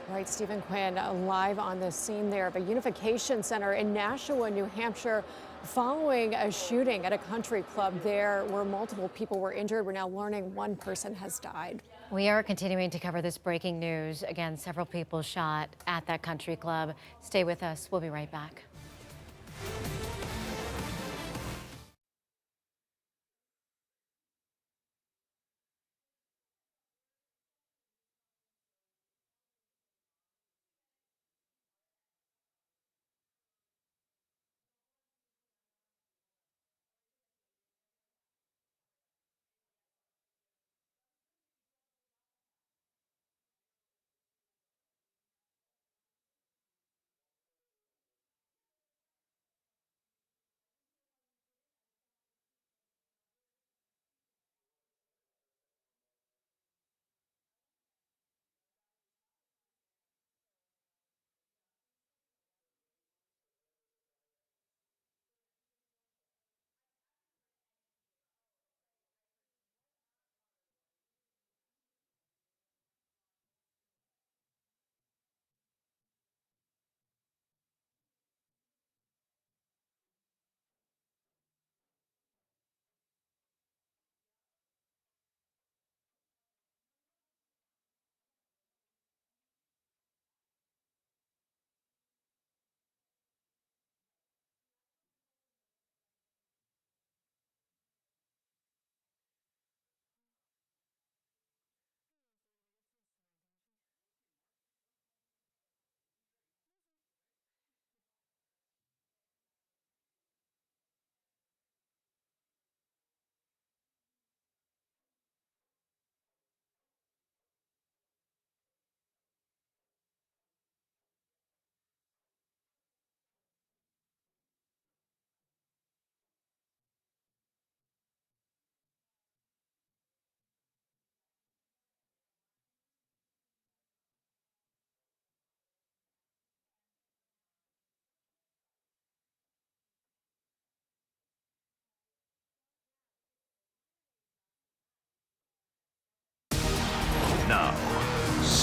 Right, Stephen Quinn, live on the scene there of a unification center in Nashua, New Hampshire, following a shooting at a country club there where multiple people were injured. We're now learning one person has died. We are continuing to cover this breaking news. Again, several people shot at that country club. Stay with us. We'll be right back.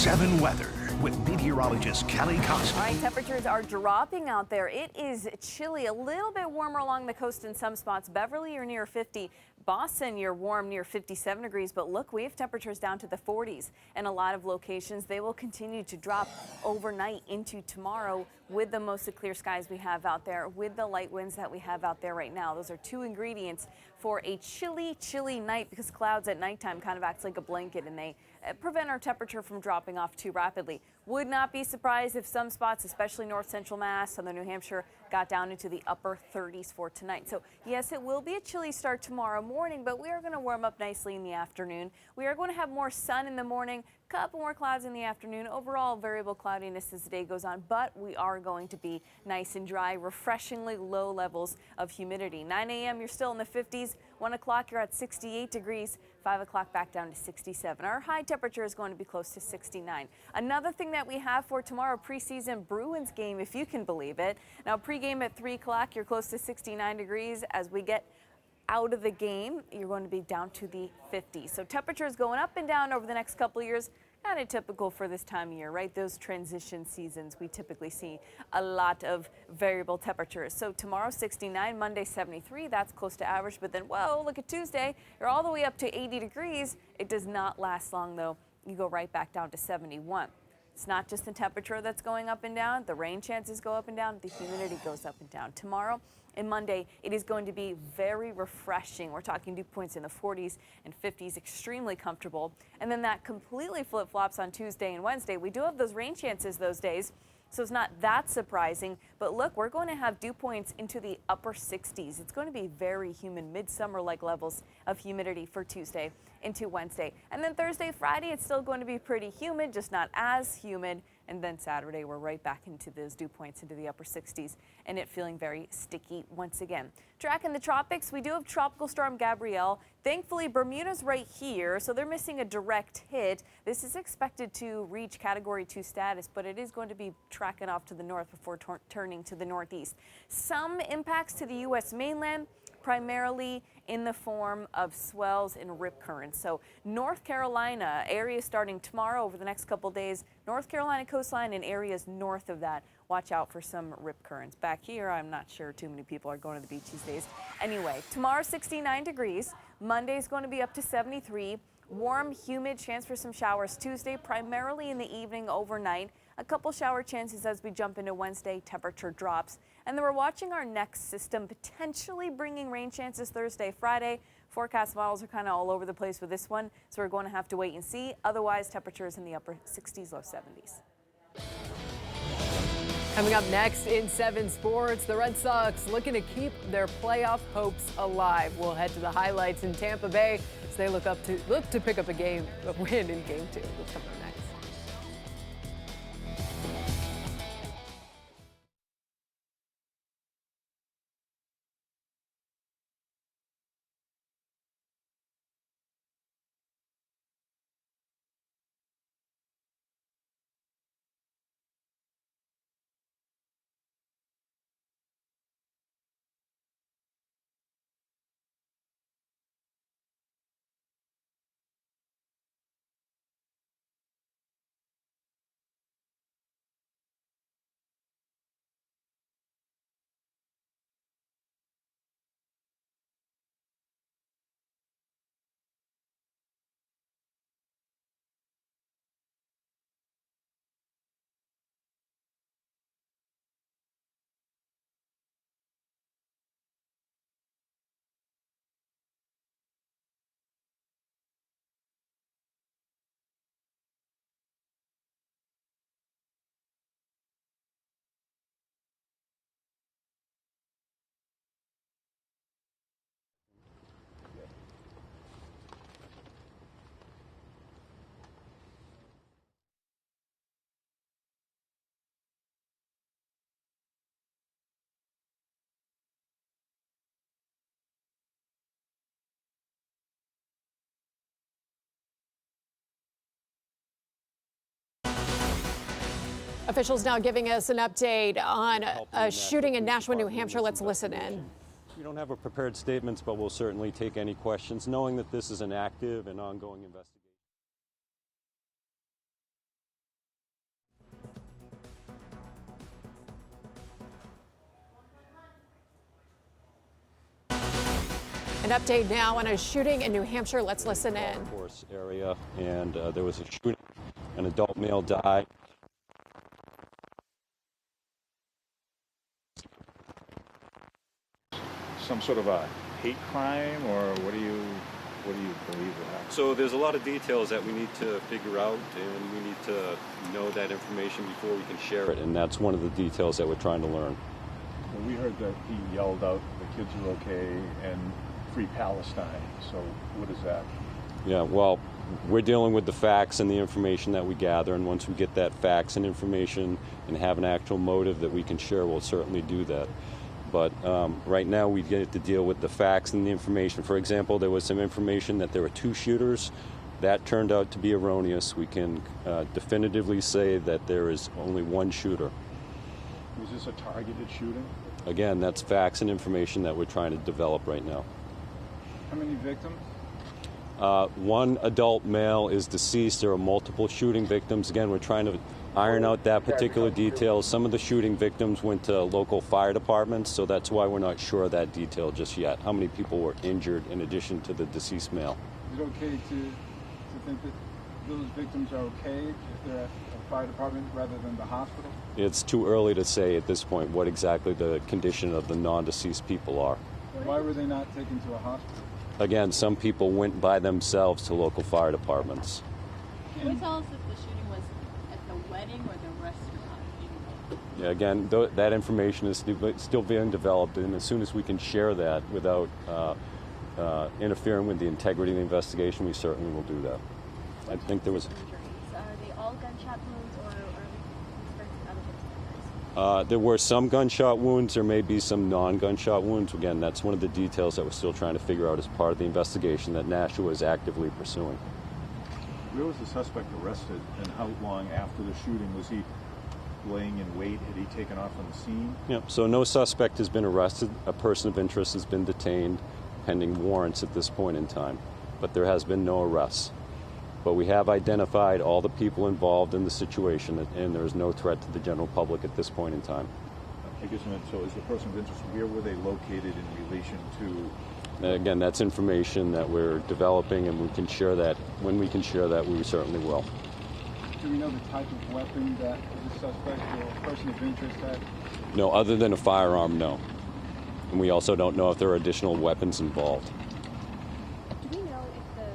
7 weather with meteorologist Kelly Costner. All right, temperatures are dropping out there. It is chilly, a little bit warmer along the coast in some spots. Beverly, you're near 50. Boston, you're warm near 57 degrees. But look, we have temperatures down to the 40s in a lot of locations. They will continue to drop overnight into tomorrow with the mostly clear skies we have out there, with the light winds that we have out there right now. Those are two ingredients for a chilly, chilly night, because clouds at nighttime kind of acts like a blanket, and they prevent our temperature from dropping off too rapidly. Would not be surprised if some spots, especially north central Mass, southern New Hampshire, got down into the upper 30s for tonight. So yes, it will be a chilly start tomorrow morning, but we are going to warm up nicely in the afternoon. We are going to have more sun in the morning, couple more clouds in the afternoon. Overall, variable cloudiness as the day goes on, but we are going to be nice and dry, refreshingly low levels of humidity. 9 a.m. you're still in the 50s. 1 o'clock you're at 68 degrees. 5 o'clock back down to 67. Our high temperature is going to be close to 69. Another thing that we have for tomorrow, preseason Bruins game, if you can believe it. Now pregame at 3 o'clock, you're close to 69 degrees. As we get out of the game, you're going to be down to the 50s. So temperatures going up and down over the next couple of years. Kind of typical for this time of year, right? Those transition seasons, we typically see a lot of variable temperatures. So tomorrow 69, Monday 73, that's close to average. But then, whoa, look at Tuesday, you're all the way up to 80 degrees. It does not last long though. You go right back down to 71. It's not just the temperature that's going up and down. The rain chances go up and down. The humidity goes up and down. Tomorrow and Monday, it is going to be very refreshing. We're talking dew points in the 40s and 50s, extremely comfortable. And then that completely flip-flops on Tuesday and Wednesday. We do have those rain chances those days, so it's not that surprising. But look, we're going to have dew points into the upper 60s. It's going to be very humid, midsummer-like levels of humidity for Tuesday into Wednesday. And then Thursday, Friday, it's still going to be pretty humid, just not as humid. And then Saturday, we're right back into those dew points into the upper 60s, and it feeling very sticky once again. Tracking the tropics, we do have Tropical Storm Gabrielle. Thankfully, Bermuda's right here, so they're missing a direct hit. This is expected to reach Category 2 status, but it is going to be tracking off to the north before turning to the northeast. Some impacts to the U.S. mainland, primarily in the form of swells and rip currents. So North Carolina, areas starting tomorrow over the next couple days, North Carolina coastline and areas north of that, watch out for some rip currents. Back here, I'm not sure too many people are going to the beach these days. Anyway, tomorrow 69 degrees. Monday is going to be up to 73. Warm, humid, chance for some showers Tuesday, primarily in the evening, overnight. A couple shower chances as we jump into Wednesday, temperature drops. And then we're watching our next system potentially bringing rain chances Thursday, Friday. Forecast models are kind of all over the place with this one, so we're going to have to wait and see. Otherwise, temperatures in the upper 60s, low 70s. Coming up next in 7 Sports, the Red Sox looking to keep their playoff hopes alive. We'll head to the highlights in Tampa Bay as they look to pick up a win in Game 2. That's coming up next. Officials now giving us an update on a shooting in Nashua, New Hampshire. Let's listen in. We don't have a prepared statements, but we'll certainly take any questions, knowing that this is an active and ongoing investigation. update now on a shooting in New Hampshire. Let's listen in. Course area, and there was a shooting. An adult male died. Some sort of a hate crime, or what do you believe will happen? So there's a lot of details that we need to figure out, and we need to know that information before we can share it, and that's one of the details that we're trying to learn. Well, we heard that he yelled out, "The kids are okay," and "Free Palestine." So what is that? Yeah, well, we're dealing with the facts and the information that we gather, and once we get that facts and information and have an actual motive that we can share, we'll certainly do that. But right now we get to deal with the facts and the information. For example, there was some information that there were 2 shooters. That turned out to be erroneous. We can definitively say that there is only 1 shooter. Was this a targeted shooting? Again, that's facts and information that we're trying to develop right now. How many victims? 1 adult male is deceased. There are multiple shooting victims. Again, we're trying to iron out that particular detail. Some of the shooting victims went to local fire departments, so that's why we're not sure of that detail just yet. How many people were injured in addition to the deceased male? Is it okay to think that those victims are okay if they're at a fire department rather than the hospital? It's too early to say at this point what exactly the condition of the non-deceased people are. Why were they not taken to a hospital? Again, some people went by themselves to local fire departments. Can you tell us if the shooting was at the wedding or the restaurant? Yeah, again, that information is still being developed, and as soon as we can share that without interfering with the integrity of the investigation, we certainly will do that. I think there was... Are they all gunshot wounds, or are we expecting other victims? There were some gunshot wounds. There may be some non-gunshot wounds. Again, that's one of the details that we're still trying to figure out as part of the investigation that Nashua is actively pursuing. Where was the suspect arrested, and how long after the shooting was he laying in wait? Had he taken off on the scene? Yeah, so no suspect has been arrested. A person of interest has been detained pending warrants at this point in time, but there has been no arrests. But we have identified all the people involved in the situation, and there is no threat to the general public at this point in time. I guess, so is the person of interest, where were they located in relation to? Again, that's information that we're developing, and we can share that. When we can share that, we certainly will. Do we know the type of weapon that the suspect or person of interest had? No, other than a firearm, no. And we also don't know if there are additional weapons involved. Do we know if the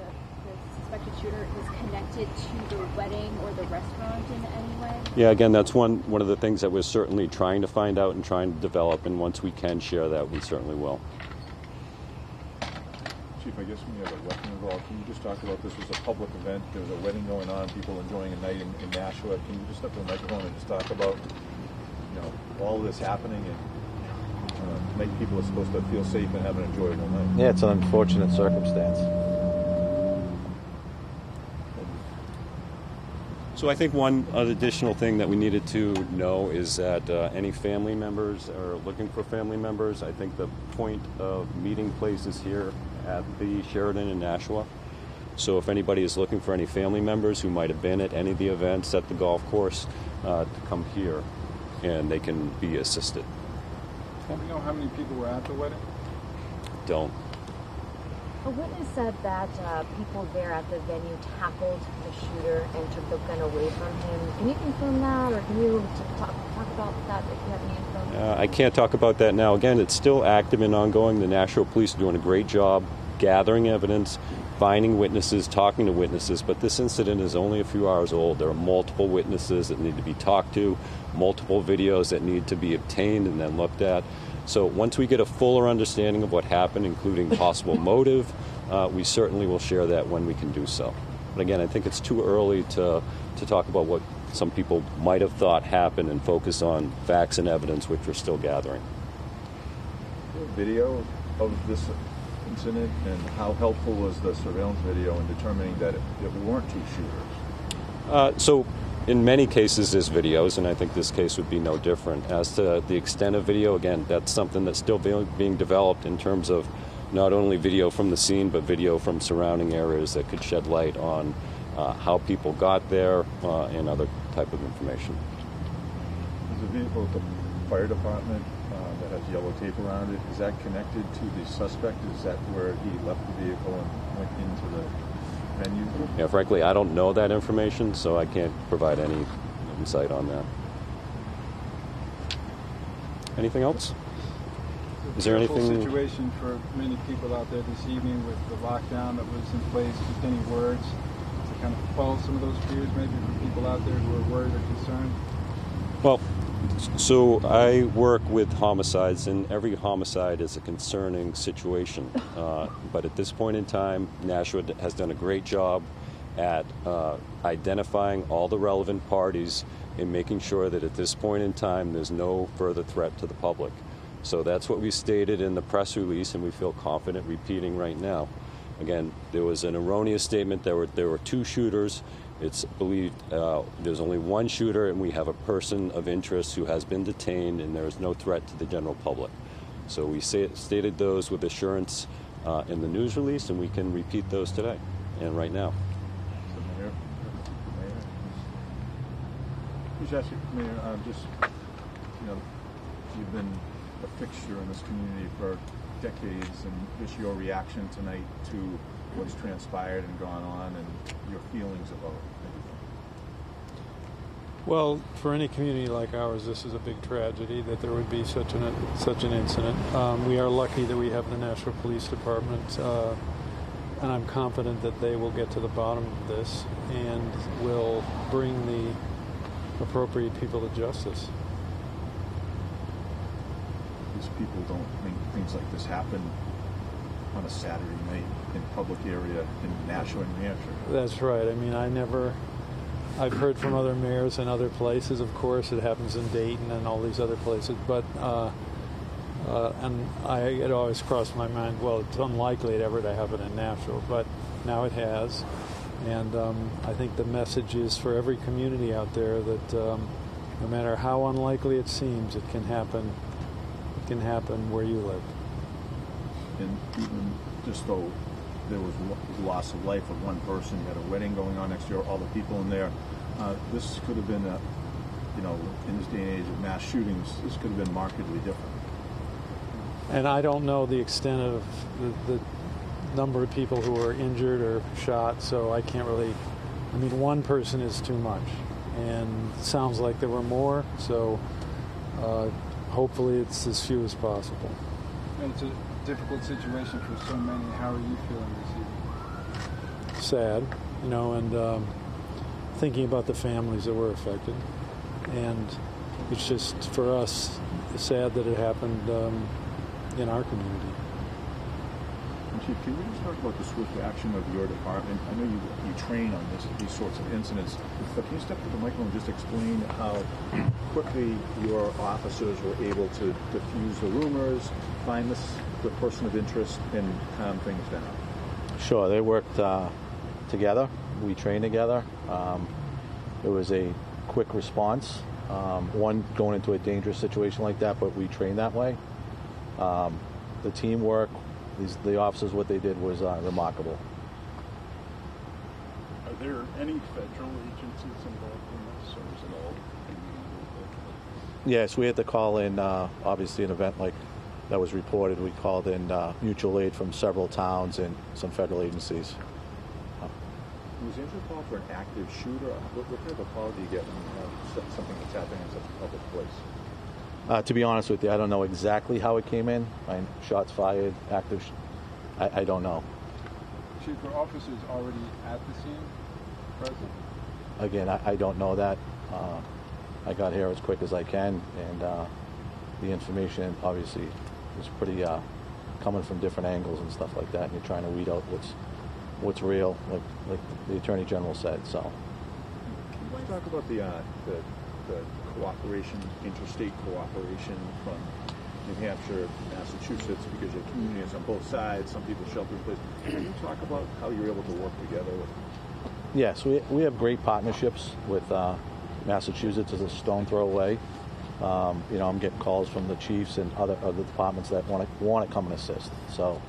suspected shooter is connected to the wedding or the restaurant in any way? Yeah, again, that's one of the things that we're certainly trying to find out and trying to develop, and once we can share that, we certainly will. Chief, I guess when you have a weapon involved, can you just talk about this was a public event, there was a wedding going on, people enjoying a night in Nashua. Can you just step to the microphone and just talk about, all of this happening and night people are supposed to feel safe and have an enjoyable night? Yeah, it's an unfortunate circumstance. So I think one additional thing that we needed to know is that any family members are looking for family members. I think the point of meeting place is here at the Sheraton in Nashua. So if anybody is looking for any family members who might have been at any of the events at the golf course, to come here and they can be assisted. Do we know how many people were at the wedding? Don't. A witness said that people there at the venue tackled the shooter and took the gun away from him. Can you confirm that, or can you talk about that if you have any info? I can't talk about that now. Again, it's still active and ongoing. The Nashua Police are doing a great job gathering evidence, finding witnesses, talking to witnesses, but this incident is only a few hours old. There are multiple witnesses that need to be talked to, multiple videos that need to be obtained and then looked at. So once we get a fuller understanding of what happened, including possible motive, we certainly will share that when we can do so. But again, I think it's too early to talk about what some people might have thought happened and focus on facts and evidence, which we're still gathering. Video of this incident, and how helpful was the surveillance video in determining that it weren't 2 shooters? So in many cases there's videos, and I think this case would be no different. As to the extent of video, again, that's something that's still being developed in terms of not only video from the scene, but video from surrounding areas that could shed light on how people got there and other type of information. Was the vehicle fire department that has yellow tape around it. Is that connected to the suspect? Is that where he left the vehicle and went into the venue? Yeah, frankly, I don't know that information, so I can't provide any insight on that. Anything else? Is there anything? Situation for many people out there this evening with the lockdown that was in place. Just any words to kind of quell some of those fears, maybe for people out there who are worried or concerned. Well, so I work with homicides, and every homicide is a concerning situation. But at this point in time, Nashua has done a great job at identifying all the relevant parties and making sure that at this point in time there's no further threat to the public. So that's what we stated in the press release, and we feel confident repeating right now. Again, there was an erroneous statement. There were two shooters. It's believed there's only one shooter, and we have a person of interest who has been detained, and there is no threat to the general public. So we stated those with assurance in the news release, and we can repeat those today and right now. Mayor, just ask you, Mayor, just, you know, you've been a fixture in this community for decades, and just your reaction tonight to what's transpired and gone on, and your feelings about everything. Well, for any community like ours, this is a big tragedy that there would be such an incident. We are lucky that we have the Nashua Police Department, and I'm confident that they will get to the bottom of this and will bring the appropriate people to justice. These people don't think things like this happen on a Saturday night in a public area in Nashua, New Hampshire. That's right. I mean, I've heard from other mayors in other places, of course. It happens in Dayton and all these other places. But, it always crossed my mind, well, it's unlikely it ever to happen in Nashua. But now it has. And I think the message is for every community out there that no matter how unlikely it seems, it can happen. It can happen where you live. And even just though there was loss of life of one person, you had a wedding going on next year, all the people in there, this could have been, in this day and age of mass shootings, this could have been markedly different. And I don't know the extent of the number of people who were injured or shot, so I can't really, one person is too much. And it sounds like there were more, so hopefully it's as few as possible. It's a difficult situation for so many. How are you feeling this evening? Sad, and thinking about the families that were affected. And it's just, for us, sad that it happened in our community. And Chief, can you just talk about the swift action of your department? I know you train on these sorts of incidents, but can you step to the microphone and just explain how quickly your officers were able to diffuse the rumors, find the person of interest, and calm things down? Sure, they worked together. We trained together. It was a quick response. One, going into a dangerous situation like that, but we trained that way. The teamwork, the officers, what they did was remarkable. Are there any federal agencies involved in this, or is it all? Yes, we had to call in, obviously, an event like that was reported. We called in mutual aid from several towns and some federal agencies. Was the initial call for an active shooter? What kind of a call do you get when you have something that's happening in such a public place? To be honest with you, I don't know exactly how it came in. Shots fired, active. I don't know. Chief, were officers already at the scene, present? Again, I don't know that. I got here as quick as I can, and the information obviously is pretty coming from different angles and stuff like that. And you're trying to weed out what's real, like the Attorney General said. So. Let's talk about the cooperation, interstate cooperation from New Hampshire, Massachusetts, because your community is on both sides. Some people shelter in place. Can you talk about how you're able to work together? Yes, we have great partnerships with Massachusetts as a stone throw away. I'm getting calls from the chiefs and other departments that want to come and assist. So,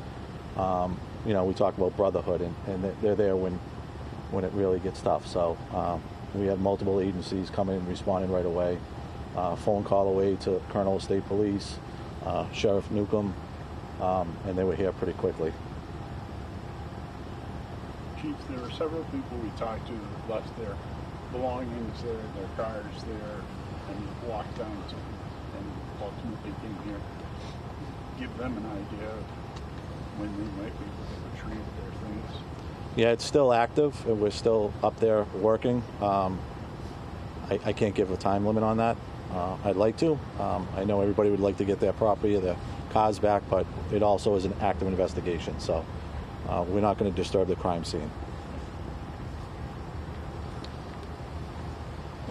we talk about brotherhood, and they're there when it really gets tough. So we have multiple agencies coming and responding right away. phone call away to Colonel of State Police, Sheriff Newcomb, and they were here pretty quickly. Chief, there were several people we talked to that left their belongings there, their cars there, and walked down to, and ultimately came here. Give them an idea of when they might be able to retrieve their things. Yeah, it's still active, and we're still up there working. I can't give a time limit on that. I'd like to. I know everybody would like to get their property or their cars back, but it also is an active investigation, so we're not going to disturb the crime scene.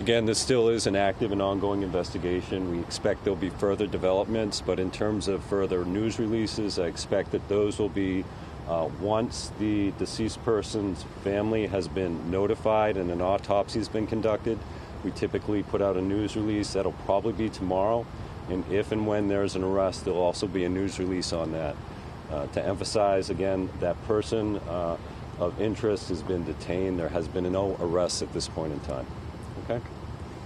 Again, this still is an active and ongoing investigation. We expect there'll be further developments, but in terms of further news releases, I expect that those will be once the deceased person's family has been notified and an autopsy has been conducted. We typically put out a news release. That'll probably be tomorrow. And if and when there's an arrest, there'll also be a news release on that. To emphasize, again, that person of interest has been detained. There has been no arrests at this point in time. Okay?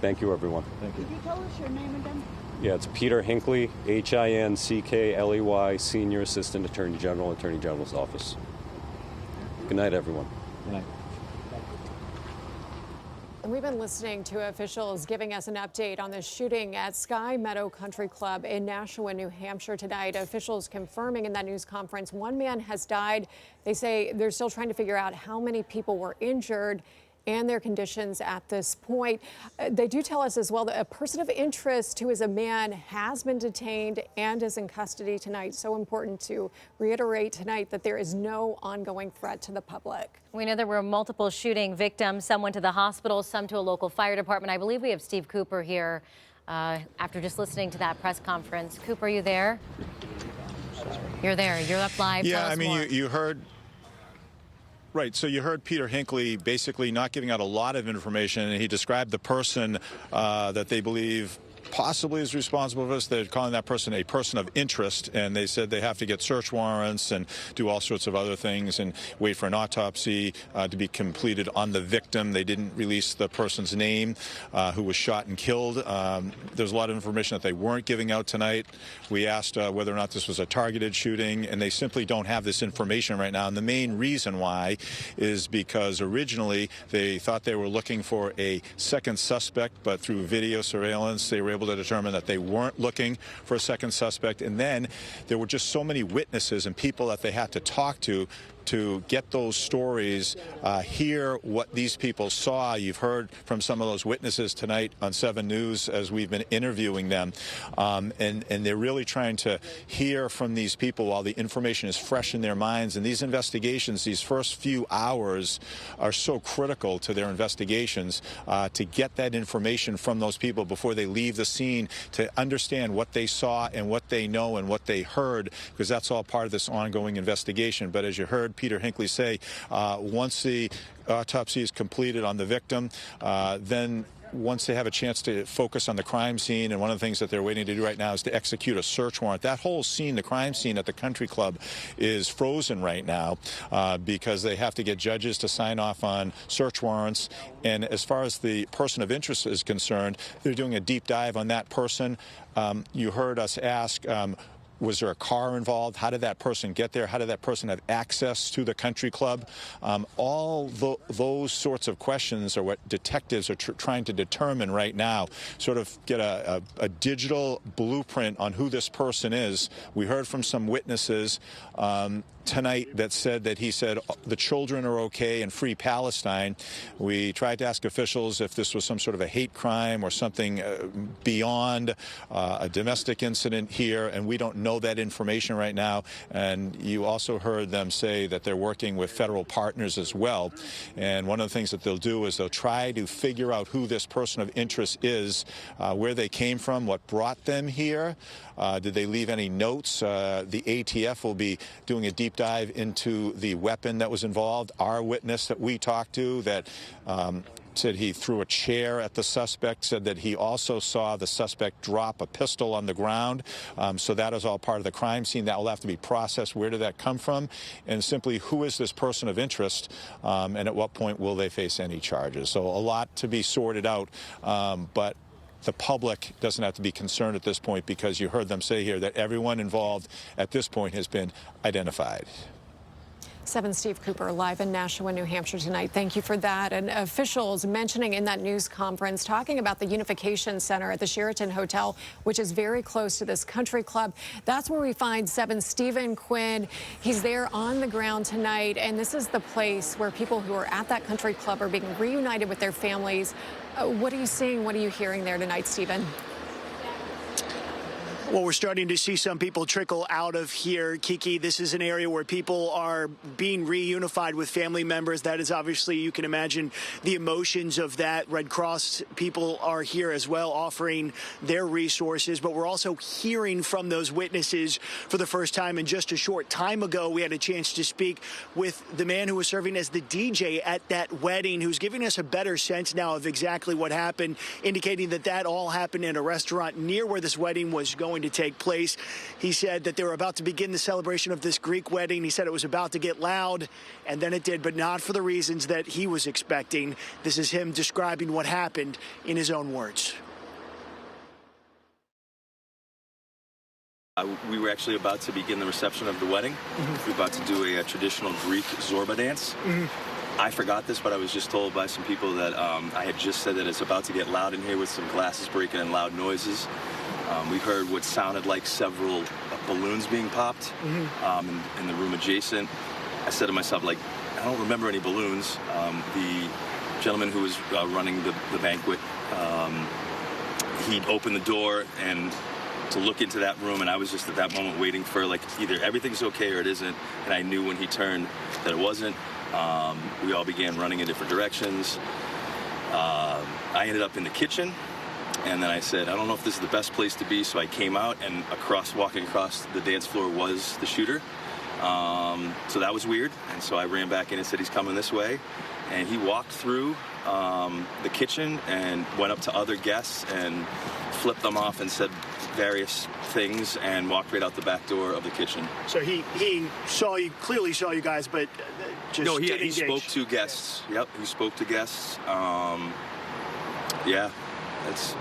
Thank you, everyone. Thank you. Could you tell us your name again? Yeah, it's Peter Hinckley, Hinkley, Senior Assistant Attorney General, Attorney General's Office. Good night, everyone. Good night. And we've been listening to officials giving us an update on the shooting at Sky Meadow Country Club in Nashua, New Hampshire tonight. Officials confirming in that news conference one man has died. They say they're still trying to figure out how many people were injured and their conditions at this point. They do tell us as well that a person of interest who is a man has been detained and is in custody tonight. So important to reiterate tonight that there is no ongoing threat to the public. We know there were multiple shooting victims. Some went to the hospital, some to a local fire department. I believe we have Steve Cooper here after just listening to that press conference. Cooper, are you there? You're there. You're up live. Yeah, Tell us I mean, more. you heard. Right, so you heard Peter Hinckley basically not giving out a lot of information, and he described the person that they believe possibly is responsible for this. They're calling that person a person of interest, and they said they have to get search warrants and do all sorts of other things and wait for an autopsy to be completed on the victim. They didn't release the person's name who was shot and killed. There's a lot of information that they weren't giving out tonight. We asked whether or not this was a targeted shooting, and they simply don't have this information right now. And the main reason why is because originally they thought they were looking for a second suspect, but through video surveillance they were able to determine that they weren't looking for a second suspect. And then there were just so many witnesses and people that they had to talk to get those stories, hear what these people saw. You've heard from some of those witnesses tonight on 7 News as we've been interviewing them. And they're really trying to hear from these people while the information is fresh in their minds. And these investigations, these first few hours, are so critical to their investigations to get that information from those people before they leave the scene, to understand what they saw and what they know and what they heard, because that's all part of this ongoing investigation. But as you heard Peter Hinckley say, once the autopsy is completed on the victim, then once they have a chance to focus on the crime scene, and one of the things that they're waiting to do right now is to execute a search warrant. That whole scene, the crime scene at the country club, is frozen right now because they have to get judges to sign off on search warrants. And as far as the person of interest is concerned, they're doing a deep dive on that person. You heard us ask, was there a car involved? How did that person get there? How did that person have access to the country club? All those sorts of questions are what detectives are trying to determine right now, sort of get a digital blueprint on who this person is. We heard from some witnesses tonight that said that he said the children are okay and free Palestine. We tried to ask officials if this was some sort of a hate crime or something beyond a domestic incident here, and we don't know that information right now. And you also heard them say that they're working with federal partners as well. And one of the things that they'll do is they'll try to figure out who this person of interest is, where they came from, what brought them here. Did they leave any notes? The ATF will be doing a deep dive into the weapon that was involved. Our witness that we talked to that said he threw a chair at the suspect, said that he also saw the suspect drop a pistol on the ground. So that is all part of the crime scene. That will have to be processed. Where did that come from? And simply, who is this person of interest? And at what point will they face any charges? So a lot to be sorted out. But the public doesn't have to be concerned at this point, because you heard them say here that everyone involved at this point has been identified. 7 Steve Cooper live in Nashua, New Hampshire tonight. Thank you for that. And officials mentioning in that news conference, talking about the Unification Center at the Sheraton Hotel, which is very close to this country club. That's where we find 7 Stephen Quinn. He's there on the ground tonight. And this is the place where people who are at that country club are being reunited with their families. What are you seeing? What are you hearing there tonight, Stephen? Well, we're starting to see some people trickle out of here. Kiki, this is an area where people are being reunified with family members. That is obviously, you can imagine the emotions of that. Red Cross people are here as well, offering their resources. But we're also hearing from those witnesses for the first time. And just a short time ago, we had a chance to speak with the man who was serving as the DJ at that wedding, who's giving us a better sense now of exactly what happened, indicating that that all happened in a restaurant near where this wedding was going to take place. He said that they were about to begin the celebration of this Greek wedding. He said it was about to get loud, and then it did, but not for the reasons that he was expecting. This is him describing what happened in his own words. We were actually about to begin the reception of the wedding. We were about to do a traditional Greek Zorba dance. I forgot this, but I was just told by some people that I had just said that it's about to get loud in here with some glasses breaking and loud noises. We heard what sounded like several balloons being popped in the room adjacent. I said to myself, like, I don't remember any balloons. The gentleman who was running the banquet, he opened the door and to look into that room, and I was just at that moment waiting for, like, either everything's okay or it isn't, and I knew when he turned that it wasn't. We all began running in different directions. I ended up in the kitchen. And then I said, I don't know if this is the best place to be, so I came out, and walking across the dance floor was the shooter. So that was weird, and so I ran back in and said, he's coming this way. And he walked through the kitchen and went up to other guests and flipped them off and said various things and walked right out the back door of the kitchen. So he saw you, clearly saw you guys, but just no, didn't he engage. spoke to guests. Yep, he spoke to guests. Yeah, that's...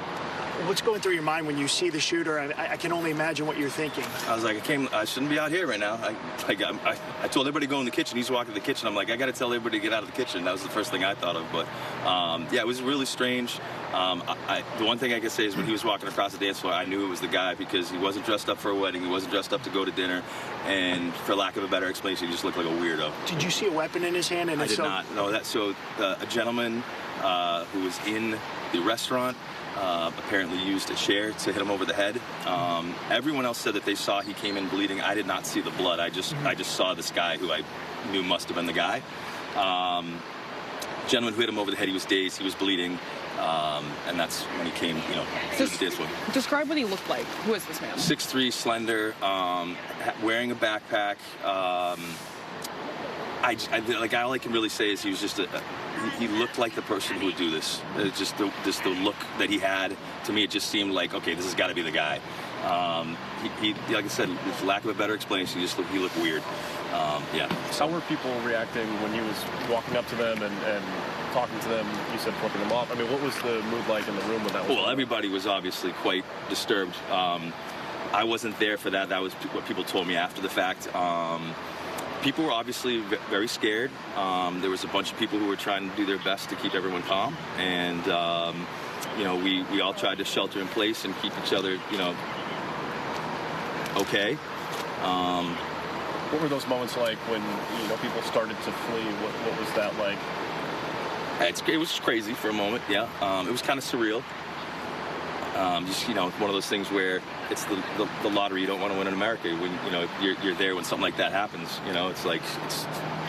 What's going through your mind when you see the shooter? I can only imagine what you're thinking. I was like, I shouldn't be out here right now. I told everybody to go in the kitchen. He's walking to the kitchen. I'm like, I got to tell everybody to get out of the kitchen. That was the first thing I thought of. But yeah, it was really strange. The one thing I could say is when he was walking across the dance floor, I knew it was the guy because he wasn't dressed up for a wedding. He wasn't dressed up to go to dinner. And for lack of a better explanation, he just looked like a weirdo. Did you see a weapon in his hand? And I did not. No, a gentleman who was in the restaurant apparently used a chair to hit him over the head. Everyone else said that they saw he came in bleeding. I did not see the blood. I just saw this guy who I knew must have been the guy. Gentleman who hit him over the head, he was dazed, he was bleeding, and that's when he came, through the dance floor. Describe what he looked like. Who is this man? 6'3", slender, wearing a backpack. All I can really say is he was just he looked like the person who would do this. Just the look that he had, to me, it just seemed like, okay, this has got to be the guy. He like I said, for lack of a better explanation, he looked weird. Yeah. How were people reacting when he was walking up to them and talking to them? You said flipping them off. I mean, what was the mood like in the room when that was? Well, everybody was obviously quite disturbed. I wasn't there for that. That was what people told me after the fact. People were obviously very scared. There was a bunch of people who were trying to do their best to keep everyone calm, and we all tried to shelter in place and keep each other, okay. What were those moments like when people started to flee? What was that like? It was crazy for a moment. Yeah, it was kind of surreal. Just one of those things where it's the lottery you don't want to win in America. When you're there when something like that happens. It's like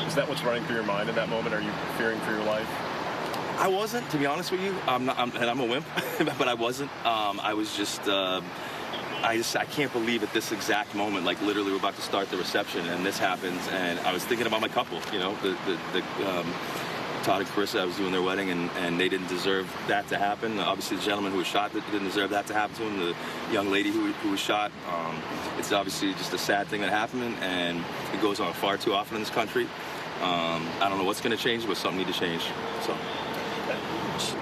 Is that what's running through your mind in that moment? Are you fearing for your life? I wasn't, to be honest with you. I'm a wimp, but I wasn't. I was just. I can't believe at this exact moment, like literally we're about to start the reception and this happens, and I was thinking about my couple. Todd and Carissa, I was doing their wedding, and they didn't deserve that to happen. Obviously, the gentleman who was shot didn't deserve that to happen to him. The young lady who was shot. It's obviously just a sad thing that happened, and it goes on far too often in this country. I don't know what's going to change, but something needs to change. So.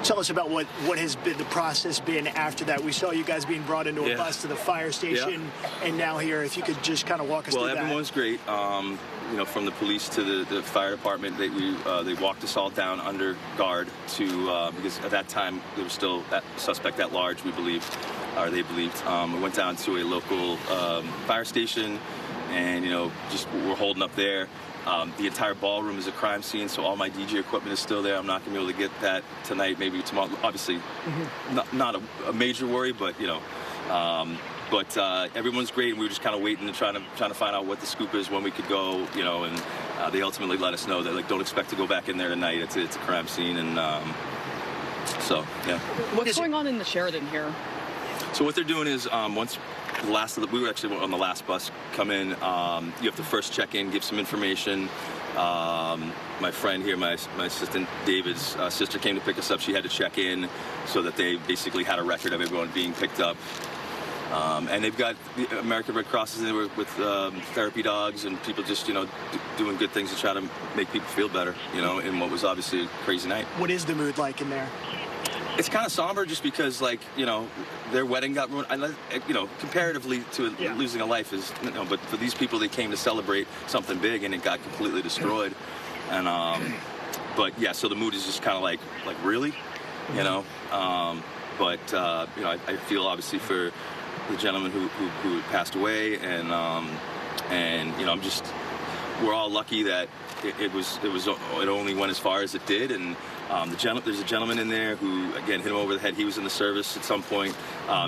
Tell us about what has been the process been after that. We saw you guys being brought into a bus to the fire station, and now here. If you could just kind of walk us through that. Well, everyone was great. You know, from the police to the fire department, they walked us all down under guard to because at that time there was still that suspect at large, we believed, or they believed. We went down to a local fire station, and just we're holding up there. The entire ballroom is a crime scene, so all my DJ equipment is still there. I'm not going to be able to get that tonight, maybe tomorrow. Obviously, not a major worry, but But everyone's great, and we were just kind of waiting and trying to find out what the scoop is, when we could go, and they ultimately let us know that don't expect to go back in there tonight. It's a crime scene, and so yeah. What's going on in the Sheraton here? So what they're doing is once we were actually on the last bus come in. You have to first check in, give some information. My friend here, my assistant David's sister came to pick us up. She had to check in so that they basically had a record of everyone being picked up. And they've got the American Red Cross in there with therapy dogs and people just, doing good things to try to make people feel better, in what was obviously a crazy night. What is the mood like in there? It's kind of somber just because, their wedding got ruined. Comparatively to losing a life is, but for these people, they came to celebrate something big and it got completely destroyed. And, but yeah, so the mood is just kind of like really, but I feel obviously for the gentleman who passed away, and we're all lucky that it only went as far as it did, and there's a gentleman in there who again hit him over the head. He was in the service at some point.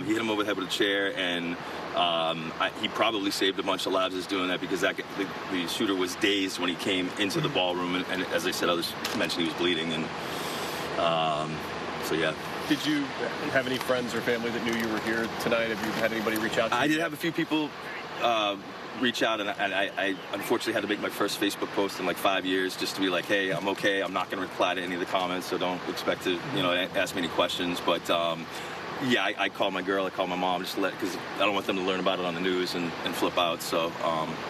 He hit him over the head with a chair, and he probably saved a bunch of lives as doing that, because the shooter was dazed when he came into the ballroom, and as I said, others mentioned he was bleeding, and so yeah. Did you have any friends or family that knew you were here tonight? Have you had anybody reach out to you? I did have a few people reach out, and I unfortunately had to make my first Facebook post in 5 years just to be like, hey, I'm okay. I'm not going to reply to any of the comments, so don't expect to, ask me any questions. But yeah, I called my girl, I called my mom, just because I don't want them to learn about it on the news and flip out. So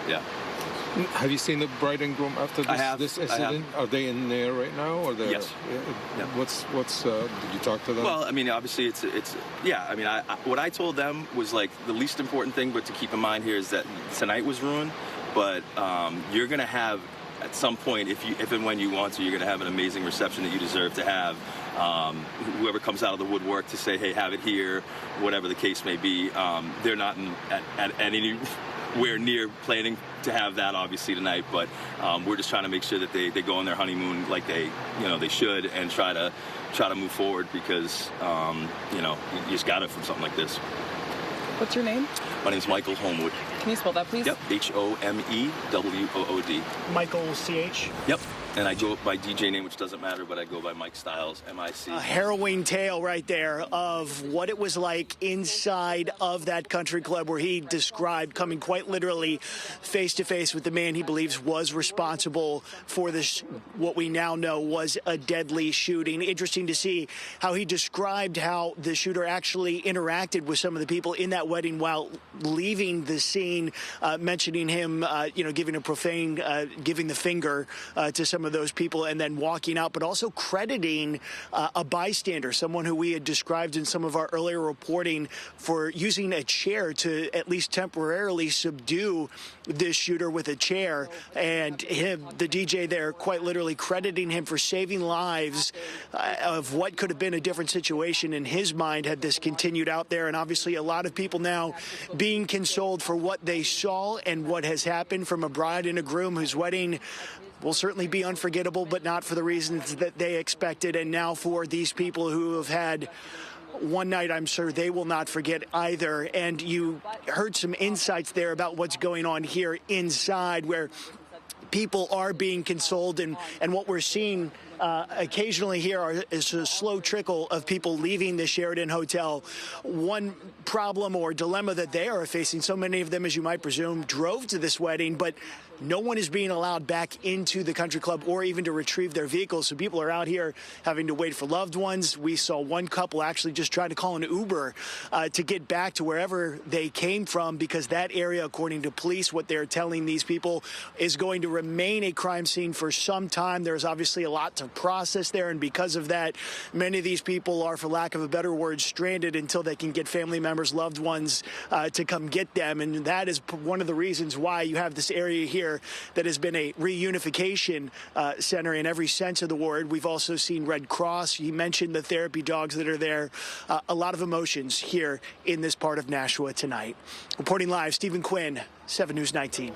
yeah. Have you seen the bride and groom after this incident? Are they in there right now, or yes? Yeah. What's did you talk to them? Well, I mean, obviously it's yeah. I mean, what I told them was the least important thing, but to keep in mind here is that tonight was ruined, but you're gonna have at some point, if and when you want to, you're gonna have an amazing reception that you deserve to have. Whoever comes out of the woodwork to say, hey, have it here, whatever the case may be, they're not at anywhere near planning to have that obviously tonight, but we're just trying to make sure that they go on their honeymoon like they should, and try to move forward, because you just got it from something like this. What's your name? My name's Michael Homewood. Can you spell that, please? Yep, HOMEWOOD. Michael CH? Yep. And I go by DJ name, which doesn't matter, but I go by Mike Styles, MIC. A harrowing tale right there of what it was like inside of that country club, where he described coming quite literally face to face with the man he believes was responsible for this, what we now know was a deadly shooting. Interesting to see how he described how the shooter actually interacted with some of the people in that wedding while leaving the scene, mentioning him, giving a profane, giving the finger to some of those people, and then walking out, but also crediting a bystander, someone who we had described in some of our earlier reporting for using a chair to at least temporarily subdue this shooter with a chair, and him, the DJ there, quite literally crediting him for saving lives of what could have been a different situation in his mind had this continued out there. And obviously a lot of people now being consoled for what they saw and what has happened from a bride and a groom whose wedding will certainly be unforgettable, but not for the reasons that they expected. And now for these people who have had one night, I'm sure they will not forget either. And you heard some insights there about what's going on here inside, where people are being consoled, and what we're seeing occasionally here is a slow trickle of people leaving the Sheraton Hotel. One problem or dilemma that they are facing, so many of them, as you might presume, drove to this wedding, but no one is being allowed back into the country club or even to retrieve their vehicles. So people are out here having to wait for loved ones. We saw one couple actually just try to call an Uber to get back to wherever they came from, because that area, according to police, what they're telling these people, is going to remain a crime scene for some time. There's obviously a lot to process there, and because of that, many of these people are, for lack of a better word, stranded until they can get family members, loved ones to come get them. And that is one of the reasons why you have this area here that has been a reunification center in every sense of the word. We've also seen Red Cross. You mentioned the therapy dogs that are there. A lot of emotions here in this part of Nashua tonight. Reporting live, Stephen Quinn, 7 News 19.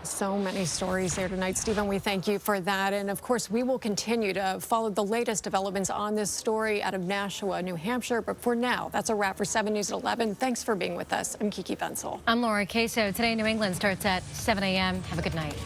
So many stories here tonight, Stephen. We thank you for that. And of course, we will continue to follow the latest developments on this story out of Nashua, New Hampshire. But for now, that's a wrap for 7 News at 11. Thanks for being with us. I'm Kiki Fensel. I'm Laura Queso. Today, New England starts at 7 a.m. Have a good night.